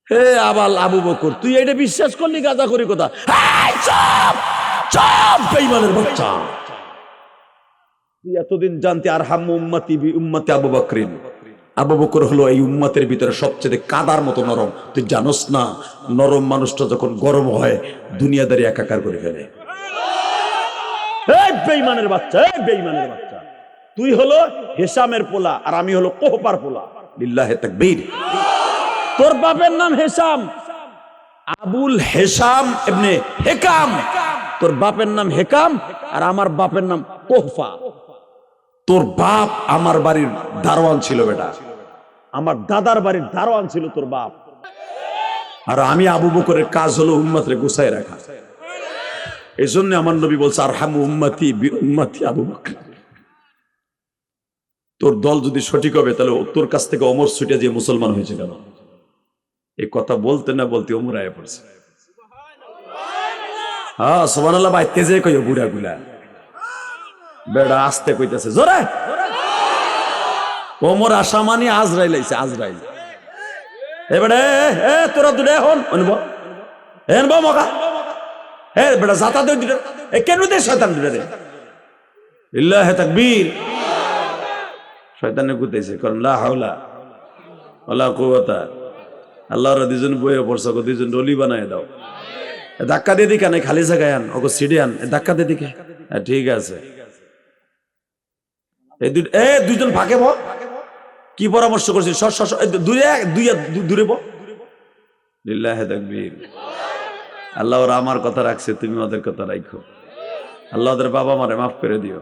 হে আবাল আবু বকর, তুই এটা বিশ্বাস করলি গাঁজা করি কথা? বেঈমানের বাচ্চা, তুই এতদিন জানতে আর হাম উম্মতি বি উম্মতি আবু বকরিন। আবু বকর হলো এই উম্মতের ভিতরে সবচেয়ে কাদার মতো নরম। তুই জানোস না, নরম মানুষটা যখন গরম হয় দুনিয়াদারি একাকার করে ফেলে। এই বেঈমানের বাচ্চা, এই বেঈমানের বাচ্চা, তুই হলো হেশামের পোলা আর আমি হলো কোহপার পোলা। লিল্লাহে তাকবীর। তোর বাপের নাম হেশাম, আবুল হেশাম ইবনে হেকাম। তোর বাপের নাম হেকাম আর আমার বাপের নাম কোহফা। তোর বাপ আমার বাড়ির দারোয়ান ছিল বেটা, আমার দাদার বাড়ির দারোয়ান ছিল তোর বাপ। আর আমি আবু বকরের কাজ হলো উম্মতরে গুছায় রাখা। এই জন্য আমার নবী বলছে আরহামু উম্মতি বি উম্মতি আবু বকর। তোর দল যদি সঠিক হবে তাহলে তোর কাছ থেকে ওমর ছুটে যে মুসলমান হয়েছে কেন? এই কথা বলতে না বলতে ওমর আয়া পড়ছে। হ্যাঁ সুবহানাল্লাহ। ভাই তেজে কইও বুড়া গুলা, বেড়া আস্তে কইতেছে জোরে। ওমর আসামানি আজরাইল আইছে, আজরাইল। এবারে এ তোরা দুটা এখন অনব এনব মকা এ বেটা জাতা দে দুটা এ কেন দে শয়তান দুটা রে। লিল্লাহি তাকবীর। শয়তানে গুতাইছে কারণ লা হাওলা ওয়ালা কুওয়াতা। আল্লাহর দুইজন বইয়ে পড়ছে, দুইজন ডলি বানায় দাও। ধাক্কা দিয়ে দিকে নাই, খালি জায়গায় আন, ওকে সিডি আন, ধাক্কা দিয়ে দিকে। ঠিক আছে, দুইজন ফাঁকে বল। কি পরামর্শ করছিস? দূরে বল। লিল্লাহি তাকবীর। আল্লাহ ওরা আমার কথা রাখছে, তুমি ওদের কথা রাখো। আল্লাহ ওদের বাবা মারে মাফ করে দিও।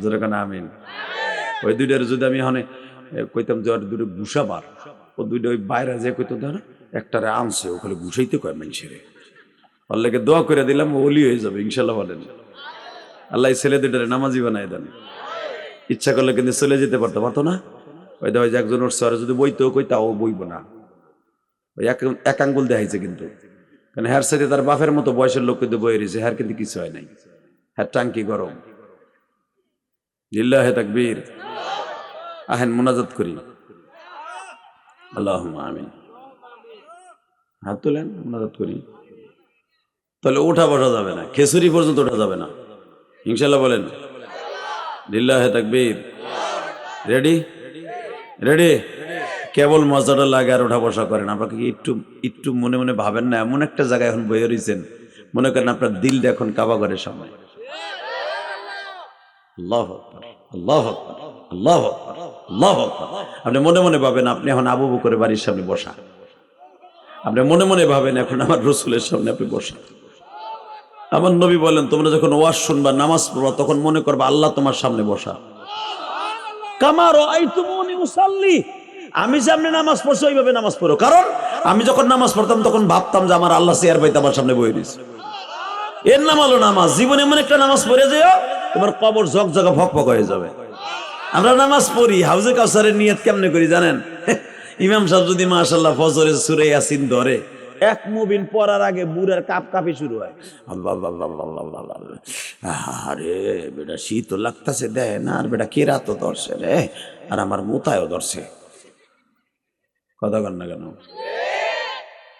যেরকম আমিন। ওই দুইটার যদি আমি এখানে কইতাম যে দুটো গুসাবার, ও দুইটা ওই বাইরে যে কইতো না একটারে আনছে, ওখানে গুসাইতে কয় মানুষের। আল্লাহকে দোয়া করে দিলাম, ও ওলি হয়ে যাবে ইনশাল্লাহ। বলেন আল্লাহ ছেলে দুইটারে নামাজি বানাই দেন। ইচ্ছা করলে কিন্তু চলে যেতে পারতো না। ওই যে একজন উঠছে, আর যদি বইতো কইতা ও বইব না। ওই এক আঙ্গুল দেখাইছে কিন্তু, কারণ হ্যার সাথে তার বাপের মতো বয়সের লোক কিন্তু বয়ে রয়েছে, হ্যার কিন্তু কিছু হয় নাই, হ্যার টাঙ্কি গরম। লিল্লাহি তাকবীর। আহেন মুনাজাত করি। আল্লাহুম্মা আমিন। হাত তোলেন, মুনাজাত করি। তাহলে ওঠা বসা যাবে না, খেসুরি পর্যন্ত ওঠা যাবে না ইনশাল্লাহ। বলেন লিল্লাহি তাকবীর। Ready ready. কেবল মজাটা লাগে আর ওঠা বসা করেন। আপনাকে একটু একটু মনে মনে ভাবেন না, এমন একটা জায়গায় এখন বয়ে রয়েছেন, মনে করেন আপনার দিলটা এখন কাবা ঘরের সামনে। আল্লাহু আকবার, আল্লাহু আকবার, আল্লাহু আকবার, আল্লাহু আকবার। আপনি মনে মনে ভাবেন আপনি এখন আবু বকরের বাড়ির সামনে বসা। আপনি মনে মনে ভাবেন এখন আমার রাসূলের সামনে আপনি বসা। আমার নবী বলেন, তোমরা যখন ওয়াজ শুনবা, নামাজ পড়বা, তখন মনে করবা আল্লাহ তোমার সামনে বসা। কামা রাআইতুমুনি উসাল্লি, আমি যেমনি নামাজ পড়ছি ওইভাবে নামাজ পড়ো। কারণ আমি যখন নামাজ পড়তাম তখন ভাবতাম যে আমার আল্লাহ চেয়ার পাইতে আমার সামনে বয়ে দিচ্ছে। এর নাম হলো নামাজ। জীবনে এমন একটা নামাজ পড়ে যেও তোমার কবর ঝকঝকা ফকফক হয়ে যাবে। আমরা নামাজ পড়ি, হাউজে কাউসারের নিয়ত কেমনে করি জানেন? ইমাম সাহেব যদি মাশাআল্লাহ ফজরের সূরা ইয়াসিন ধরে, এক মুবিন পড়ার আগে বুড়ার কাঁপি শুরু হয়। আল্লাহ আল্লাহ আল্লাহ আল্লাহ আল্লাহ, আরে বেটা শীত লাগতেছে দেয় না, আর বেটা কেরাত ধরছে রে, আর আমার মোতায়ও ধরছে। কথা কন না কেন?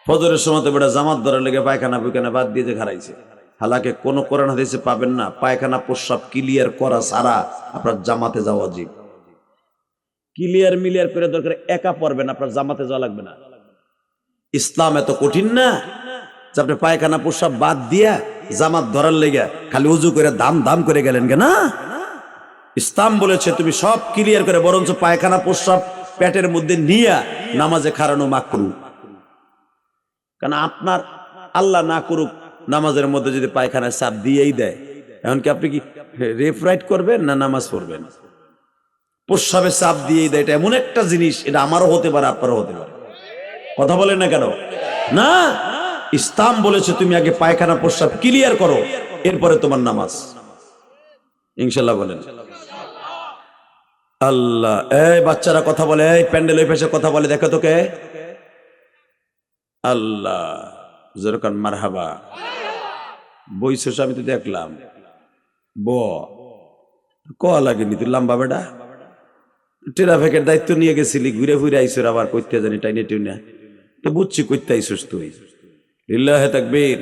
ফজরের সময় তো বেটা জামাত ধরার লেগে পায়খানা পুয়খানা বাদ দিয়ে যে খারাইছে। হালাকে কোনো কোরআন হাদিসে পাবেন না পায়খানা প্রস্রাব ক্লিয়ার করা ছাড়া আপনার জামাতে যাওয়া উচিত। ক্লিয়ার মিলিয়ার করে দরকার একা পড়বেন, আপনার জামাতে যাওয়া লাগবে না। ইসলাম এত কঠিন না যে আপনি পায়খানা প্রস্রাব বাদ দিয়া জামাত ধরার লেগে খালি উজু করে দাম দাম করে গেলেন কেন? ইসলাম বলেছে তুমি সব ক্লিয়ার করে, বরঞ্চ পায়খানা প্রস্রাব পেটের মধ্যে নিয়ে নামাজে খাড়ানো মাকরু। কারণ আপনার আল্লাহ না করুক নামাজের মধ্যে যদি পায়খানায় চাপ দিয়েই দেয়, এমনকি আপনি কি রেফরাইট করবেন না নামাজ পড়বেন? প্রস্রাবে চাপ দিয়েই দেয়, এটা এমন একটা জিনিস, এটা আমারও হতে পারে আপনারও হতে পারে। কথা বলেন না কেন? না, ইসলাম বলেছে তুমি আগে পায়খানা প্রস্রাব ক্লিয়ার করো, এরপরে তোমার নামাজ। ইনশাল্লাহ বলেন আল্লাহ। এই বাচ্চারা কথা বলে, এই প্যান্ডেল ওই পাশে কথা বলে, দেখো তোকে আল্লাহ যেরকম মারহাবা বইছস, আমি তো দেখলাম ব ক লাগেনি তুই লম্বা বেটা, ট্রাফিকের দায়িত্ব নিয়ে গেছিলি, ঘুরে ঘুরে আইসর আবার কইতে জানি টাইনে টুনে, তো বুঝছি কইতে আইসস তুই। লিল্লাহে তাকবীর।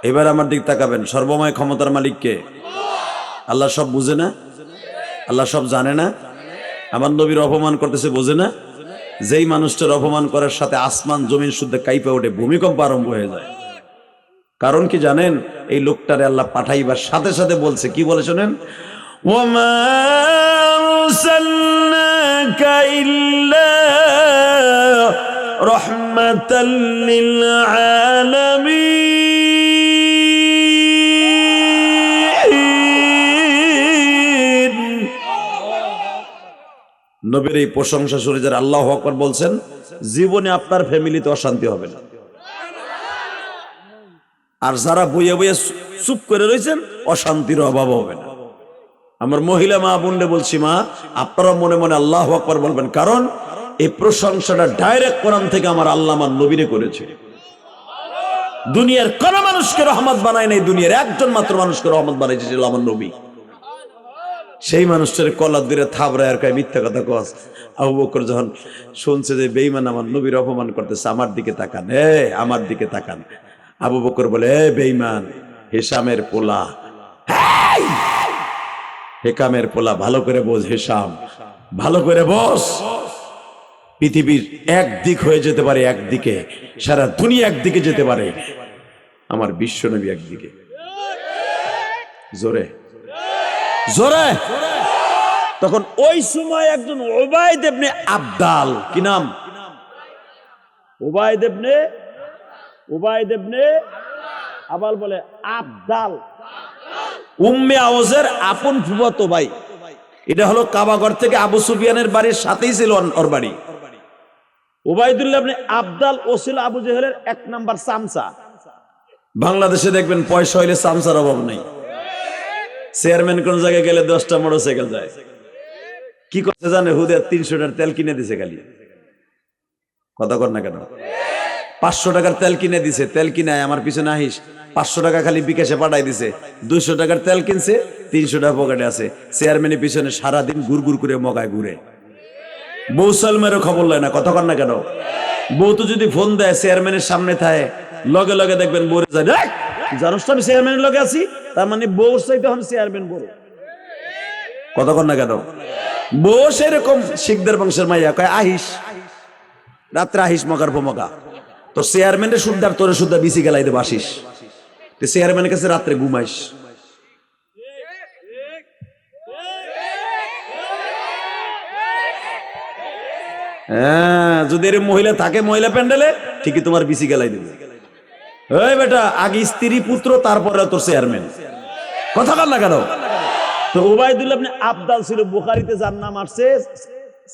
এবার আমার দিক তাকাবেন, সর্বময় ক্ষমতার মালিককে। আল্লাহ সব বুঝে না? আল্লাহ সব জানে না? আমার নবীর অপমান করতেছে বোঝে না? যেই মানুষটার অপমান করার সাথে আসমান জমিন শুদ্ধ কাইপে ওঠে, ভূমিকম্প আরম্ভ হয়ে যায়। কারণ কি জানেন? এই লোকটারে আল্লাহ পাঠাইবার সাথে সাথে বলছে, কি বলে শোনেন, ওয়ামা আরসালনাকা ইল্লা রাহমাতাল লিল আলামিন। নবীর এই প্রশংসা শুনে যারা আল্লাহু আকবার বলছেন, জীবনে আপনার ফ্যামিলিতে অশান্তি হবে না। আর যারা বইয়ে বইয়ে চুপ করে রয়েছেন, অশান্তির অভাব হবে না। আমার মহিলা মা বোনরে বলছি, মা আপনারা মনে মনে আল্লাহু আকবার বলবেন, কারণ এই প্রশংসাটা ডাইরেক্ট কোরআন থেকে আমার আল্লাহ আমার নবীরে করেছে। দুনিয়ার কোন মানুষকে রহমত বানায় নাই, দুনিয়ার একজন মাত্র মানুষকে রহমত বানাইছে, সেটা আমার নবী। সেই মানুষটার কলার দিরে থাবড়ায় আর কয় মিথ্যা কথা কস। আবু বকর যখন শুনছে যে বেঈমান আমার নবীর অপমান করতেছে, আমার দিকে তাকান, আমার দিকে তাকান। আবু বকর বলে, বেঈমান হিশামের পোলা, হেকামের পোলা, ভালো করে বোঝ হিশাম, ভালো করে বস। পৃথিবীর একদিক হয়ে যেতে পারে একদিকে, সারা দুনিয়া একদিকে যেতে পারে, আমার বিশ্ব নবী একদিকে। জোরে জোরে। তখন ওই সময় একজন উবাইদ ইবনে আবদাল, কি নাম? উবাইদ ইবনে আবাল বলে আবদাল, উম্মে আওয়াজের আপন ফুফাতো ভাই। এটা হলো কাবাগর থেকে আবু সুফিয়ানের বাড়ির সাথেই ছিল ওর বাড়ি। উবাইদুল্লাহ ইবনে আবদাল ও ছিল আবু জেহেলের 1 নাম্বার চামচা। বাংলাদেশে দেখবেন পয়সা হইলে চামচার অভাব নেই। চেয়ারম্যান কোন জায়গায় গেলে 10টা মোটরসাইকেল যায়। কি করতে জানে? হুদে 300 টাকার তেল কিনে দিছে খালি। কথা কর না কেন? 500 টাকার তেল কিনে দিছে, তেল কিনে আমার পিছনে আহিস, 500 টাকা খালি বিকাশে পাঠাই দিছে। 200 টাকার তেল কিনছে, 300 টাকা পকেটে আছে। চেয়ারম্যানের পিছনে সারাদিন গুড় করে মগায় ঘুরে। বউ সালমেরও খবর লয় না। কথা কর না কেন? বউ তো যদি ফোন দেয় চেয়ারম্যানের সামনে থাকে, লগে লগে দেখবেন বউরে যায়, জানোস তো আমি চেয়ারম্যানের লগে আছি, তার মানে বউর চাইতে হন চেয়ারম্যান বড়। কথা কর না কেন? বউ সেরকম শিখদের বংশের মাইয়া, কয় আহিস, রাত্রে আহিস মগার ভমকা, তোর চেয়ারম্যানের সুদ্ধার তোর সুদ্ধা বিসি গেলাই দেবো, আসিস তুই চেয়ারম্যানের কাছে রাত্রে ঘুমাইস। হ্যাঁ, যদি এর মহিলা থাকে মহিলা প্যান্ডেলে, ঠিকই তোমার বিসি গেলাই দেবে। এই বেটা, আগে স্ত্রী পুত্র, তারপরে তোর চেয়ারম্যান। কথা বল না কেন? তো উবাইদুল্লাহ ইবনে আবদাল ছিল, বুখারীতে যার নাম আসছে,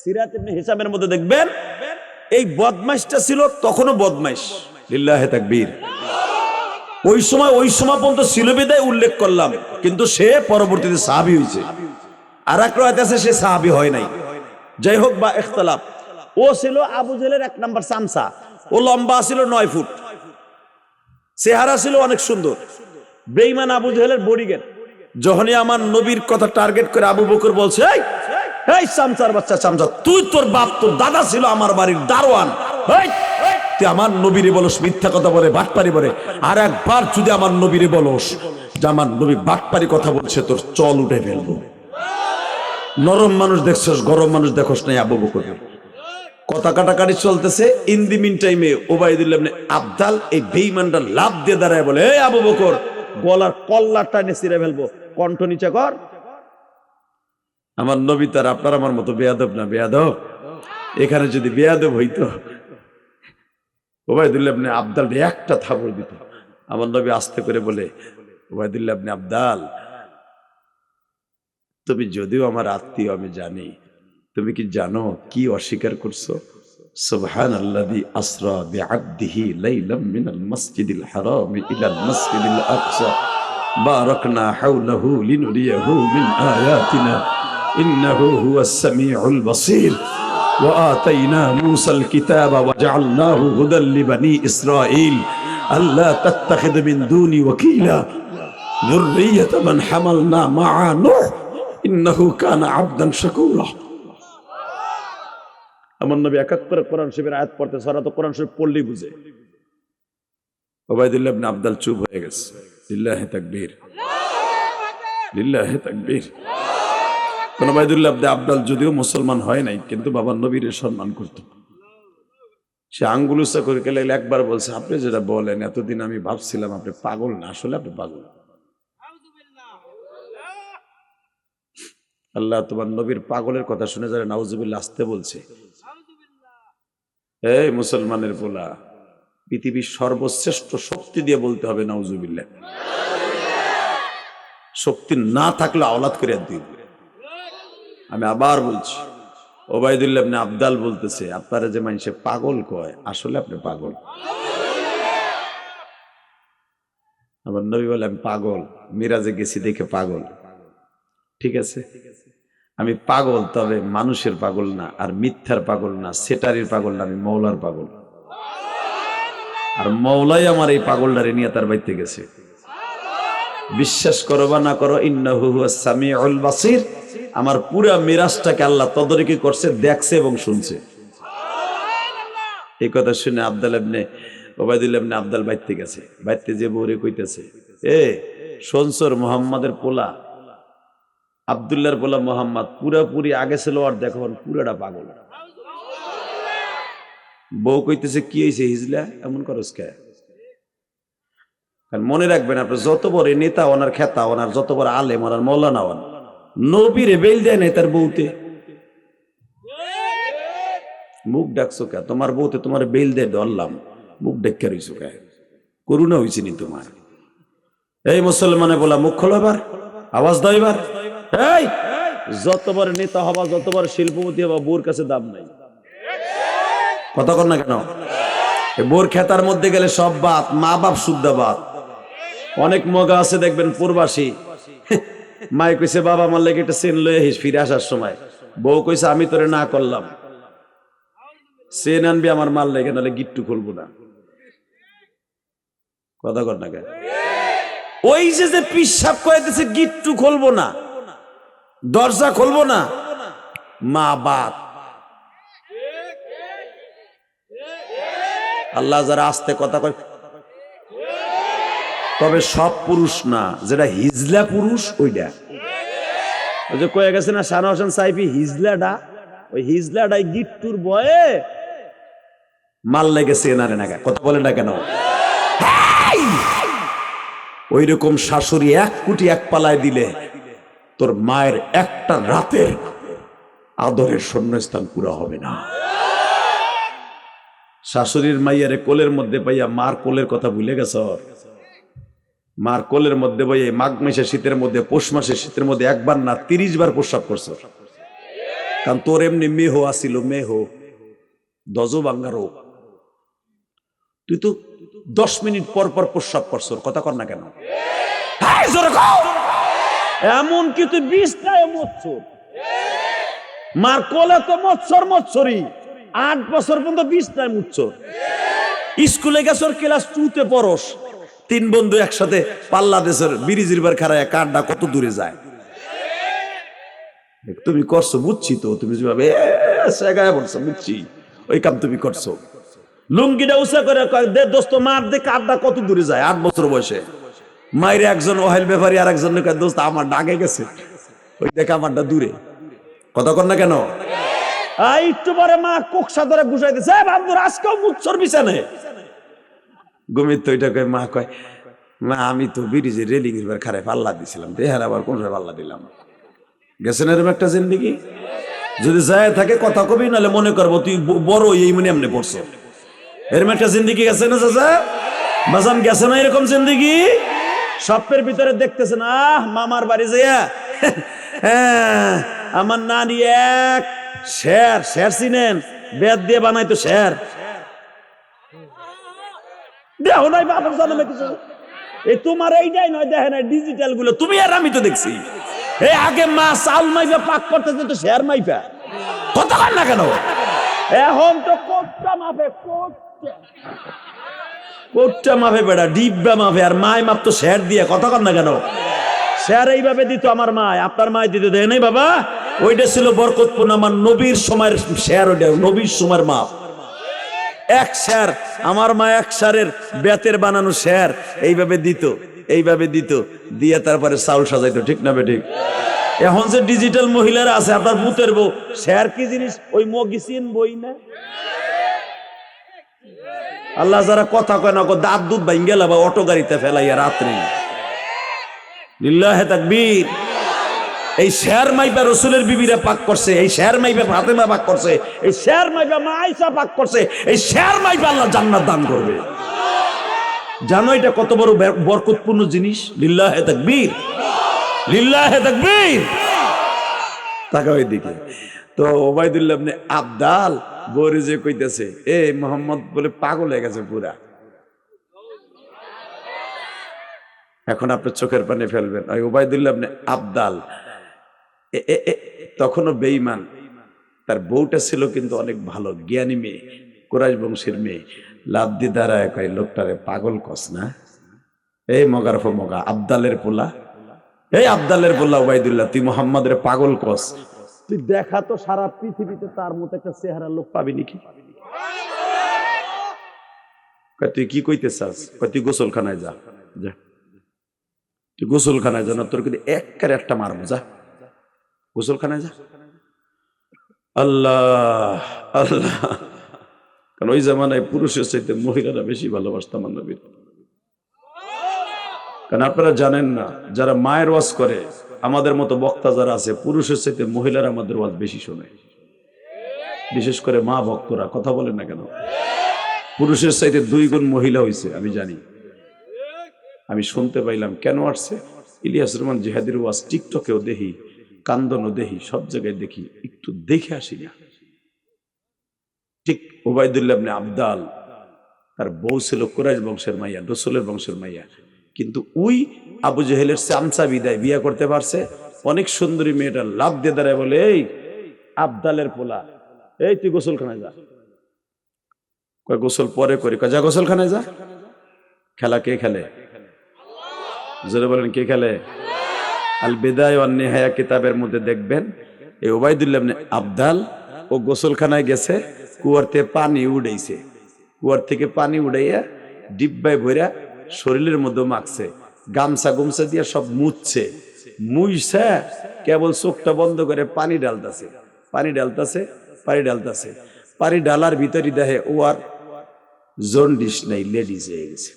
সিরাত ইবনে হিশামের মধ্যে দেখবেন এই বদমাইশটা ছিল তখনও বদমাইশ, লিল্লাহে তাকবীর। ওই সময় পর্যন্ত ছিল বিদায় উল্লেখ করলাম, কিন্তু সে পরবর্তীতে সাহাবী হয়েছে। আর এক রাত আছে সে সাহাবী হয় নাই। যাই হোক বা ইখতিলাফ, ও ছিল আবু জেহেলের 1 নাম্বার চামচা। ও লম্বা ছিল 9 ফুট, চেহারা ছিল অনেক সুন্দর। বেঈমান আবু জেহেলের বডিগার্ড। যখনই আমার নবীর কথা টার্গেট করে আবু বকর বলছে, এই এই চামচার বাচ্চা চামচা, তুই তোর বাপ তোর দাদা ছিল আমার বাড়ির দারোয়ান, তুই আমার নবীরে বলস মিথ্যা কথা বলে, বাটপারি বলে। আর একবার যদি আমার নবীরে বলস যে আমার নবী বাটপারি কথা বলছে, তোর চল উঠে ফেলবো। নরম মানুষ দেখছস, গরম মানুষ দেখোস নাই আবু বকর। কথা কাটাকাটি চলতেছে। ইন দি মিন টাইমে ওবাইদুল্লাহ ইবনে আবদাল এই বেঈমানটা লাফ দিয়ে দাঁড়ায় বলে, এই আবু বকর, গলার কল্লার টানে ছিঁড়ে ফেলবো, কণ্ঠ নিচে কর। আমার নবী তার আপনার আমার মতো বেয়াদব না, বেয়াদব। এখানে যদি বেয়াদব হইতো ওবাইদুল্লাহ ইবনে আবদাল একটা থাপড় দিত। আমার নবী আস্তে করে বলে, ওবাইদুল্লাহ ইবনে আবদাল, তুমি যদিও আমার আত্মীয় আমি জানি, তুমি কি জানো কি অস্বীকার করছো? সুবহানাল্লাযী আসরা বিআবদিহি লাইলাম মিনাল মাসজিদিল হারাম ইলাল মাসজিদিল আকসা বারাকনা হাওলাহু লিনুরিয়াহু মিন আয়াতিনা ইন্নাহু হুয়াস সামিউল বাসীর ওয়া আতাইনা মূসাল কিতাবা ওয়া জাআলনাহু হুদাল লিবানি ইসরাঈল আল্লা তাত্তাখিদ মিন দুনি ওয়াকিলা যুররিয়াতা মান হামালনা মা'a নূহ ইন্নাহু কানা আবদান শাকুরা। আমার নবী এক এক করে কোরআন শরীফের আয়াত পড়তে, সারা তো কোরআন শরীফ পড়লেই বুঝে। ওবাইদুল্লাহ ইবনে আবদাল চুপ হয়ে গেছে। লিল্লাহি তাকবীর, লিল্লাহি তাকবীর। কোন ওবাইদুল্লাহ ইবনে আবদাল যদিও মুসলমান হয় নাই, কিন্তু বাবার নবীর সম্মান করত। সে আঙ্গুল উঁচা করে গেলে একবার বলছে, আপনি যেটা বলেন এতদিন আমি ভাবছিলাম আপনি পাগল না, আসলে আপনি পাগল। আল্লাহ তোমার নবীর পাগলের কথা শুনে যারা নাউজুবিল্লাহ আসতে বলছে। এই মুসলমানের পোলা, পৃথিবীর সর্বশ্রেষ্ঠ শক্তি দিয়ে বলতে হবে নাউজুবিল্লাহ। শক্তি না থাকলে আওলাদ করে দিন। আমি আবার বলছি, ওবাইদুল্লাহ ইবনে আবদাল বলতেছে, আপনারা যে মানুষে পাগল কয়, আসলে আপনি পাগল। আমার নবী বলে, আমি পাগল, মিরাজে গেছি দেখে পাগল। ঠিক আছে, আমি পাগল, তবে মানুষের পাগল না, আর মিথ্যার পাগল না, সেটারির পাগল না, আমি মৌলার পাগল। আর মৌলাই আমার এই পাগলটারে নিয়ে তার বাড়িতে গেছে। বিশ্বাস করো বা না করো, ইন্নাহু হুয়াস সামিউল বাসীর, আমার পুরা মিরাজটাকে আল্লাহ তদারকি করছে, দেখছে এবং শুনছে। এই কথা শুনে ওবাইদুল্লাহ ইবনে আবদাল বাড়িতে গেছে। বাড়িতে যে বউরে কইতেছে, এ শোনছর মুহাম্মাদের পোলা, আব্দুল্লাহর পোলা মোহাম্মদ পুরাপুরি আগে ছিল আর দেখো পুরাটা পাগল। বউ কইতেছে, কি হয়েছে হিজলা, এমন করস কে? কারণ মনে রাখবেন, আপনার যত বড় নেতা ওনার খেতা ওনার, যত বড় আলেম ওনার মৌলানা ওন, নবীরে বেল দেয় নাই তার বউতে। মুখ ডাকছো কে? তোমার বউতে তোমার বেল দেয় ধরলাম, মুখ ডেকে রইছো কে? করুণা হয়েছে নি তোমার? এই মুসলমানে বলা, মুখ খোলো এবার, আওয়াজ দাও এবার। এই যত বড় নেতা হবা, যত বড় শিল্পপতি হবা, বোর কাছে দাম নাই। কথা কর না কেন? বোর খেতার মধ্যে গেলে সব বাত, মা বাপ শুদ্ধা বাত। অনেক মগা আছে দেখবেন প্রবাসী, মাই কইছে বাবা আমার লেগে একটা চেন লয়ে আসিস ফিরে আসার সময়, বউ কইছে আমি তোরে না করলাম, চেন আনবি আমার মাল লেগে, নাহলে গিট্টু খুলবো না। কথা কর না কেন? ওই যে পিসাব কইতেছে গিট্টু খুলবো না, দরজা খুলবো না, মা বাপ। আল্লাহ যারা আস্তে কথা কয়, তবে সব পুরুষ না, যেটা হিজলা পুরুষ ওইটা। ওই যে কয়ে গেছে না শানা হোসেন সাইফি, হিজলাটা, ওই হিজলাটাই গিট্টুর বয়ে মাল লেগেছে এনারে না। কথা বলে না কেন? ওই রকম শাশুড়ি 1 কোটি 1 পালায় দিলে তোর মায়ের একটা রাতের আদরের শূন্যস্থান পুরা হবে না। শাশুড়ির মাইয়ারে কোলের মধ্যে পাইয়া মার কোলের কথা ভুলে গেছ? মার কোলের মধ্যে বইয়ে মাঘ মাসে শীতের মধ্যে, পৌষ মাসে শীতের মধ্যে একবার না 30 বার প্রস্রাব করছ। কারণ তোর এমনি মেহ আসিল, মেহ দজভাঙ্গা রোগ। তুই তো 10 মিনিট পর পর প্রস্রাব করছ, কথা কর না কেন? হ্যাঁ, জোরে কও। এমনকি তুই বিছনায় মচ্ছর, মার কোলে তো মচ্ছরই, 8 বছর পর্যন্ত বিছনায় মুচ্ছর। স্কুলে গেছর ক্লাস 2-তে পড়স, 3 বন্ধু একসাথে পাল্লা দেশের ব্রিজের বার খাড়ায় কারটা কত দূরে যায়। তুমি করছো বুঝছি তো, তুমি যেভাবে সেগায় পড়ছো বুঝছি, ওই কাম তুমি করছো। লুঙ্গিটা উঁচা করে দে দোস্ত মার দে, কারটা কত দূরে যায় 8 বছর বয়সে। মায়ের একজন ওহেল ব্যাপারী আর একজন দোস্ত আমার ডাকে গেছে, ওই দেখে আমারটা দূরে, কথা কর না কেন? একটু পরে মা কোকসা ধরে ঘুষাই দিছে, বান্ধব আজকেও মুচ্ছর বিছানে ঘুমিত। ওইটা কয় মা, কয় মা আমি তো ব্রিজে রেলিং এর খারে পাল্লা দিছিলাম, দেহার আবার কোন পাল্লা দিলাম। গেছেন এরকম একটা জিন্দিগি? যদি যায় থাকে কথা কবি, নাহলে মনে করবো তুই বড় এই মনে এমনি পড়ছো। এরকম একটা জিন্দিগি গেছে না চাচা বাজান, গেছে না এরকম জিন্দিগি? স্বপ্নের ভিতরে দেখতেছেন, মামার বাড়ি যাইয়া হ্যাঁ আমার নানি এক শের চিনেন, বেদ দিয়ে বানাইতো শের, দেহ নাই বাবার জন্মে কিছু। এই তোমার এইটাই নয়, দেখে না ডিজিটাল গুলো তুমি আর আমি তো দেখছি। এই আগে মা চাল মাইপা পাক করতেছে তো শের মাইপা, কথা কর না কেন? এখন তো কোটটা মাপে, কোটটা মাপে বেড়া, ডিব্বা মাপে, আর মায় মাপ তো শের দিয়ে, কথা কর না কেন? শের এইভাবে দিত আমার মায়, আপনার মায় দিতে দেয় নাই বাবা। ওইটা ছিল বরকতপূর্ণ, আমার নবীর সময়ের শের, ওইটা নবীর সময়ের মাপ। এক শের, আমার মা এক শেরের বেতের বানানো শের এইভাবে দিত, এইভাবে দিত, দিয়ে তারপরে চাউল সাজাইতো, ঠিক না বেঠিক? এখন যে ডিজিটাল মহিলারা আছে, আপনার ভূতের বউ, শের কি জিনিস ওই মগিসিন বই না? আল্লাহ যারা কথা কয় না, দাঁত দুধ ভাঙ্গেলা বা অটো গাড়িতে ফেলাইয়া রাত্রি, লিল্লাহে তাকবীর। এই শের মাইপা রসুলের বিবিরা পাক করছে, এই শের মাইপা ফাতেমা পাক করছে, এই শের মাইপা মা আয়েশা পাক করছে, এই শের মাইপা আল্লাহ জান্নাত দান করবে। জানো এটা কত বড় বরকতপূর্ণ জিনিস? লিল্লাহে তাকবীর, লিল্লাহে তাকবীর। তাকাও এদিকে। তো ওবাইদুল্লাহ ইবনে আবদাল বরে যে কইতেছে, এ মোহাম্মদ বলে পাগল হয়ে গেছে পুরা। এখন আপনি চোখের পানি ফেলবেন। ওই ওবাইদুল্লাহ ইবনে আবদাল তখনও বেঈমান, তার বউটা ছিল কিন্তু অনেক ভালো জ্ঞানী মেয়ে, কুরাইশ বংশের মেয়ে। লাভ দিয়ে দাঁড়ায় কয়, লোকটারে পাগল কস না, এই মগার মগা আবদালের পোলা, এই আবদালের পোলা ওবাইদুল্লাহ, তুই মোহাম্মদের পাগল কস? তুই দেখা তো সারা পৃথিবীতে তার মতো একটা চেহারা লোক পাবি নাকি? তুই কি কইতে চাস? তুই গোসলখানায় যা, যা তুই গোসলখানায় যা, না তোর কিন্তু একটা মারবো, যা গোসলখানায় যা। আল্লাহ আল্লাহ, কারণ ওই জামানায় পুরুষের চাইতে মহিলারা বেশি ভালোবাসত আমার নবীর। কারণ আপনারা জানেন না, যারা মায়ের ওয়াজ করে, আমাদের মতো বক্তা যারা আছে, পুরুষের চাইতে মহিলারা আমাদের ওয়াজ বেশি শোনে। বিশেষ করে মা ভক্তরা, কথা বলেন না কেন? পুরুষের চাইতে 2 গুণ মহিলা হয়েছে, আমি জানি, আমি শুনতে পাইলাম। কেন আসছে? ইলিয়াস রহমান জিহাদির ওয়াজ টিকটকেও দেখি, কান্দনও দেখি, সব জায়গায় দেখি, একটু দেখে আসি না। ঠিক ওবাইদুল্লাহ ইবনে আবদাল, তার বউ ছিল কুরাইশ বংশের মাইয়া, রসুলের বংশের মাইয়া, কিন্তু ওই আবু জেহেলের চামচা বিদায় বিয়ে করতে পারছে। অনেক সুন্দরী মেয়েটা লাভ দিয়ে দাঁড়ায় বলে, এই আবদালের পোলা, এই তুই গোসলখানায় যা। কয় গোসল পরে করি, কয় যা গোসলখানায় যা। খেলা কে খেলে? জোরে বলেন কে খেলে? আল বিদায় ওয়ান নিহায়া কিতাবের মধ্যে দেখবেন, এই ওবাইদুল্লাহ ইবনে আবদাল ও গোসলখানায় গেছে, কুয়ার থেকে পানি উড়াইছে, কুয়ার থেকে পানি উড়াইয়া ডিব্বায় ভইরা শরীরের মধ্যে মাখছে, গামছা গুমছা দিয়ে সব মুছছে, মুইছে কেবল চোখটা বন্ধ করে পানি ঢালতাছে, পানি ঢালতাছে, পানি ঢালতাছে, পানি ঢালার ভিতরই দেখে ও আর জন্ডিস নাই, লেডিস হয়ে গেছে।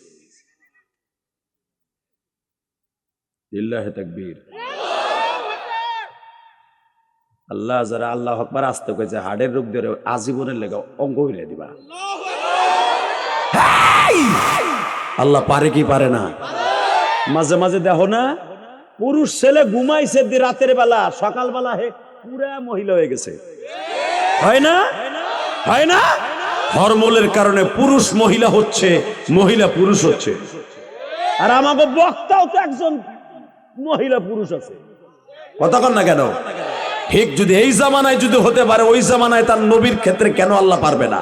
লিল্লাহে তাকবীর। আল্লাহ যারা আল্লাহ আকবার আসতে কইছে, হাড়ের রোগ ধরে আজীবনের লেগে অঙ্গ হইলে দিবা। আল্লাহ পারে কি পারে না? মাঝে মাঝে দেখো না, পুরুষ ছেলে ঘুমাইছে রাতের বেলা, সকালবেলা হে পুরা মহিলা হয়ে গেছে। হয় না? হয় না? হরমোনের কারণে পুরুষ মহিলা হচ্ছে, মহিলা পুরুষ হচ্ছে। আর আমাকে বক্তাও তো একজন মহিলা পুরুষ আছে। কথা কন না কেন? ঠিক যদি এই জামানায় যদি হতে পারে, ওই জামানায় তার নবীর ক্ষেত্রে কেন আল্লাহ পারবে না?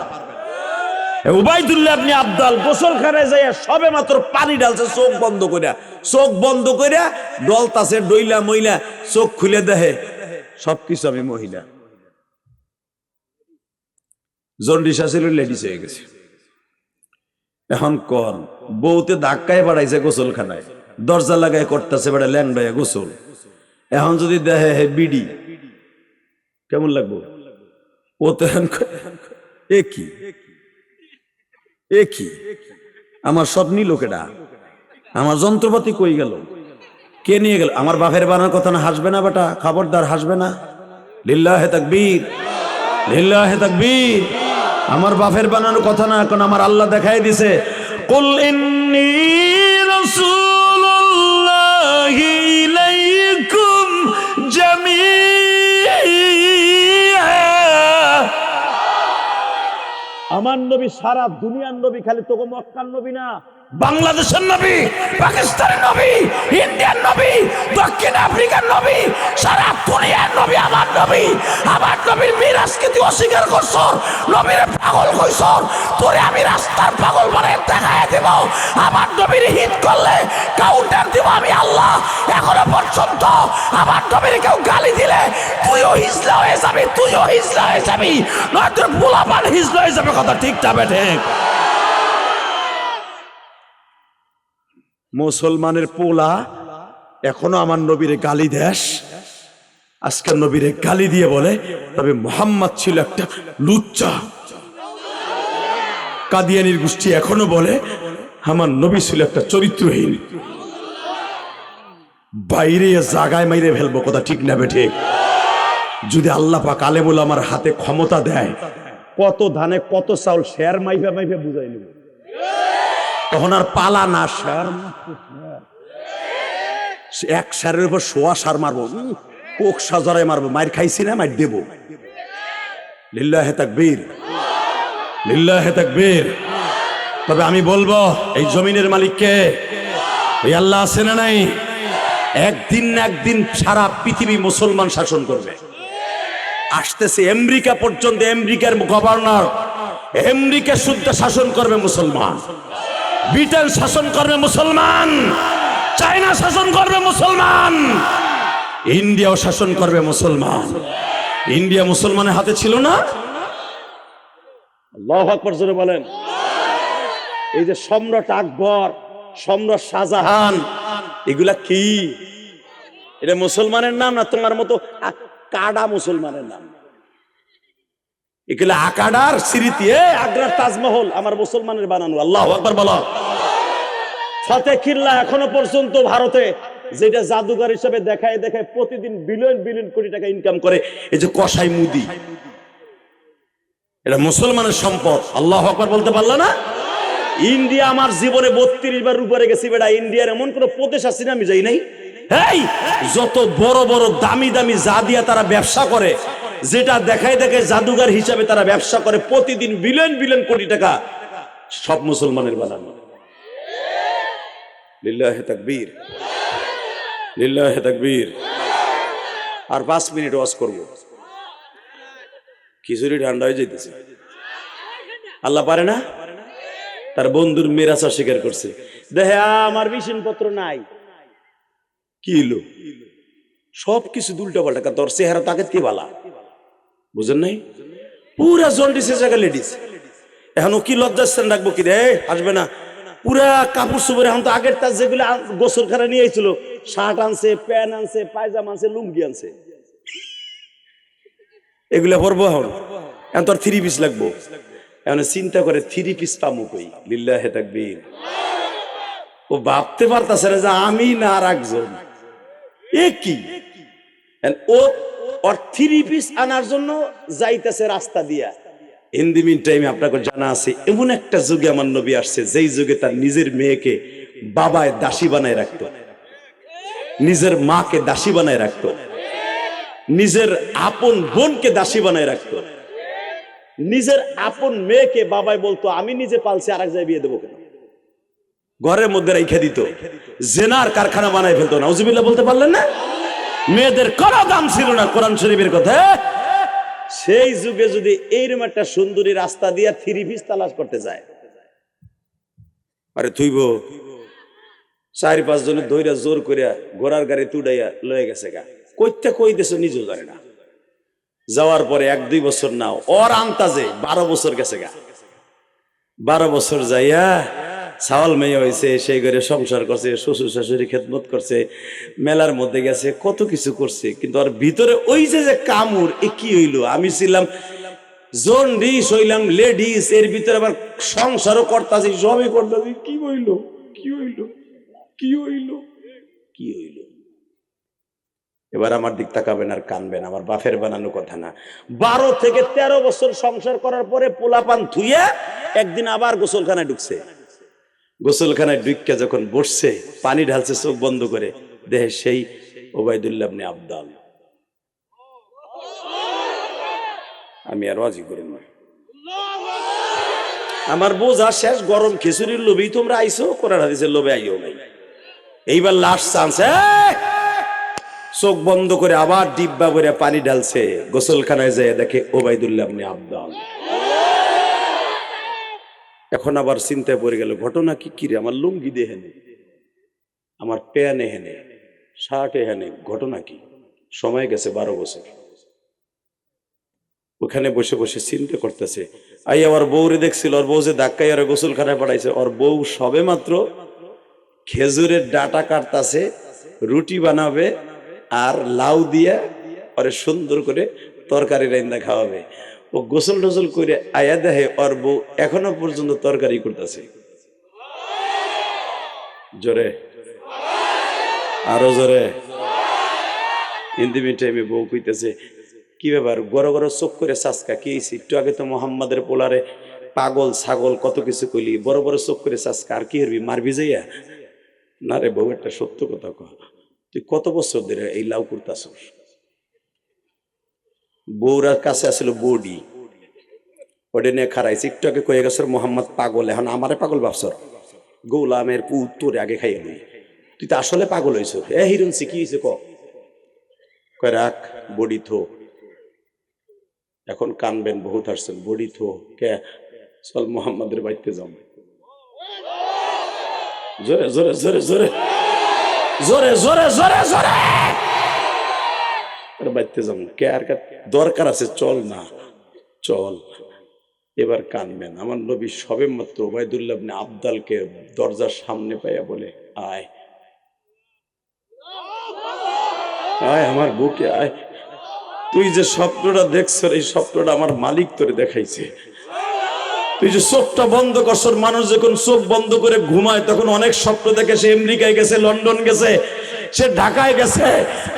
উবাইদুল্লাহ ইবনে আব্দাল গোসলখানায় যাইয়া সবে মাত্র পানি ঢালছে, চোখ বন্ধ কইরা, চোখ বন্ধ কইরা ডলতাছে, ডইলা মইলা চোখ খুলে দেখে সবকিছু আমি মহিলা। জন্ডিস আছিল, লেডিস হয়ে গেছে। এখন কন, বউতে ধাক্কায় বাড়াইছে গোসলখানায়, দরজা লাগায় করতেছে বেড়া ল্যাংড়ায় গোসল। এখন যদি দেখে হে বিডি, কেমন লাগবো? ও তো এ কি এ কি, আমার সব নিল কেডা? আমার যন্ত্রপাতি কই গেল? কে নিয়ে গেল? আমার বাপের বানার কথা না, হাসবে না বেটা, খবরদার হাসবে না। লিল্লাহে তাকবীর, লিল্লাহে তাকবীর। আমার বাপের বানানোর কথা না, এখন আমার আল্লাহ দেখাই দিছে, কুল ইন্নী রাসূলুল্লাহি ইলাইকুম জামিআ। আমার নবী সারা দুনিয়ার নবী, খালি তোকে মক্কার নবী না, বাংলাদেশের নবী, পাকিস্তানের নবী, ইন্ডিয়ান নবী, দক্ষিণ আফ্রিকার নবী, সারা দুনিয়ার নবী আমার নবী। আমার নবীর মিরাজকে তুই অস্বীকার করছ, নবীর পাগল কইছ, তোরে আমি রাস্তার পাগল মানে দেখায় দেব। আমার নবীর হিট করলে কাউন্টার দিব আমি আল্লাহ। এখনো পর্যন্ত আমার নবীর কেউ গালি দিলে তুইও হিজলা হয়ে যাবি, তুইও হিজলা হয়ে যাবি, নয় তোর পোলাপান হিজলা হয়ে যাবে। কথা ঠিক যাবে ঠিক? মুসলমানের পোলা এখনো আমার নবীরে গালি দেশ, আজকের নবীরে গালি দিয়ে বলে তবে মোহাম্মদ ছিল একটা লুচ্চা। কাদিয়ানির গোষ্ঠী এখনো বলে আমার নবী ছিল একটা চরিত্রহীন। বাইরে জাগায় মাইরে ফেলবো। কথা ঠিক না বে ঠিক? যদি আল্লাহ পাক আলেমুল আমার হাতে ক্ষমতা দেয়, কত ধানে কত চাউল শেয়ার মাইফা মাইফা বুঝাই নিব। তখন আর পালা না, সার এক সারের উপর সোয়া সার মারবো, কোক সাজরায় মারবো, মার খাইছি না মার দেব। লিল্লাহে তাকবীর, লিল্লাহে তাকবীর। তবে আমি বলবো এই জমিনের মালিককে, ওই আল্লাহ আছে না নাই? একদিন না একদিন সারা পৃথিবী মুসলমান শাসন করবে। আসতেছে আমেরিকা পর্যন্ত, আমেরিকার গভর্নর, আমেরিকা শুদ্ধ শাসন করবে মুসলমান, ব্রিটেন শাসন করবে মুসলমান, চায়না শাসন করবে মুসলমান, ইন্ডিয়াও শাসন করবে মুসলমান। ইন্ডিয়া মুসলমানের হাতে ছিল না? আল্লাহু আকবার জোরে বলেন। এই যে সম্রাট আকবর, সম্রাট শাহজাহান, এগুলা কি? এটা মুসলমানের নাম না তোমার মতো কাডা মুসলমানের নাম? এগুলা আকাডার স্মৃতি। আগ্রার তাজমহল আমার মুসলমানের বানানো। আল্লাহু আকবার বলো। ফাতে কিল্লা এখনো পর্যন্ত ভারতে, যেটা জাদুঘর হিসেবে দেখায় দেখায় প্রতিদিন বিলিয়ন বিলিয়ন কোটি টাকা ইনকাম করে। এই যে কসাই মুদি, এটা মুসলমানের সম্পদ। আল্লাহু আকবার বলতে পারলা না? ইন্ডিয়া আমার জীবনে 32 বার উপরে গেছি বেটা। ইন্ডিয়ার এমন কোন প্রদেশ আছে না আমি যাই নাই। এই যত বড় বড় দামি দামি যা দিয়া তারা ব্যবসা করে, যেটা দেখায় দেখায় জাদুঘর হিসাবে তারা ব্যবসা করে, প্রতিদিন বিলিয়ন বিলিয়ন কোটি টাকা, সব মুসলমানের বানানো। লিল্লাহে তাকবীর, লিল্লাহে তাকবীর। আর 5 মিনিট ওয়াজ করব, খিচুড়ি ঠান্ডা হয়ে যাইতেছে। আল্লাহ পারে না? তার বন্ধুর মেরাজ স্বীকার করছে, দেখে আমার বিশিনপত্র নাই। কি হলো? সবকিছু উল্টা পাল্টা, তোর চেহারা তাকে কি বালা, বুঝেন নাই? পুরা জন্ডিসের জায়গায় লেডিস। এখন কি লজ্জাস্থান রাখবো কি রে? আসবে না। পুরা কাপড় চোপড় এখন তো আগের তার যেগুলো গোসলখানা নিয়ে আইছিল, শার্ট আনছে, প্যান্ট আনছে, পায়জামা আনছে, লুঙ্গি আনছে, এগুলা পরবো। এখন তোর 3 পিস লাগবো। এখন চিন্তা করে 3 পিস পামু কই? লিল্লাহে তাকবীর। ও ভাবতে পারতাছে না যে আমি না আর একজন। এ কি? ও ওর 3 পিস আনার জন্য যাইতেছে রাস্তা দিয়া। ইন দি মিন টাইমে আপনাকে জানা আছে, এমন একটা যুগে আমার নবী আসছে, যেই যুগে তার নিজের মেয়েকে বাবায় দাসী বানায় রাখতো, নিজের মাকে দাসী বানায় রাখতো, নিজের আপন বোনকে দাসী বানায় রাখতো। নিজের আপন মেয়েকে বাবাই বলতো আমি নিজে পালছি, আর এক জায়গায় বিয়ে দেবো কেন? ঘরের মধ্যে রেখে দিত, জেনার কারখানা বানাই ফেলতো। নাউজুবিল্লাহ বলতে পারলেন না? মেয়েদের কোনো দাম ছিল না। কোরআন শরীফের কথা। সেই যুগে যদি এইরকম একটা সুন্দরী রাস্তা দিয়ে 3 পিস তালাশ করতে যায়, আরে তুইব 4-5 জনের দইরা জোর করিয়া ঘোড়ার গাড়ি তুড়াইয়া লয়ে গেছে গা, কইতে কই দেশ নিজেও জানে না। যাওয়ার পরে 1-2 বছর নাও, ওর আন্তাজে 12 বছর গেছে গা। 12 বছর যাইয়া ছাওয়াল মেয়ে হয়েছে, সেই ঘরে সংসার করছে, শ্বশুর শাশুড়ি খেদমত করছে, মেলার মধ্যে গেছে, কত কিছু করছে। কিন্তু আর ভিতরে ওই যে কামড়, এ কি হইলো? আমি ছিলাম জন্ডিস, হইলাম লেডিস, এর ভিতরে আবার সংসারও করতেছি, সবই করতেছি। কি হইলো? কি হইলো? কি হইলো? কি হইলো? এবার আমার দিক তাকাবেন আর কানবেন, আমার বাপের বানানো কথা না। 12 থেকে 13 বছর সংসার করার পরে পোলাপান থুইয়া একদিন আবার গোসলখানায় ঢুকছে। গোসলখানায় ঢুকে যখন বসছে, পানি ঢালছে চোখ বন্ধ করে, দেখে সেই ওবায়দুল্লাহ ইবনে আবদাল। আমি আর ওয়াজি করি না, আমার বোঝা শেষ। গরম খিচুড়ির লোভে তোমরা আইছো, কোরআন হাদিসের লোভে আইও নাই। এইবার লাস্ট চান্স। চোখ বন্ধ করে আবার ডিব্বা ভরে পানি ঢালছে, গোসলখানায় যায় দেখে ওবায়দুল্লাহ ইবনে আবদাল। এখন আবার চিন্তায় পড়ে গেল, ঘটনা কি? কিরে, আমার লুঙ্গি দিয়ে হেনে, আমার প্যানে হেনে, শার্টে হেনে, ঘটনা কি? সময় গেছে 12 বছর। ওখানে বসে বসে চিন্তা করতেছে। আই আমার বউরে দেখছিল, ওর বউ যে ধাক্কাই আর গোসলখানায় পাঠাইছে। ওর বউ সবে মাত্র খেজুরের ডাটা কাটতাছে, রুটি বানাবে আর লাউ দিয়ে ওরে সুন্দর করে তরকারি রান্না খাওয়াবে। ও গোসল টোসল করে আয়া দেখে ওর বউ এখনো পর্যন্ত তরকারি করতেছে। জোরে, আরো জোরে। ইন্দিমি টাইমে বউ কইতেছে, কি ব্যাপার গড় গড় চোখ করে চাচকা, কি হয়েছে? একটু আগে তো মোহাম্মদের পোলারে পাগল ছাগল কত কিছু কইলি, বড় বড় চোখ করে চাচকা, আর কি হবি? মারবি যাইয়া? না রে বউ, একটা সত্য কথা কহ, তুই কত বছর ধরে এই লাউ করতাছ? বউরার কাছে আসলে বডি, ওটা নিয়ে খারাইছে। একটু আগে কয়ে গেছে মোহাম্মদ পাগল, এখন আমারে পাগল ভাবছর? গোলামের পুত তোরে আগে খাইয়ে নি, তুই তো আসলে পাগল হয়েছ। এ হিরুনসি কি হয়েছে কয় রাখ বডি থো। এখন কানবেন, বহুত আসছেন, বডি থো কে? চল মোহাম্মদের বাড়িতে যাও। জোরে জোরে জোরে জোরে জোরে জোরে জোরে জোরে বাড়িতে যাবো কে? আর দরকার আছে, চল না চল। এবার কানবেন। আমার নবী সবে মাত্র ওবায়দুল্লাহ ইবনে আবদালকে দরজার সামনে পাইয়া বলে, আয় আয় আমার বুকে আয়। তুই যে স্বপ্নটা দেখছ, এই স্বপ্নটা আমার মালিক তোরে দেখাইছে। তুই যে চোখটা বন্ধ করছর, মানুষ যখন চোখ বন্ধ করে ঘুমায় তখন অনেক স্বপ্ন দেখে। সে আমেরিকায় গেছে, লন্ডন গেছে, সে ঢাকায় গেছে,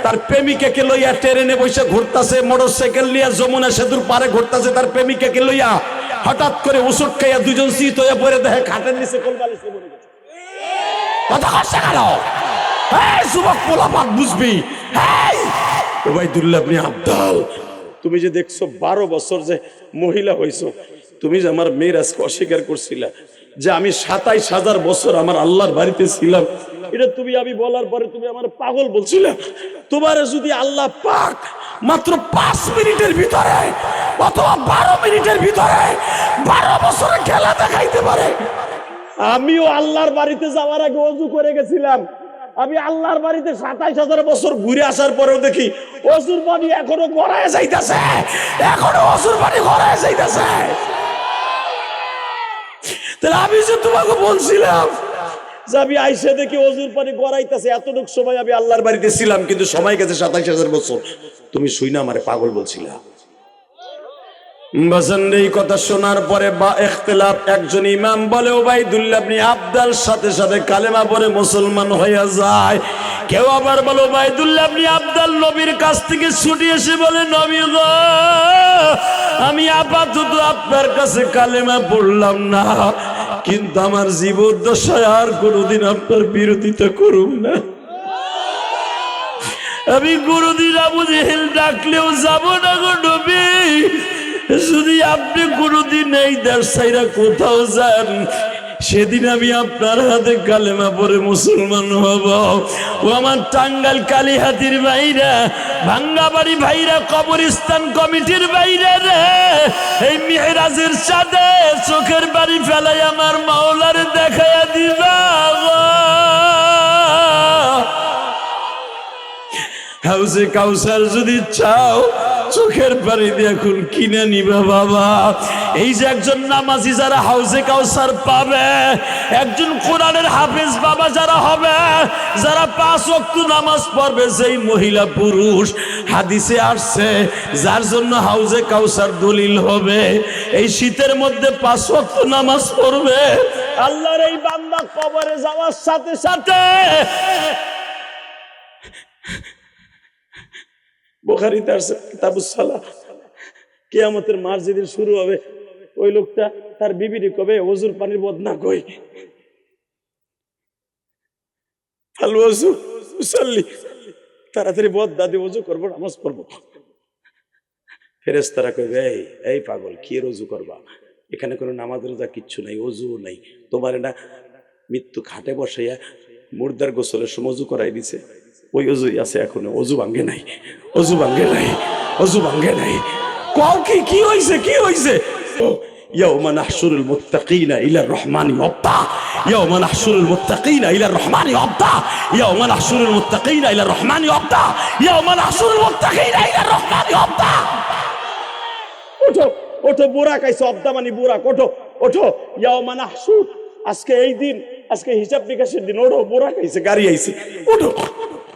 তার প্রেমিকাকে লইয়া ট্রেনে বসে ঘুরতাছে, মোটরসাইকেল নিয়ে যমুনা সেতুর পারে ঘুরতাছে তার প্রেমিকাকে লইয়া। হঠাৎ করে ওষুধ খাইয়া দুজন শীত হইয়া পড়ে দেখে খাটের নিচে কোলবালিশে পড়ে গেছে। কথা কষ্ট গেল, এই যুবক পোলাপান বুঝবি। এই ওবায়দুল্লাহ ইবনে আবদাল, তুমি যে দেখছো 12 বছর যে মহিলা হইছো, তুমি যে আমার মেরাজকে অস্বীকার করছিলা, যে আমি 27,000 বছর আমার আল্লাহর বাড়িতে ছিলাম, এটা তুমি আমি বলার পরে তুমি আমার পাগল বলছিলা। তোমার যদি আল্লাহ পাক মাত্র 5 মিনিটের ভিতরে অথবা 12 মিনিটের ভিতরে 12 বছরের খেলা দেখাইতে পারে। আমিও আল্লাহর বাড়িতে যাওয়ার আগে ওযু করে গেছিলাম। আমি আল্লাহর বাড়িতে 27,000 বছর ঘুরে আসার পরেও দেখি ওযুর পানি এখনো গড়ায় যাইতেছে, এখনো ওযুর পানি গড়ায় যাইতেছে। তাহলে আমি যে তোমাকে বলছিলাম যে আমি আইসা দেখি ওযুর পানি গড়াইতেছে, এতটুক সময় আমি আল্লাহর বাড়িতে ছিলাম, কিন্তু সময় গেছে 27,000 বছর। তুমি শুই না আমারে পাগল বলছিলা। এই কথা শোনার পরে বা ইখতিলাফ, একজন ইমাম বলে ওবায়দুল্লাহ ইবনে আবদাল সাথে সাথে কালেমা পড়ে মুসলমান হয়ে যায়। কেউ আবার বলে ওবায়দুল্লাহ ইবনে আবদাল নবীর কাছ থেকে ছুটি এসে বলে, নবী গো, আমি আপাতত আপনার কাছে কালেমা পড়লাম না, কিন্তু আমার জীবদ্দশায় আর কোনোদিন আপনার বিরোধিতা করুম না। আমি কোনোদিন আবু জেহেল ডাকলেও যাব না গো নবী। যদি আপনি কোনোদিন এই দেশ ছাইরা কোথাও যান, সেদিন আমি আপনার হাতে কালেমা পড়ে মুসলমান হব। ও আমার টাঙ্গাইল কালীহাতির ভাইরা, ভাঙ্গাবাড়ি ভাইরা, কবরস্থান কমিটির ভাইরা রে, এই মেহেরাজের চাঁদে চোখের বাড়ি ফেলাই আমার মাওলার দেখাইয়া দিবা গো। হাউজে কাউসার যদি চাও, চোখের পানি দিয়ে এখন কিনে নিবা বাবা। এই যে একজন নামাজি যারা হাউজে কাউসার পাবে, একজন কোরআনের হাফেজ বাবা যারা হবে, যারা 5 ওয়াক্ত নামাজ পড়বে, সেই মহিলা পুরুষ হাদিসে আসছে যার জন্য হাউজে কাউসার দলিল হবে, এই শীতের মধ্যে 5 ওয়াক্ত নামাজ পড়বে, আল্লাহর এই বান্দা কবরে যাওয়ার সাথে সাথে বুখারীতে আছে কিতাবুস সালাহ, কিয়ামতের মার যেদিন শুরু হবে, ওই লোকটা তার বিবিরে কবে ওযুর পানির বদনা কই ফাল ওযু উসাল্লি, তাড়াতাড়ি বদনা দিয়ে ওযু করব, নামাজ পড়ব। ফেরেশতারা কইবে এই পাগল, কি ওযু করবা? এখানে কোনো নামাজ রোজা কিচ্ছু নাই, ওযুও নাই, তোমার না মৃত্যু খাটে বসাইয়া মুর্দার গোসলের সময় ওযু করাই দিছে, ওই ওযুই আছে এখনো, ওযু ভাঙ্গে নাই, ওযু ভাঙ্গে নাই, ওযু ভাঙ্গে নাই। কও কি হইছে, কি হইছে? ইয়াউমা নাহশুরুল মুত্তাকিনা ইলা রহমানি ওয়াফদা, ইয়াউমা নাহশুরুল মুত্তাকিনা ইলা রহমানি ওয়াফদা, ইয়াউমা নাহশুরুল মুত্তাকিনা ইলা রহমানি ওয়াফদা, ইয়াউমা নাহশুরুল মুত্তাকিনা ইলা রহমানি ওয়াফদা। ওঠো ওঠো, বুড়া কাইছে, অবদা মানে বুড়া, ওঠো ওঠো, ইয়াউমা নাহশুর, আজকে এই দিন, আজকে হিসাব নিকাশের দিন, ওঠো, বুড়া কাইছে, গাড়ি আইছে, ওঠো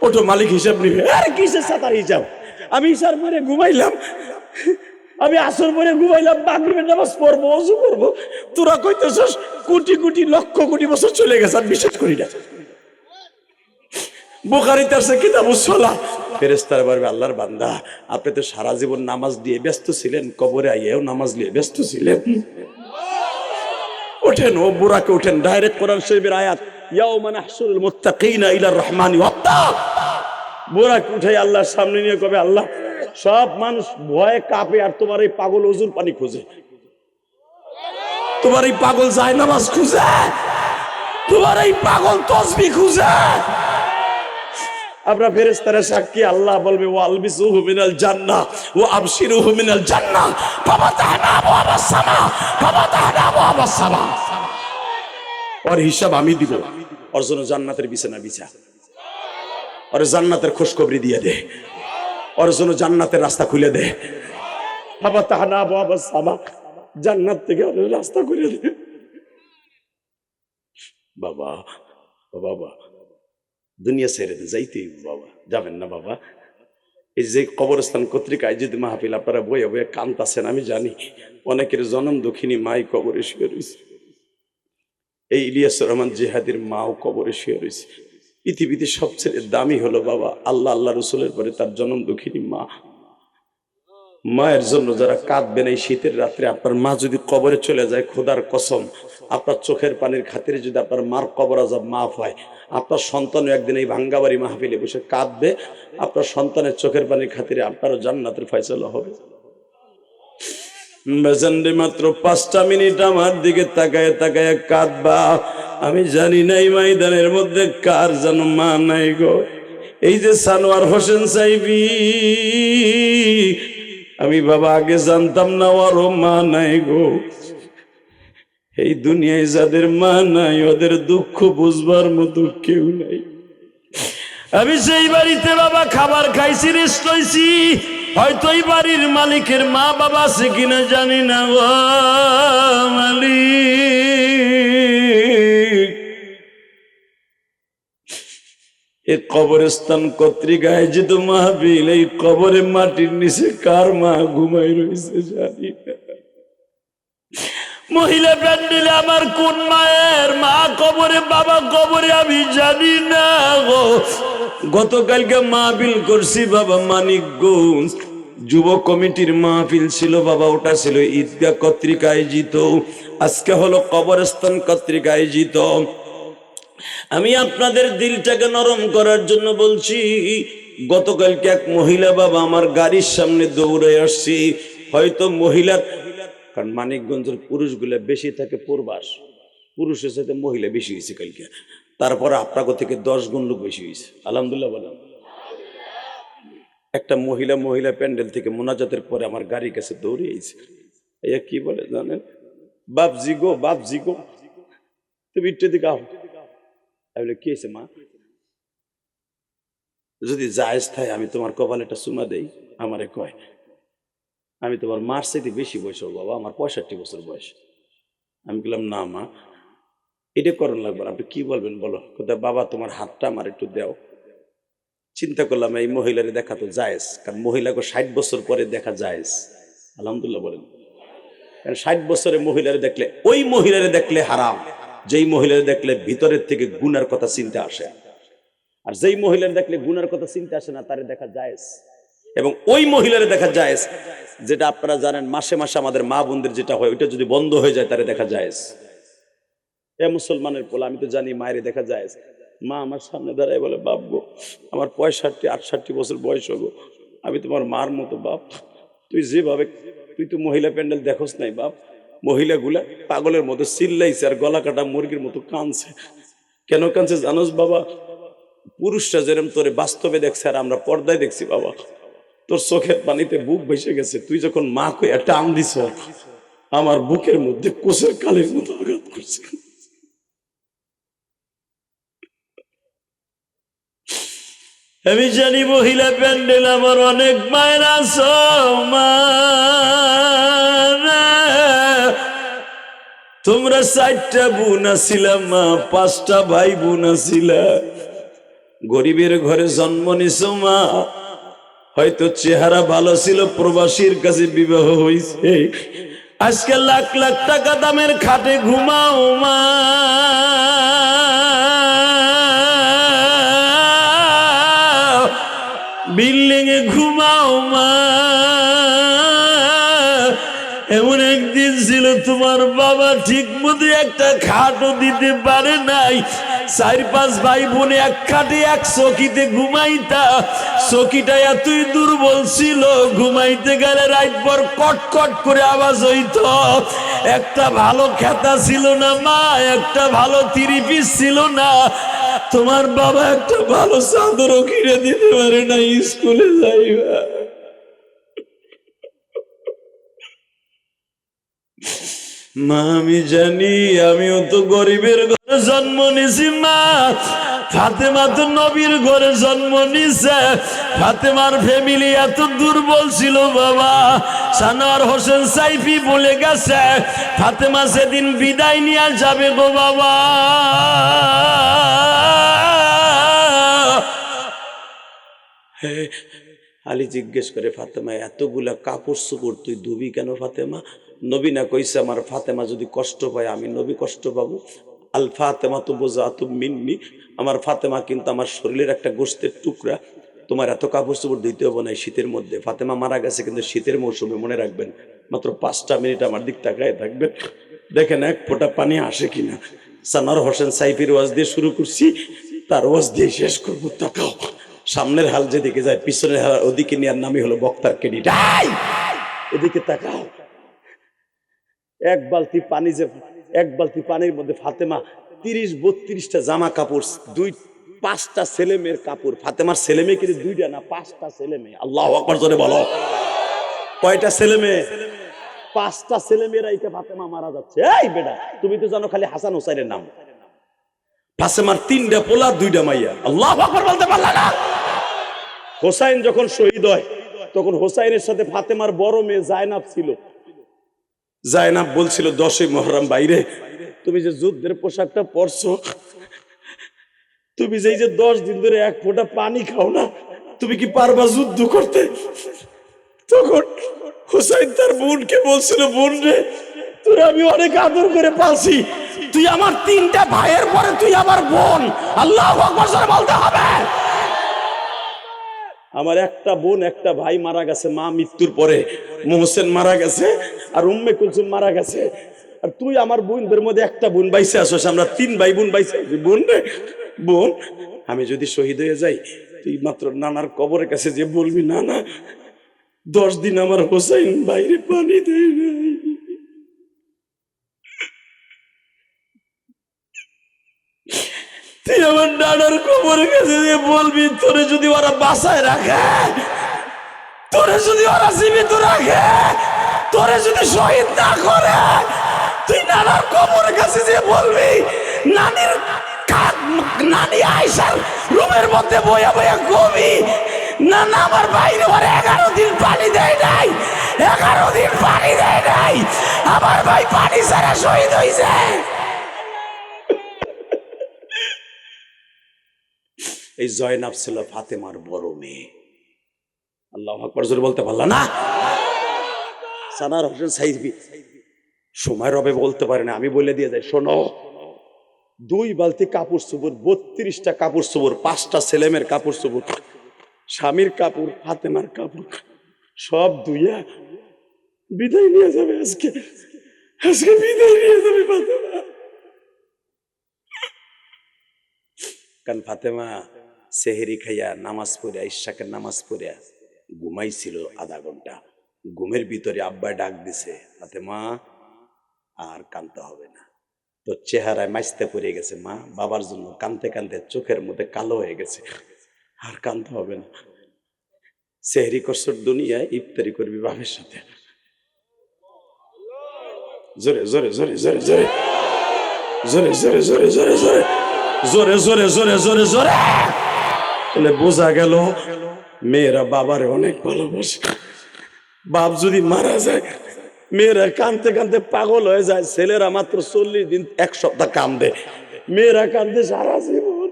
ওঠো, মালিক হিসাব নিবে। আরে কিসের সাতার হিসাব? আমি ইশার পরে ঘুমাইলাম, আমি আসর পরে ঘুমাইলাম, মাগরিবের নামাজ পড়বো, ওযু করবো, তোরা কইতেছস কোটি কোটি লক্ষ কোটি বছর চলে গেছে, আমি বিশ্বাস করি না। বুখারীতে আছে কিতাবুস সালাহ, ফেরেশতারা বলবে আল্লাহর বান্দা, আপনি তো সারা জীবন নামাজ দিয়ে ব্যস্ত ছিলেন, কবরে আইয়াও নামাজ নিয়ে ব্যস্ত ছিলেন, ওঠেন, ও বুড়াকে ওঠেন। ডাইরেক্ট কোরআন শরীফের আয়াত, ইয়াউমা নাহশুরুল মুত্তাকিনা ইলা রহমানি ওয়াফদা। বুড়াকে উঠাই আল্লাহর সামনে নিয়ে কবে, আল্লাহ, সব মানুষ ভয়ে কাঁপে, আর তোমার এই পাগল ওযুর পানি খুঁজে, তোমার এই পাগল যায় নামাজ খুঁজে, তোমার এই পাগল তাসবিহ খুঁজে। আমরা ফেরেশতারা সাক্ষী, আল্লাহ বলবে ওয়া আলবিসুহু মিনাল জান্নাহ ওয়া আবশিরুহু মিনাল জান্নাহ ফাতাহনা আবওয়াবাস সামা, ফাতাহনা আবওয়াবাস সামা। ওর হিসাব আমি দিব, ওর জন্য জান্নাতের বিছানা বিছা, ওর জান্নাতের খুশখবরি দিয়ে দে, ওর জন্য জান্নাতের রাস্তা খুলে দে, ফাতাহনা আবওয়াবাস সামা, জান্নাত থেকে ওর রাস্তা খুলে দে। বাবা বাবা, দুনিয়া ছেড়ে দে, যাইতেই বাবা, যাবেন না বাবা। এই যে কবরস্থান কর্তৃক আয়োজিত মাহফিল, আপনারা বইয়ে বইয়ে কান্তাছেন, আমি জানি, অনেকের জনম দক্ষিণী মাই কবরে শুয়ে রয়েছে, এই ইলিয়াসুর রহমান জিহাদির মাও কবরে শুয়ে রয়েছে। পৃথিবীতে সবচেয়ে দামি হলো বাবা আল্লাহ, আল্লাহ রসুলের পরে তার জনম দক্ষিণী মা। মায়ের জন্য যারা কাঁদবেন এই শীতের রাত্রে, আপনার মা যদি কবরে চলে যায়, খোদার কসম, আপনার চোখের পানির খাতিরে যদি আপনার মার কবর আযাব মাফ হয়, আপনার সন্তানও একদিন এই ভাঙ্গাবাড়ি মাহফিলে বসে কাঁদবে, আপনার সন্তানের চোখের পানির খাতিরে আপনারও জান্নাতের ফয়সালা হবে। বেজানরে মাত্র 5টা মিনিট আমার দিকে তাকায় তাকায় কাঁদবা। আমি জানি না এই ময়দানের মধ্যে কার যেন মা নাই গো। এই যে সানোয়ার হোসেন সাইবি, আমি বাবা আগে জানতাম না ওরও মা নাই গো। এই দুনিয়ায় যাদের মা নাই, ওদের দুঃখ বুঝবার মতো কেউ নাই। আমি সেই বাড়িতে বাবা খাবার খাইছি, রেস্ট লইছি, হয়তো এই বাড়ির মালিকের মা বাবা আছে কিনা জানি না গো মালিক। এই কবরস্থান কর্তৃক আয়োজিত মাহফিল, এই কবরে মাটির নিচে কার মা ঘুমাই রয়েছে জানি না। মহিলা প্যান্ডেলে আমার কোন মায়ের মা কবরে, বাবা কবরে, আমি জানি না গো। গতকালকে মাহফিল করছি বাবা মানিকগঞ্জ, যুব কমিটির মাহফিল ছিল বাবা, ওটা ছিল ঈদগাহ কর্তৃক আয়োজিত, আজকে হলো কবরস্থান কর্তৃক আয়োজিত। আমি আপনাদের দিলটাকে নরম করার জন্য বলছি, গতকালকে এক মহিলা বাবা আমার গাড়ির সামনে দৌড়ে আসছি, হয়তো মহিলার, কারণ মানিকগঞ্জের পুরুষগুলা বেশি থাকে পূর্বাস, পুরুষের সাথে মহিলা বেশি হয়েছে কালকে, তারপরে আপনাকে থেকে 10 গুণ লোক বেশি হয়েছে। আলহামদুলিল্লাহ বলেন। একটা মহিলা প্যান্ডেল থেকে মোনাজাতের পরে আমার গাড়ির কাছে দৌড়ে আইছে, এ কি বলে জানেন, বাপজি গো তুমি একটু দিকে আও। আমি বলি, কি হয়েছে মা? যদি জায়েজ থাকে আমি তোমার কপালে একটা চুমা দেই। আমারে কয়, আমি তোমার মার চাইতে বেশি বয়স হবো বাবা, আমার 65 বছর বয়স। আমি বললাম, না মা, এটা করণ লাগবে না, আপনি কি বলবেন বলো। কোথায়, বাবা তোমার হাতটা আমার একটু দাও। চিন্তা করলাম এই মহিলারে দেখা তো জায়েজ, কারণ মহিলাকে 60 বছর পরে দেখা জায়েজ। আলহামদুলিল্লাহ বলেন। কারণ 60 বছরে মহিলারে দেখলে, ওই মহিলারে দেখলে হারাম যেই মহিলারে দেখলে ভিতরের থেকে গুনার কথা চিন্তা আসে, আর যেই মহিলার দেখলে গুনার কথা চিন্তা আসে না তারে দেখা জায়েজ। এবং ওই মহিলারে দেখা জায়েজ যেটা আপনারা জানেন মাসে মাসে আমাদের মা বোনদের যেটা হয়, ওইটা যদি বন্ধ হয়ে যায় তারে দেখা জায়েজ। এ মুসলমানের পোলা, আমি তো জানি মায়ের দেখা জায়েজ। মা আমার সামনে দাঁড়ায় বলে, বাপ গো আমার 65-68 বছর বয়স হবো, আমি তোমার মার মতো বাপ। তুই যেভাবে, তুই তো মহিলা প্যান্ডেল দেখোস নাই বাপ, মহিলাগুলা পাগলের মতো চিল্লাইছে আর গলা কাটা মুরগির মতো কানছে। কেন কানছে জানোস বাবা? পুরুষরা যেরকম তোরে বাস্তবে দেখছে আর আমরা পর্দায় দেখছি বাবা, তোর চোখের পানিতে বুক ভেসে গেছে। তুই যখন মা কই একটা আম দিছ, আমার বুকের মধ্যে কোষের কালের মতো আঘাত করছে। আমি জানি মহিলা প্যান্ডেল আমার অনেক মায়ের আছো মা, তোমরা 4টা বোন আছিলা মা, 5টা ভাই বোন আছিলা, গরিবের ঘরে জন্ম নিছো মা, হয়তো চেহারা ভালো ছিল, প্রবাসীর কাছে বিবাহ হয়েছে, আজকে লাখ লাখ টাকা দামের খাটে ঘুমাও মা, বিল্ডিং এ ঘুমাও মা। এমন একদিন ছিল তোমার বাবা ঠিক মতো একটা খাটও দিতে পারে নাই, 4-5 ভাই বোনে এক খাটে এক চকিতে ঘুমাইতা, চকিটা এতই দুর্বল ছিল ঘুমাইতে গেলে রাতভর কটকট করে আওয়াজ হইত। একটা ভালো খেতা ছিল না মা, একটা ভালো 3 পিস ছিল না, তোমার বাবা একটা ভালো চাদরও কিনে দিতে পারে না স্কুলে যাইবা। মা আমি জানি আমিও তো গরিবের ঘরে জন্ম নিছি মা, ফাতেমা তো নবীর ঘরে জন্ম নিছে, ফাতেমার ফ্যামিলি এত দুর্বল ছিল বাবা, সানোয়ার হোসেন সাইফি বলে গেছে ফাতেমা সেদিন বিদায় নিয়ে যাবে গো বাবা। আলী জিজ্ঞেস করে, ফাতেমা এতগুলা কাপড় চোপড় তুই ধুবি কেন ফাতেমা? নবী না কইছে আমার ফাতেমা যদি কষ্ট পায় আমি নবী কষ্ট পাবো। আল ফাতেমা তো বোঝা তুম মিন্নি, আমার ফাতেমা কিন্তু আমার শরীরের একটা গোশতের টুকরা, তোমার এত কাপড় চোপড় ধুইতে হবে না শীতের মধ্যে। ফাতেমা মারা গেছে কিন্তু শীতের মৌসুমে, মনে রাখবেন। মাত্র 5টা মিনিট আমার দিক তাকায় থাকবেন, দেখেন এক ফোঁটা পানি আসে কিনা। সানোয়ার হোসেন সাইফির ওয়াজ দিয়ে শুরু করছি, তার ওয়াজ দিয়ে শেষ করবো। তাকাও, সামনের হাল যেদিকে যায় পিছনের হাল ওদিকে নেওয়ার নামই হলো বক্তার ক্রেডিট। এদিকে তাকাও, এক বালতি পানির মধ্যে ফাতেমা 30-32টা জামা কাপড়, 5টা ছেলে মেয়ের কাপড়। ফাতেমার ছেলে মেয়ে কিন্তু 2টা না 5টা ছেলে মেয়ে। আল্লাহু আকবার জোরে বলো। কয়টা ছেলে মেয়ে? 5টা ছেলে মেয়েরা এইটা ফাতেমা মারা যাচ্ছে। এই বেটা, তুমি তো জানো খালি হাসান হোসাইনের নাম। ফাতেমার 3টা পোলা 2টা মাইয়া। আল্লাহু আকবার বলতে পারলা না? হোসাইন যখন শহীদ হয় তখন হোসাইনের সাথে ফাতেমার বড় মেয়ে জায়নাব ছিল। জায়নাব বলছিল 10ই মুহররম বাইরে, তুমি যে যুদ্ধের পোশাকটা পরছো, তুমি যে 10 দিন ধরে এক ফোঁটা পানি খাও না, তুমি কি পারবা যুদ্ধ করতে? তখন হোসাইন তার বোনকে বলছিল, বোন রে তোর আমি অনেক আদর করে পালছি, তুই আমার 3টা ভাইয়ের পরে তুই আমার বোন। আল্লাহু আকবার বলতে হবে। আমার একটা বোন একটা ভাই মারা গেছে মা মৃত্যুর পরে, মোহসেন মারা গেছে আর উম্মে কুলসুম মারা গেছে, আর তুই আমার বোনদের মধ্যে একটা বোন বাইসে আসোস, আমরা 3 ভাই বোন বাইসে আছি। বোন রে বোন, আমি যদি শহীদ হয়ে যাই তুই মাত্র নানার কবরের কাছে যে বলবি, না না 10 দিন আমার হোসাইন বাইরে পানি দেয় নাই। তুই আমার ডানার কোমরের কাছে দিয়ে বলবি, তোরে যদি ওরা বাসায় রাখে, তোরে যদি ওরা জীবিত রাখে, তোরে যদি শহীদ না করে, তুই নানার কোমরের কাছে দিয়ে বলবি, নানির নানি আয়সার রুমের মধ্যে বইয়া বইয়া কবি, না না আমার বাইরে ওর 11 দিন পানি দেয় নাই, 11 দিন পানি দেয় নাই, আমার ভাই পানি ছাড়া শহীদ হয়েছে। এই জয়নাব ছিল ফাতেমার বড় মেয়ে। আল্লাহু আকবার জোরে বলতে পারল না? সানার হোসেন সাইদবি সময় রবে বলতে পারে না, আমি বলে দিয়ে যাই, শোনো, 2 বালতি কাপড় চোপড়, 32টা কাপড় চোপড়, 5টা ছেলেমের কাপড় চোপড়, স্বামীর কাপড়, ফাতেমার কাপড় সব ধুইয়া বিদায় নিয়ে যাবে আজকে। আজকে বিদায় নিয়ে যাবে ফাতেমা। কারণ ফাতেমা সেহেরি খাইয়া নামাজ পড়িয়া, ইশাকের নামাজ পড়িয়া ঘুমাইছিল আধা ঘন্টা। ঘুমের ভিতরে আব্বা ডাক দিছে, ফাতেমা আর কাঁদতে হবে না, তোর চেহারায় মাইস্তে পড়ে গেছে মা, বাবার জন্য কাঁদতে কাঁদতে চোখের মধ্যে কালো হয়ে গেছে, আর কাঁদতে হবে না। সেহরি করছর দুনিয়ায়, ইফতারি করবি বাবার সাথে। জোরে জোরে জোরে জোরে জোরে জোরে জোরে জোরে জোরে জোরে জোরে জোরে জোরে জোরে জোরে বলে বোঝা গেল মেয়েরা বাবারে অনেক ভালোবাসে। বাপ যদি মারা যায় মেয়েরা কাঁদতে কাঁদতে পাগল হয়ে যায়। ছেলেরা মাত্র 40 দিন 1 সপ্তাহ কান্দে, মেয়েরা কান্দে সারা জীবন।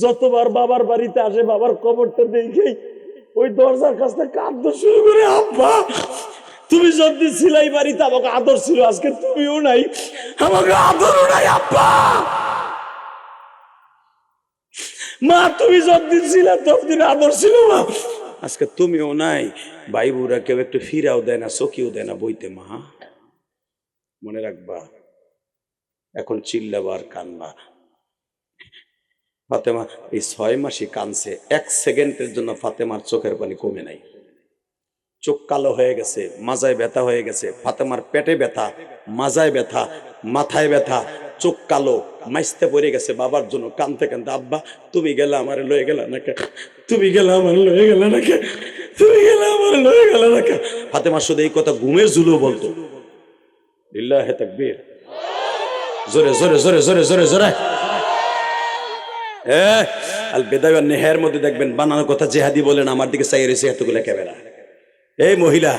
যতবার বাবার বাড়িতে আসে বাবার কবরটা দেখেই ওই দরজার কাছে কাঁদতে শুরু করে, আব্বা তুমি যদি ছিলাই বাড়িতে আমাকে আদর ছিল, আজকে তুমিও নাই, আমাকে আদরও নাই। আব্বা মা তুমি যতদিন ছিলা ততদিন আদর ছিল মা, আজকে তুমিও নাই। ভাই বুড়া কেউ একটু ফিরাও দেয় না, চকিও দেয় না বইতে। মা মনে রাখবা, এখন চিল্লাবার কানবা। ফাতেমা এই 6 মাসই কানছে, 1 সেকেন্ডের জন্য ফাতেমার চোখের পানি কমে নাই। চোখ কালো হয়ে গেছে, মাজায় ব্যথা হয়ে গেছে, ফাতেমার পেটে ব্যথা, মাজায় ব্যথা, মাথায় ব্যথা, চোখ কালো, মাইস্তে পড়ে গেছে বাবার জন্য কানতে কানতে। আব্বা তুমি গেলে আমার লয়ে গেল না কে, তুমি গেলে আমার লয়ে গেল না কে, তুমি গেলে আমার লয়ে গেল না কে। ফাতেমা শুধু এই কথা ঘুমের জুলও বলতো। লিল্লাহে তাকবীর, জোরে জোরে জোরে জোরে জোরে জোরে। আল বেদায় ওয়ান নেহার মধ্যে দেখবেন বানানো কথা জেহাদি বলেন, আমার দিকে চাই রয়েছে এতগুলো ক্যামেরা। এই মহিলা,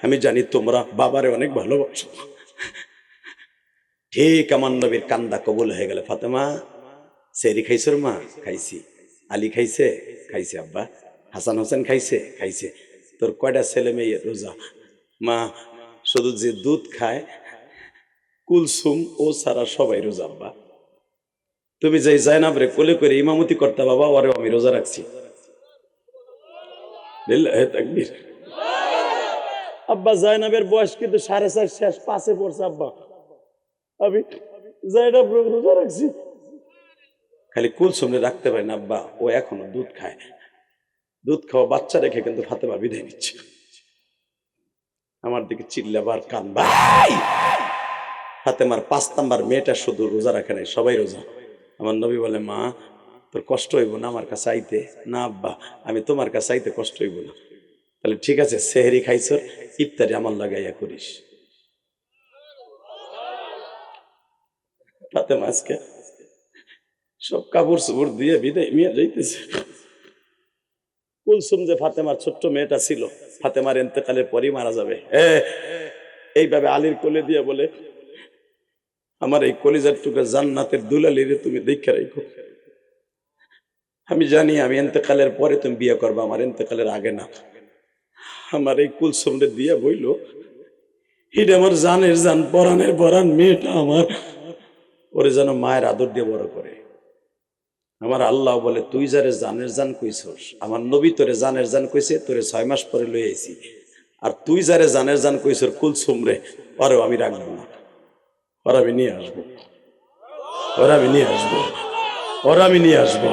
আমি জানি তোমরা বাবারে অনেক ভালোবাসো। ঠিক আমার নবীর কান্দা কবুল হয়ে গেল। ফাতেমা সেরি খাইছর মা? খাইছি। আলী খাইছে? খাইছে। আব্বা? হাসান হোসেন খাইছে? খাইছে। তোর কয়টা ছেলে মেয়ে? রোজা। মা শুধু যে দুধ খায় কুলসুম ও সারা সবাই রোজা। আব্বা তুমি যে জায়নাবরে কোলে করে ইমামতি করতে বাবা, ওরে আমি রোজা রাখছি। লিল্লাহে তাকবীর। আব্বা জায়নাবের বয়স কিন্তু 4.5 শেষ 5-এ পড়ছে। আব্বা আমি জায়নাব রোজা রাখছি। খালি কুলসুমে রাখতে পারি না আব্বা, ও এখনো দুধ খায়। দুধ খাওয়া বাচ্চা রেখে কিন্তু ফাতেমা বিদায় নিচ্ছে। আমার দিকে চিল্লাবার কান ভাই। ফাতেমার 5 নাম্বার মেয়েটা শুধু রোজা রাখে নাই, সবাই রোজা। আমার নবী বলে, মা তোর কষ্ট হইব না আমার কাছে আইতে? না আব্বা, আমি তোমার কাছে আইতে কষ্ট হইব না। তাহলে ঠিক আছে, সেহরি খাইছর, ইফতারি আমার লাগাইয়া করিস। ফাতেমা আজকে সব কাপড় চোপড় দিয়ে বিদায় নিয়ে যাইতেছে। কুলসুম যে ফাতেমার ছোট্ট মেয়েটা ছিল, ফাতেমার ইন্তেকালের পরই মারা যাবে। এইভাবে আলীর কোলে দিয়ে বলে, আমার এই কলিজার টুকরা জান্নাতের দুলালিরে তুমি দেখে রাখো। আমি জানি আমি ইন্তেকালের পরে তুমি বিয়ে করবা, আমার ইন্তেকালের আগে না। আমার এই কুলসুমরে দিয়ে বইল, এটা আমার জানের জান, পরাণের পরাণ মেয়েটা আমার, ওরে যেন মায়ের আদর দিয়ে বড় করে। আমার আল্লাহ বলে, তুই যারে জানের জান কইছস, আমার নবী তোরে জানের জান কইছে, তোরে 6 মাস পরে লই আইছি। আর তুই যারে জানের জান কইছর কুলসুম রে, ওরেও আমি রাখবো না, ওরা আমি নিয়ে আসবো, ওরা আমি নিয়ে আসবো, ওরা আমি নিয়ে আসবো।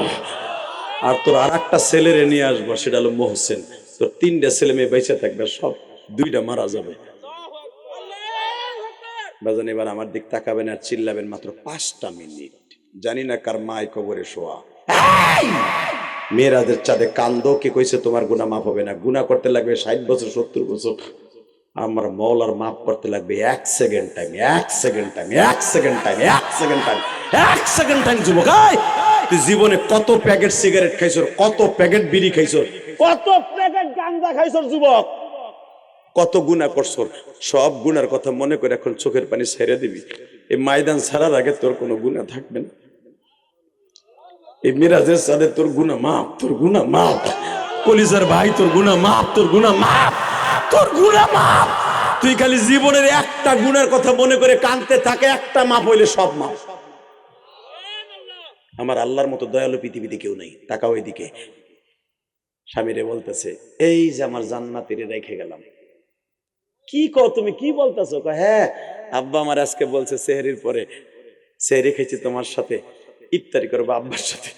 আর তোর আর একটা ছেলেরে নিয়ে আসবো, সেটা হলো মোহসেন। তোর 3টা ছেলে মেয়ে বেঁচে থাকবে, সব 2টা মারা যাবে। বাজান এবার আমার দিক তাকাবেন আর চিল্লাবেন মাত্র 5টা মিনিট। জানি না কার মায় কবরে শোয়া। মেয়েরাজের চাঁদে কান্দো, কে কইছে তোমার গুনাহ মাফ হবে না? গুনাহ করতে লাগবে 60 বছর 70 বছর, আমার মওলার মাফ করতে লাগবে 1 second time, 1 second time, 1 second time, 1 second time, 1 second time. যুবক, তুই জীবনে কত প্যাকেট সিগারেট খাইছর, কত প্যাকেট বিড়ি খাইছর, কত প্যাকেট গাঁজা খাইছর যুবক, কত গুনাহ করছর, সব গুনার কথা মনে করে এখন চোখের পানি ছেড়ে দিবি। এই ময়দান ছাড়ার আগে তোর কোনো গুনাহ থাকবে না। এই মিরাজের সাথে তোর গুনাহ মাফ, তোর গুনাহ মাফ। কলিজার ভাই, তোর গুনাহ মাফ, তোর গুনাহ মাফ, তোর গুনাহ মাফ। তুই খালি জীবনের একটা গুনার কথা মনে করে কাঁদতে থাকে, একটা মাফ হইলে সব মাফ। আমার আল্লাহর মতো দয়ালু পৃথিবীতে কেউ নেই। তাকাও এদিকে, স্বামীরে বলতেছে, এই যে আমার জান্নাতীরে রেখে গেলাম। কি কও তুমি, কি বলতেছো? হ্যাঁ, আব্বা আমার আজকে বলছে সেহরির পরে সেহরি খেয়েছি তোমার সাথে, ইফতারি করবো আব্বার সাথে।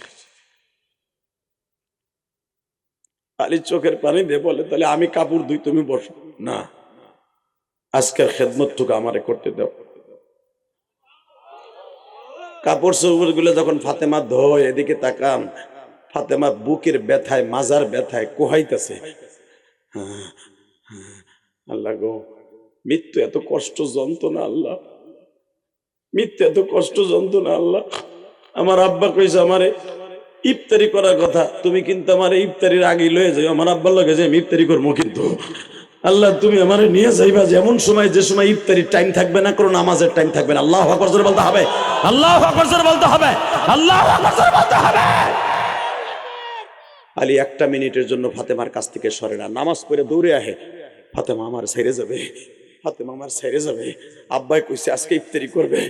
আলী চোখের পানি দিয়ে বলে, তাহলে আমি কাপড় ধুই, তুমি বসো। না, আজকের খেদমতটুকু আমারে করতে দাও। কাপড় চোপড় গুলো যখন ফাতেমা ধোয়, এদিকে তাকান, ফাতেমা বুকের ব্যথায়, মাজার ব্যথায় কোহাইতেছে। আল্লাহ গো, মৃত্যু এত কষ্ট যন্ত্রণা, আল্লাহ মৃত্যু এত কষ্ট যন্ত্রণা। আল্লাহ, আমার আব্বা কইছে আমারে ইফতারি করার কথা, তুমি কিন্তু আমার ইফতারির আগে লয়ে যাও। আমার আব্বার লগে যে আমি ইফতারি করবো, কিন্তু আল্লাহ তুমি আমারে নিয়ে যাইবা যে এমন সময়, যে সময় ইফতারির টাইম থাকবে না, কোনো নামাজের টাইম থাকবে না। আল্লাহু আকবার জোরে বলতে হবে, আল্লাহু আকবার জোরে বলতে হবে, আল্লাহু আকবার জোরে বলতে হবে। আলী 1টা মিনিটের জন্য ফাতেমার কাছ থেকে সরে না, নামাজ পড়ে দৌড়ে আহে, ফাতেমা আমার ছেড়ে যাবে, ফাতেমা আমার ছেড়ে যাবে। আব্বাই কইছে আজকে ইফতারি করবে,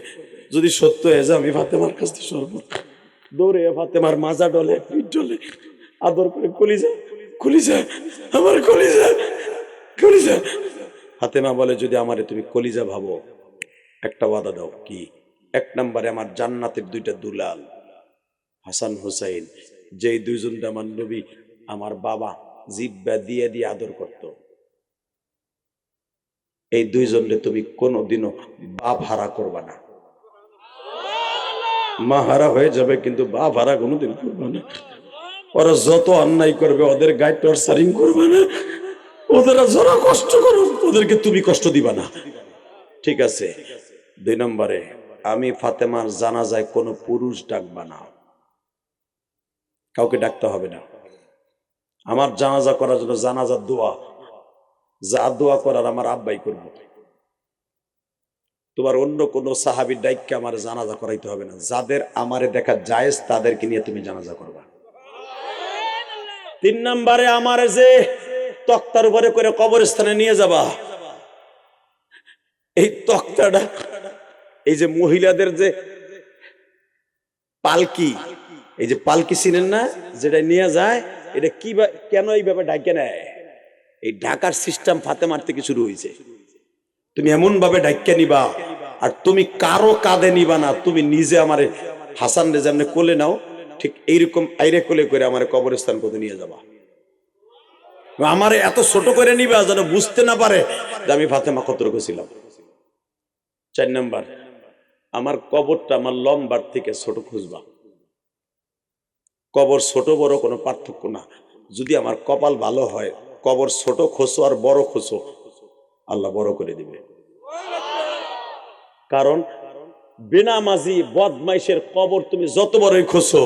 যদি সত্য হয়ে যায় আমি ফাতেমার কাছ থেকে সরব। দৌড়ে ফাতেমার মাজা ডলে, পিঠ ডলে, আদর করে কলিজা, কলিজা, আমার কলিজা, কলিজা। ফাতেমা বলে, যদি আমারে তুমি কলিজা ভাবো, একটা ওয়াদা দাও। কি? 1 নম্বরে আমার জান্নাতের 2টা দুলাল হাসান হুসাইন, যেই 2জনটা আমার নবী আমার বাবা জিব্বা দিয়ে দিয়ে আদর করত, এই 2জনকে তুমি কোনোদিনও বাপ হারা করবা না। মা হারা হয়ে যাবে, কিন্তু বাপ হারা কোনোদিন করবা না। ওরা যত অন্যায় করবে, ওদের গায়ে টর্চারিং করবে না, ওদের যারা কষ্ট করো, ওদেরকে তুমি কষ্ট দিবা না, ঠিক আছে? 2 নম্বরে, আমি ফাতেমার জানাজায় কোনো পুরুষ ডাকবা না, কাউকে ডাকতে হবে না। আমার জানাজা করার জন্য জানাজার দোয়া, যা দোয়া করার আমার আব্বাই করবো। তোমার অন্য কোন সাহাবীর ডাইককে আমার জানাজা করাইতে হবে না। যাদের আমারে দেখা জায়েজ, তাদেরকে নিয়ে তুমি জানাজা করবা। 3 নম্বরে, আমার যে তক্তার উপরে করে কবরস্থানে নিয়ে যাবা, এই তক্তাটা, এই যে মহিলাদের যে পালকি, এই যে পালকি চিনেন না, যেটা নিয়ে যায়, এটা কি কেন এইভাবে ডাকে নেয়? এই ঢাকার সিস্টেম ফাতেমার থেকে শুরু হয়েছে। তুমি এমন ভাবে ডাক্কা নিবা, আর তুমি কারো কাঁধে নিবা না, তুমি নিজে আমারে হাসান রে যেমন কোলে নাও, ঠিক এইরকম আইরে কোলে করে আমার কবরস্থান পর্যন্ত নিয়ে যাবা। আমারে এত ছোট করে নিবা যেন বুঝতে না পারে যে আমি ফাতেমা কতটুকু ছিলাম। 4 নম্বর, আমার কবরটা আমার লম্বার থেকে ছোট খুঁজবা। কবর ছোট বড় কোনো পার্থক্য না, যদি আমার কপাল ভালো হয়, কবর ছোট খোঁচো আর বড় খোঁচো, আল্লাহ বড় করে দিবে। কারণ বেনামাজি বদমাইশের কবর তুমি যত বড়ই খোঁচো,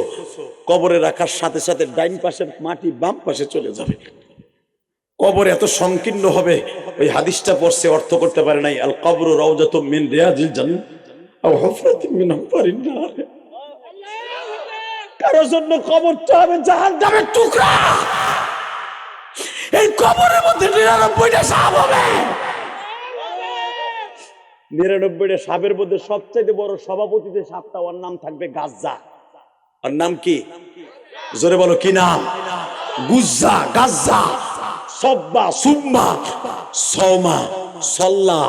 কবরে রাখার সাথে সাথে ডাইন পাশের মাটি বাম পাশে চলে যাবে। কবর এত সংকীর্ণ হবে, ওই হাদিসটা পড়ছে অর্থ করতে পারে নাই, আল কবরু রাউজাতুম মিন রিয়াজিল জান্নাহ আও হুফরাতুম মিন হুফারিন নার। কারোর জন্য কবরটা হবে জাহান্নামের টুকরা। এই কবরের মধ্যে 99টা সাপ হবে। 99টা সাপের মধ্যে সবচেয়ে বড় সভাপতি যে সাপটা, ওর নাম থাকবে গাজ্জা। ওর নাম কি? জোরে বলো, কি নাম? গুজ্জা, গাজ্জা, সব্বা, সুম্মা, সৌমা, সল্লা,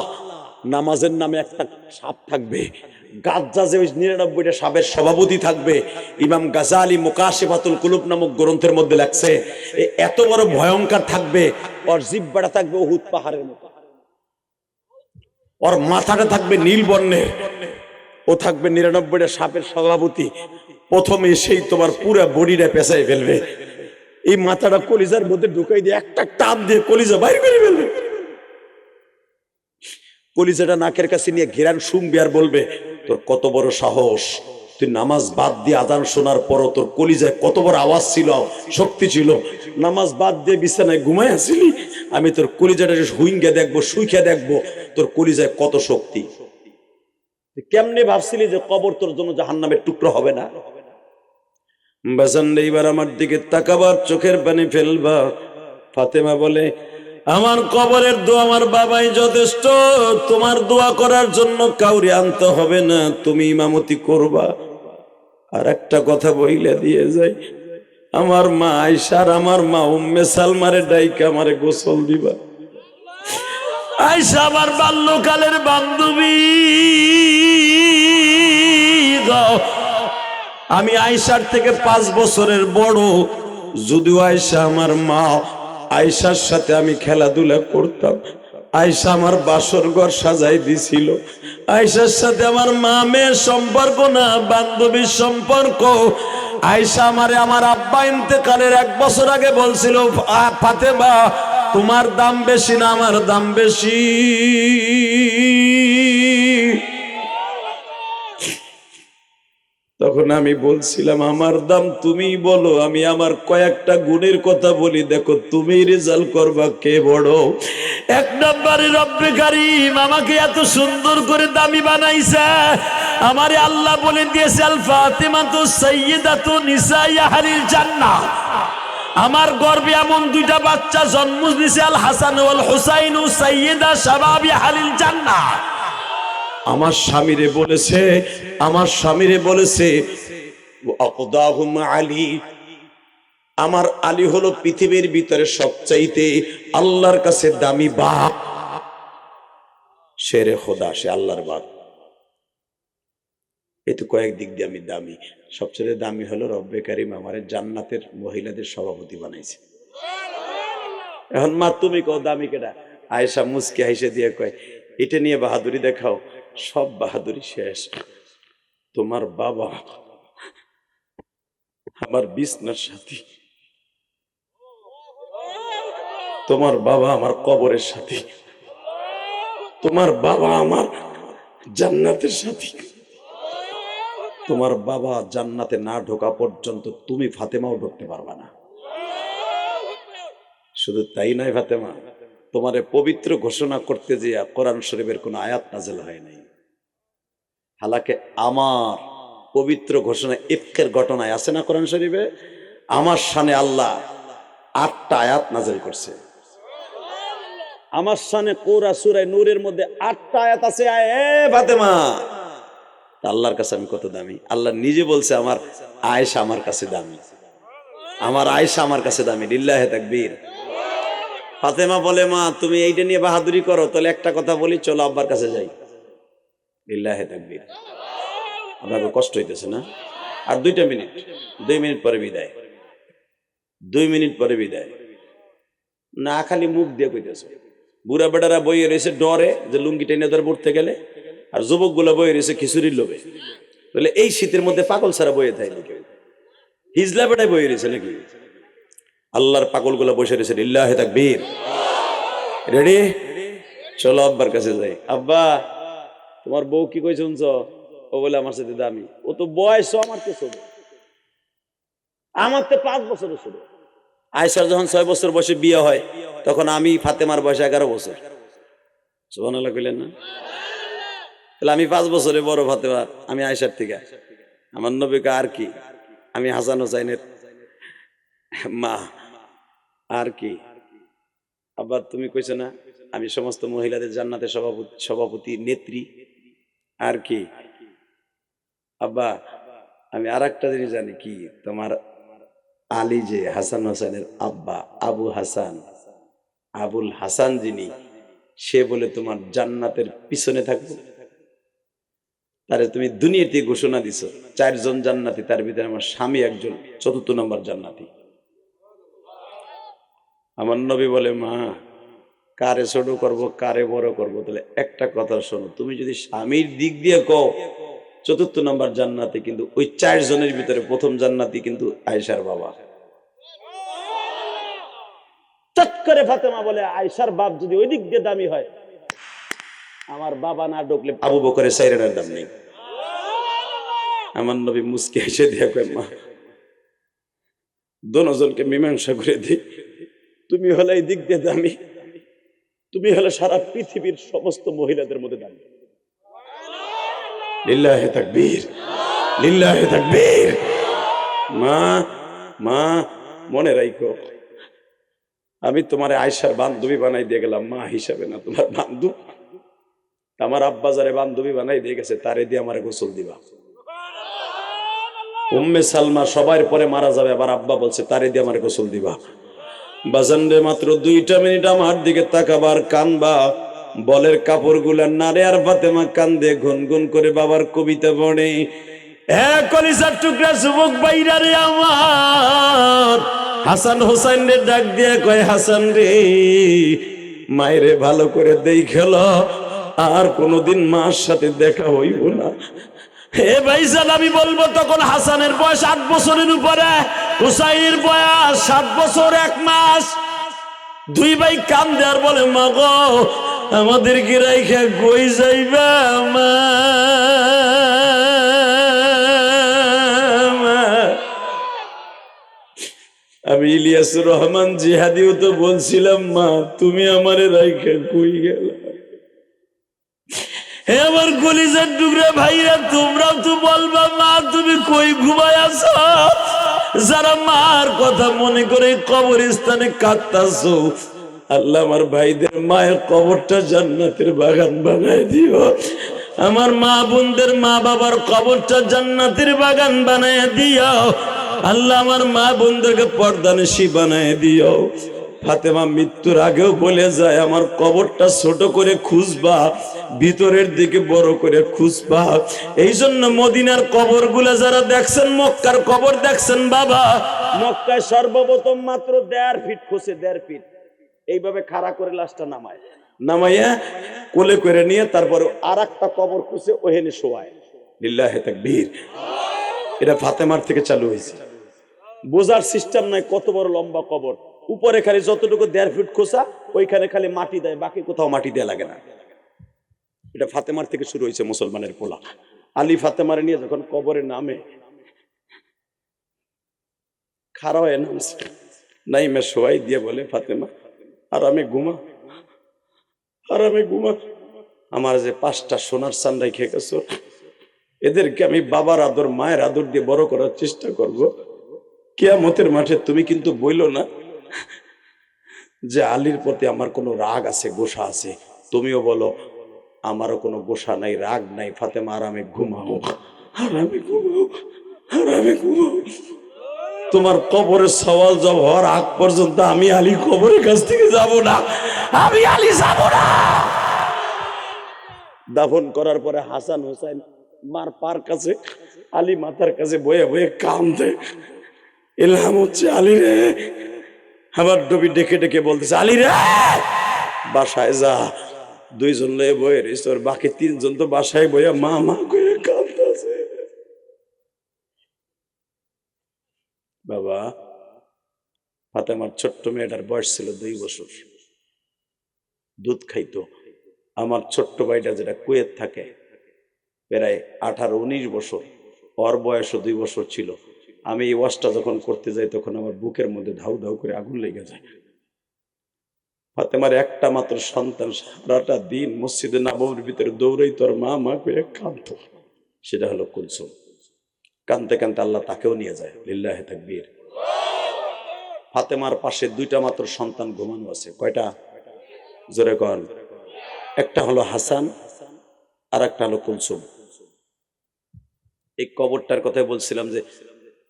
নামাজের নামে একটা সাপ থাকবে, গাজ্জাজে ওই 99টা সাপের সভাপতি থাকবে। ইমাম গাজালি মুকাশিফাতুল কুলুব নামক গ্রন্থের মধ্যে লেখছে এত বড় ভয়ঙ্কর থাকবে, ওর জিহ্বাটা থাকবে উহুদ পাহাড়ের মতো, ওর মাথাটা থাকবে নীল বর্ণের, ও থাকবে 99টা সাপের সভাপতি। প্রথমে সেই তোমার পুরো বডিটা পেঁচাই ফেলবে, এই মাথাটা কলিজার মধ্যে ঢুকাই দিয়ে একটা টান দিয়ে কলিজা বাইরে করে ফেলবে। কলিজাটা নাকের কাছে নিয়ে ঘেরান শুনবে আর বলবে, তোর কত বড় সাহস, তুই নামাজ বাদ দিয়ে আজান শোনার পরও তোর কলিজায় কত বড় আওয়াজ ছিল, শক্তি ছিল, নামাজ বাদ দিয়ে বিছানায় ঘুমাই আসিলি, আমি তোর কলিজাটা হুইঙ্গে দেখবো, সুইখে দেখবো তোর কলিজায় কত শক্তি। কেমনে ভাবছিলি যে কবর তোর জন্য জাহান্নামের টুকরো হবে না? বাজান এইবার আমার দিকে তাকাবার, চোখের পানি ফেলবা। ফাতেমা বলে, আমার কবরের দোয়া আমার বাবাই যথেষ্ট, তোমার দোয়া করার জন্য কাউরে আনতে হবে না, তুমি ইমামতি করবা। আর একটা কথা বইলে দিয়ে যাই, আমার মা আয়েশার আমার মা উম্মে সালমারে ডাইকা আমারে গোসল দিবা। আয়েশা আমার বাল্যকালের বান্ধবী, আমি আয়েশার থেকে 5 বছরের বড়, যদিও আয়েশা আমার মা, আয়েশার সাথে আমি খেলাধুলা করতাম। আয়েশা আমার বাসর ঘর সাজাই দিছিল। আয়েশার সাথে আমার মা মেয়ের সম্পর্ক না, বান্ধবীর সম্পর্ক। আয়েশা আমারে আমার আব্বা ইন্তেকালের 1 বছর আগে বলছিল, ফাতেমা তোমার দাম বেশি না আমার দাম বেশি? তখন আমি বলছিলাম, আমার দাম তুমি বলো, আমি আমার কয়েকটা গুণের কথা বলি, দেখো তুমি রেজাল্ট করবা কে বড়। 1 নম্বরে রব্বে কারীম আমাকে এত সুন্দর করে দামি বানাইছে, আমারে আল্লাহ বলে দিয়েছে আল ফাতিমাতু সাইয়্যিদাতু নিসাই আহলিল জান্নাহ। আমার গর্ভে এমন 2টা বাচ্চা জন্ম দিয়েছে, আল হাসান ওয়াল হুসাইনু সাইয়্যিদা শাবাবি আহলিল জান্নাহ। আমার স্বামীরে বলেছে, আমার স্বামীরে বলেছে আকদাহুম আলী, আমার আলী হলো পৃথিবীর ভিতরে সবচাইতে আল্লাহর কাছে দামি বাপ। শেরে খোদা, সে আল্লাহর বাপ। এই তো কয়েক দিক দিয়ে আমি দামি, সবচেয়ে দামি হলো রব্বে কারীম আমারে জান্নাতের মহিলাদের সভাপতি বানাইছে। এখন মা তুমি কও দামি কেডা? আয়েশা মুস্কি হাসে দিয়ে কয়, এটা নিয়ে বাহাদুরি দেখাও, সব বাহাদুরি শেষ। তোমার বাবা আমার বিছনার সাথী, তোমার বাবা আমার কবরের সাথী, তোমার বাবা আমার জান্নাতের সাথী। তোমার বাবা জান্নাতে না ঢোকা পর্যন্ত তুমি ফাতেমাও ঢুকতে পারবা না। শুধু তাই নয় ফাতেমা, তোমারে পবিত্র ঘোষণা করতে যে কোরআন শরীফের কোনো আয়াত নাযিল হয় নাই। হালাকে আমার পবিত্র ঘোষণা ইফকের ঘটনায় আছে না কোরআন শরীফে, আমার শানে আল্লাহ 8টা আয়াত নাযিল করছে। আমার শানে সূরা নূরের মধ্যে 8টা আয়াত আছে। এ ফাতেমা, আল্লাহর কাছে আমি কত দামি। আল্লাহ নিজে বলছে আমার আয়েশা আমার কাছে দামি, আমার আয়েশা আমার কাছে দামি। লিল্লাহি তাকবীর। ফাতেমা বলে, মা তুমি এইটা নিয়ে বাহাদুরি করো, তাহলে একটা কথা বলি, চলো আব্বার কাছে যাই। লিল্লাহি তাকবীর। আপনাকে কষ্ট হইতেছে না? আর 2 মিনিট, 2 মিনিট পরে বিদায়, 2 মিনিট পরে বিদায়। না খালি মুখ দিয়ে কইতেছে। বুড়া বেটারা বইয়ে রয়েছে ডরে যে লুঙ্গি টেনে ধরে পড়তে গেলে, আর যুবক গুলা বইয়ে রয়েছে খিচুড়ির লোভে। বলে এই শীতের মধ্যে পাগল ছাড়া বইয়ে থাকে নাকি? হিজলা বেটায় বইয়ে রয়েছে নাকি? আল্লাহর পাগল গুলা বসে রয়েছে। লিল্লাহি তাকবীর। রেডি? চলো আব্বার কাছে যাই। আব্বা তোমার বউ কি কইছে শুনছ? ও বলে আমার সাথে দামি। ও তো বয়স আমার তো ছোট, আমার তো 5 বছর ছোট। আয়েশার যখন 6 বছর বয়সে বিয়ে হয়, তখন আমি ফাতেমার বয়স 11 বছর। সুবহানাল্লাহ কইলেন না? তাহলে আমি 5 বছরে বড় ফাতেমা, আমি আয়েশার থেকে। আমার নবীকে আর কি, আমি হাসান হোসাইনের মা আর কি। আবার তুমি কইছো না আমি সমস্ত মহিলাদের জান্নাতের সভাপতি নেত্রী আর কি। আব্বা আমি আর একটা জিনিস জানি, কি তোমার আলী যে হাসান হোসেনের আব্বা, আবু হাসান, আবুল হাসান যিনি, সে বলে তোমার জান্নাতের পিছনে থাকবো? তারে তুমি দুনিয়াতে ঘোষণা দিছো 4 জন জান্নাতি, তার ভিতরে আমার স্বামী একজন 4th নম্বর জান্নাতি। আমার নবী বলে, মা কারে ছোট করব কারে বড় করব? তাহলে একটা কথা শোনো, তুমি যদি স্বামীর দিক দিয়ে কও 4th নম্বর জান্নাতি, কিন্তু ওই 4 জনের ভিতরে প্রথম জান্নাতি কিন্তু আয়েশার বাবা। চট করে ফাতেমা বলে, আয়েশার বাপ যদি ওই দিক দিয়ে দামি হয়, আমার বাবা না ঢুকলে আবু বকরের সাইরেনের দাম নেই। আমার নবী মুস্কি হেসে দিয়ে কয়, মা দোনোজনকে মীমাংসা করে দিই, তুমি হলে এই দিক দিয়ে দামি, তুমি হলে সারা পৃথিবীর সমস্ত মহিলাদের মধ্যে দামি। লিল্লাহে তাকবীর, লিল্লাহে তাকবীর। মা মা মনে রাখো, আমি তোমার আয়েশার বান্ধবী বানাই দিয়ে গেলাম মা হিসাবে না, তোমার বান্ধব। আমার আব্বা যারে বান্ধবী বানাই দিয়ে গেছে তারে দিয়ে আমার গোসল দিবা। উম্মে সালমা সবার পরে মারা যাবে, আবার আব্বা বলছে তারে দিয়ে আমার গোসল দিবা। বাজানরে মাত্র 2টা মিনিট আমার দিকে তাকাবার, কানবা, বলের কাপড় গুলা নারে। আর ফাতেমা কান্দে, গুনগুন করে বাবার কবিতা পড়ে। কলিজার টুকরা যুবক বাইরা রে আমার, হাসান হোসেন রে ডাক দিয়ে কয়, হাসান রে মায়েরে ভালো করে দেখল, আর কোনোদিন মার সাথে দেখা হইব না। হে ভাইজান, আমি বলবো তখন হাসানের বয়স 8 বছরের উপরে, হুসাইনের বয়স 7 বছর 1 মাস। 2 ভাই কান্দে আর বলে, মা গো আমাদেরকে রাইখা কই যাইবা মা? আমি ইলিয়াসুর রহমান জিহাদিও তো বলছিলাম, মা তুমি আমারে রাইখা কই গেলা? হে আমার কলিজার টুকরা ভাইরা, তোমরাও তো বলবা মা তুমি কই ঘুমায় আছো? যারা মার কথা মনে করে কবরস্থানে কাঁদতাছো, আল্লাহ আমার ভাইদের মায়ের কবরটা জান্নাতের বাগান বানায় দিও। আমার মা বোনদের মা বাবার কবরটা জান্নাতের বাগান বানায় দিও। আল্লাহ আমার মা বোনদেরকে পর্দানশী বানায় দিও। ফাতেমা মৃত্যুর আগেও বলে যায়, আমার কবরটা ছোট করে খুঁজবা, ভিতরের দিকে বড় করে খুঁজবা। এই জন্য মদিনার কবরগুলা যারা দেখছেন, মক্কার কবর দেখছেন বাবা, মক্কায় সর্বপ্রথম মাত্র 1.5 ফিট খুঁজে, 1.5 ফিট এইভাবে খাড়া করে লাশটা নামাইয়া কোলে করে নিয়ে তারপরে আর একটা কবর খুঁজে ওখানে শোয়ায়। লিল্লাহে তাকবীর। এটা ফাতেমার থেকে চালু হয়েছে। বোঝার সিস্টেম নাই কত বড় লম্বা কবর। উপরে খালি যতটুকু 1.5 ফিট খোঁচা, ওইখানে খালি মাটি দেয়, বাকি কোথাও মাটি দেয়া লাগে না। এটা ফাতেমার থেকে শুরু হয়েছে মুসলমানের পোলা। আলী ফাতেমারে নিয়ে যখন কবরে নামে, খাড়া হয়ে নামছে, নাইমে শোয়াই দিয়ে বলে, ফাতেমা আরামে ঘুমা, আরামে ঘুমা। আমার যে 5টা সোনার চান রেখে গেছো, এদেরকে আমি বাবার আদর মায়ের আদর দিয়ে বড় করার চেষ্টা করব। কিয়ামতের মাঠে তুমি কিন্তু বইলো না যে আলীর প্রতি আমার কোনো রাগ আছে, গোসা আছে। তুমিও বলো আমারও কোনো গোসা নাই, রাগ নাই। ফাতেমা আরামে ঘুমাও, আরামে ঘুমাও, আরামে ঘুমাও। তোমার কবরের সওয়াল জব হওয়ার আগ পর্যন্ত আমি আলী কবরের কাছ থেকে যাব না, আমি আলী যাব না। দাফন করার পরে হাসান হোসেন মার পার কাছে, আলী মাথার কাছে বয়ে বয়ে কান্দে। এলহাম হচ্ছে, আলী রে। আমার নবী ডেকে ডেকে বলতেছে, আলী রে বাসায় যা। 2 জন লয়ে বয়ে রয়েছে, ওর বাকি 3 জন তো বাসায় বইয়া মা মা করে কাঁদতেছে। বাবা, ফাতেমার ছোট্ট মেয়েটার বয়স ছিল 2 বছর, দুধ খাইতো। আমার ছোট্ট ভাইটা যেটা কুয়েত থাকে, প্রায় 18-19 বছর, ওর বয়সও 2 বছর ছিল। আমি এই ওয়াজটা যখন করতে যাই তখন আমার বুকের মধ্যে ধাউ ধাউ করে আগুন লেগে যায়। ফাতেমার একটা মাত্র সন্তান সারাটা দিন মসজিদে নববীর ভিতরে দৌড়াই তোর মা মা করে কাঁদতো, সেটা হলো কুলসুম। কাঁদতে কাঁদতে আল্লাহ তাকেও নিয়ে যায়। লিল্লাহে তাকবীর। ফাতেমার পাশে 2টা মাত্র সন্তান ঘুমানো আছে। কয়টা? জোরে কর। একটা হলো হাসান, আর একটা হলো কুলসুম। এই কবরটার কথাই বলছিলাম যে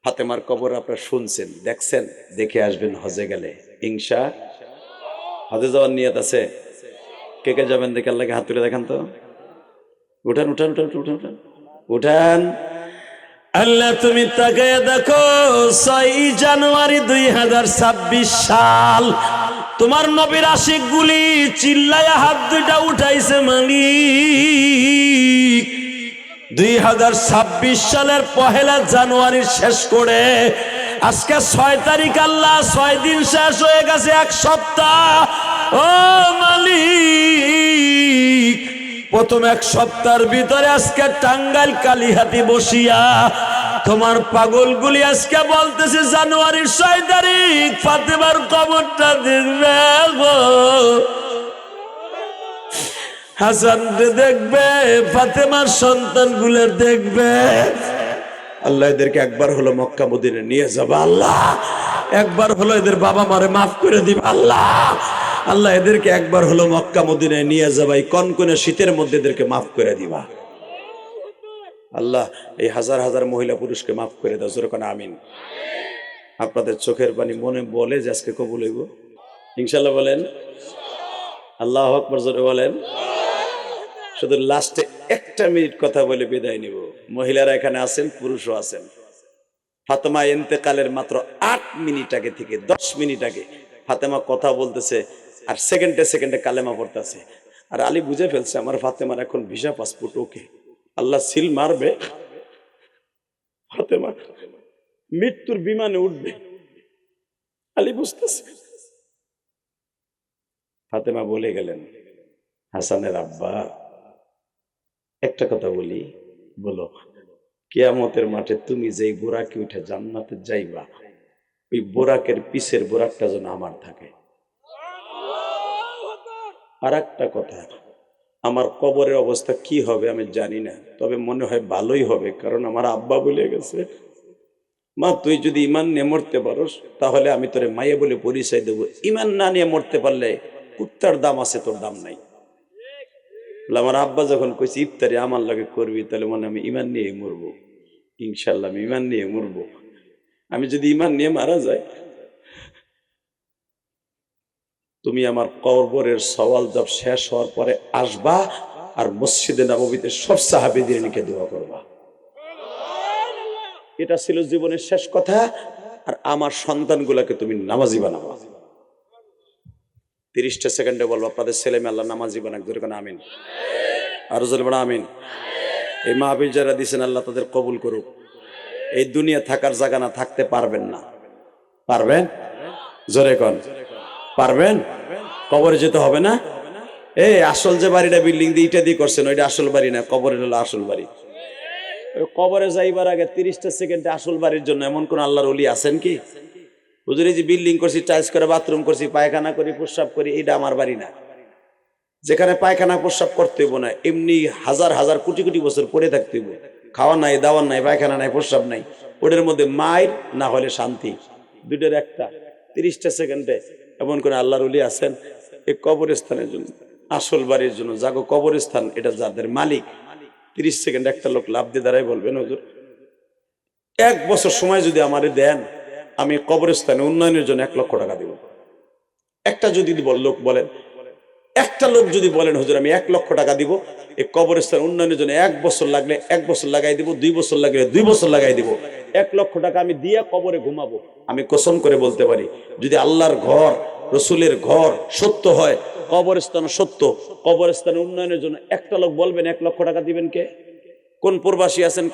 ফাতেমার কবর আপনারা শুনছেন, দেখছেন, দেখে আসবেন হজে গেলে ইনশা। হজে যাওয়ার নিয়ত আছে? কে কে যাবেন দেখে আল্লাহকে হাত তুলে দেখান তো। উঠান উঠান উঠান উঠান উঠান উঠান। আল্লাহ তুমি তাকায় দেখো 6 জানুয়ারি 2026 সাল, তোমার নবীর আশিক গুলি চিল্লায়া হাত দুইটা উঠাইছে মালিক। 2026 সালের 1 জানুয়ারি শেষ করে আজকে 6 তারিখ, আল্লাহ 6 দিন শেষ হয়ে গেছে, 1 সপ্তাহ। ও মালিক, প্রথম 1 সপ্তাহের ভিতরে আজকে টাঙ্গাইল কালিহাতি বসিয়া তোমার পাগলগুলি আজকে বলতেছে জানুয়ারির 6 তারিখ ফাতেমার কবরটা দেখবে গো, হাসান দেখবে, ফাতেমার সন্তানগুলো দেখবে। আল্লাহ এদেরকে একবার হলো মক্কা মদিনা নিয়ে যাবে আল্লাহ, একবার হলো এদের বাবা মারে মাফ করে দিবে আল্লাহ। আল্লাহ এদেরকে একবার হলো মক্কা মদিনায় নিয়ে যাবে, কনকনে শীতের মধ্যে এদেরকে মাফ করে দিবা আল্লাহ। এই হাজার হাজার মহিলা পুরুষকে মাফ করে দাও, জোরে কোন আমিন। আপনাদের চোখের পানি মনে বলে যে আজকে কবুল হইব ইনশাআল্লাহ, বলেন আল্লাহু আকবার, জোরে বলেন। শুধু লাস্টে 1 মিনিট কথা বলে বিদায় নিব। মহিলারা এখানে আছেন, পুরুষও আছেন। ফাতেমা ইন্তেকালের মাত্র 8 মিনিট আগে থেকে 10 মিনিট আগে ফাতেমা কথা বলতেছে, আর সেকেন্ডে সেকেন্ডে কালেমা পড়তেছে। আর আলী বুঝে ফেলছে আমার ফাতেমার এখন ভিসা পাসপোর্ট ওকে, আল্লাহ সিল মারবে, ফাতেমা মৃত্যুর বিমানে উঠবে। আলী বুঝতেছে। ফাতেমা বলে গেলেন, হাসানের আব্বা একটা কথা বলি, বলো। কিয়ামতের মাঠে তুমি যেই বোরাকে উঠে জান্নাতে যাইবা, ওই বোরাকের পিছের বোরাকটা যেন আমার থাকে। আর একটা কথা, আমার কবরের অবস্থা কি হবে আমি জানি না, তবে মনে হয় ভালোই হবে, কারণ আমার আব্বা বলে গেছে, মা তুই যদি ইমান নিয়ে মরতে পারোস তাহলে আমি তোরে মায়ে বলে পরিচয় দেবো, ইমান না নিয়ে মরতে পারলে কুত্তার দাম আছে, তোর দাম নাই। আমার আব্বা যখন কইছে ইফতারি আমার লাগে করবি, তাহলে মনে আমি ইমান নিয়ে মরবো, ইনশাল্লাহ আমি ইমান নিয়ে মরবো। আমি যদি ইমান নিয়ে মারা যাই, তুমি আমার কবরের সওয়াল জব শেষ হওয়ার পরে আসবা, আর মসজিদে নববীতে সব সাহাবীদের নিকে দোয়া করবা। এটা ছিল জীবনের শেষ কথা। আর আমার সন্তানগুলাকে তুমি নামাজি বানাবা। 30টা সেকেন্ডে বলবো, আপনাদের ছেলে মেয়ে আল্লাহ নামাজি বানাক, জোরে কোন আমিন। আর জোরে বড় আমিন। এই মাহফিল যারা দিয়েছেন আল্লাহ তাদের কবুল করুক। এই দুনিয়া থাকার জায়গা না, থাকতে পারবেন না। পারবেন? জোরে কোন পারবেন? কবরে যেতে হবে না। এই আসল যে বাড়িটা বিল্ডিং দিয়ে ইটা দিয়ে করছেন, ওইটা আসল বাড়ি না, কবরের হলো আসল বাড়ি। কবরে যাইবার আগে 30টা সেকেন্ডে আসল বাড়ির জন্য এমন কোন আল্লাহর ওলি আছেন কি? হুজুর এই যে বিল্ডিং করছি, টাইলস করে বাথরুম করছি, পায়খানা করি, প্রস্রাব করি, এটা আমার বাড়ি না। যেখানে পায়খানা প্রস্রাব করতে হইব না, এমনি হাজার হাজার কোটি কোটি বছর পড়ে থাকতে হইব। খাওয়া নাই, দাওয়ার নাই, পায়খানা নাই, প্রস্রাব নাই, ওটার মধ্যে মায়ের না হলে শান্তি, দুটোর একটা। 30টা সেকেন্ডে এমন করে আল্লাহর ওলি আছেন এই কবরস্থানের জন্য, আসল বাড়ির জন্য। যাগো কবরস্থান এটা যাদের মালিক, 30 সেকেন্ড একটা লোক লাভ দিয়ে দাঁড়ায় বলবেন, হুজুর 1 বছর সময় যদি আমারে দেন, আমি কবরস্থানে উন্নয়নের জন্য 1 লক্ষ টাকা দিব। একটা যদি লোক বলেন, একটা লোক যদি বলেন হুজুর আমি 1 লক্ষ টাকা দিব, এই কবরস্থান উন্নয়নের জন্য 1 বছর লাগলে 1 বছর লাগাই দিব, 2 বছর লাগলে 2 বছর লাগাই দিব, 1 লক্ষ টাকা আমি দিয়া কবরে ঘুমাবো। আমি কসম করে বলতে পারি, যদি আল্লাহর ঘর, রসুলের ঘর সত্য হয়, কবরস্থান সত্য, কবরস্থান উন্নয়নের জন্য একটা লোক বলবেন 1 লক্ষ টাকা দিবেন কে? কোন প্রবাসী আছেন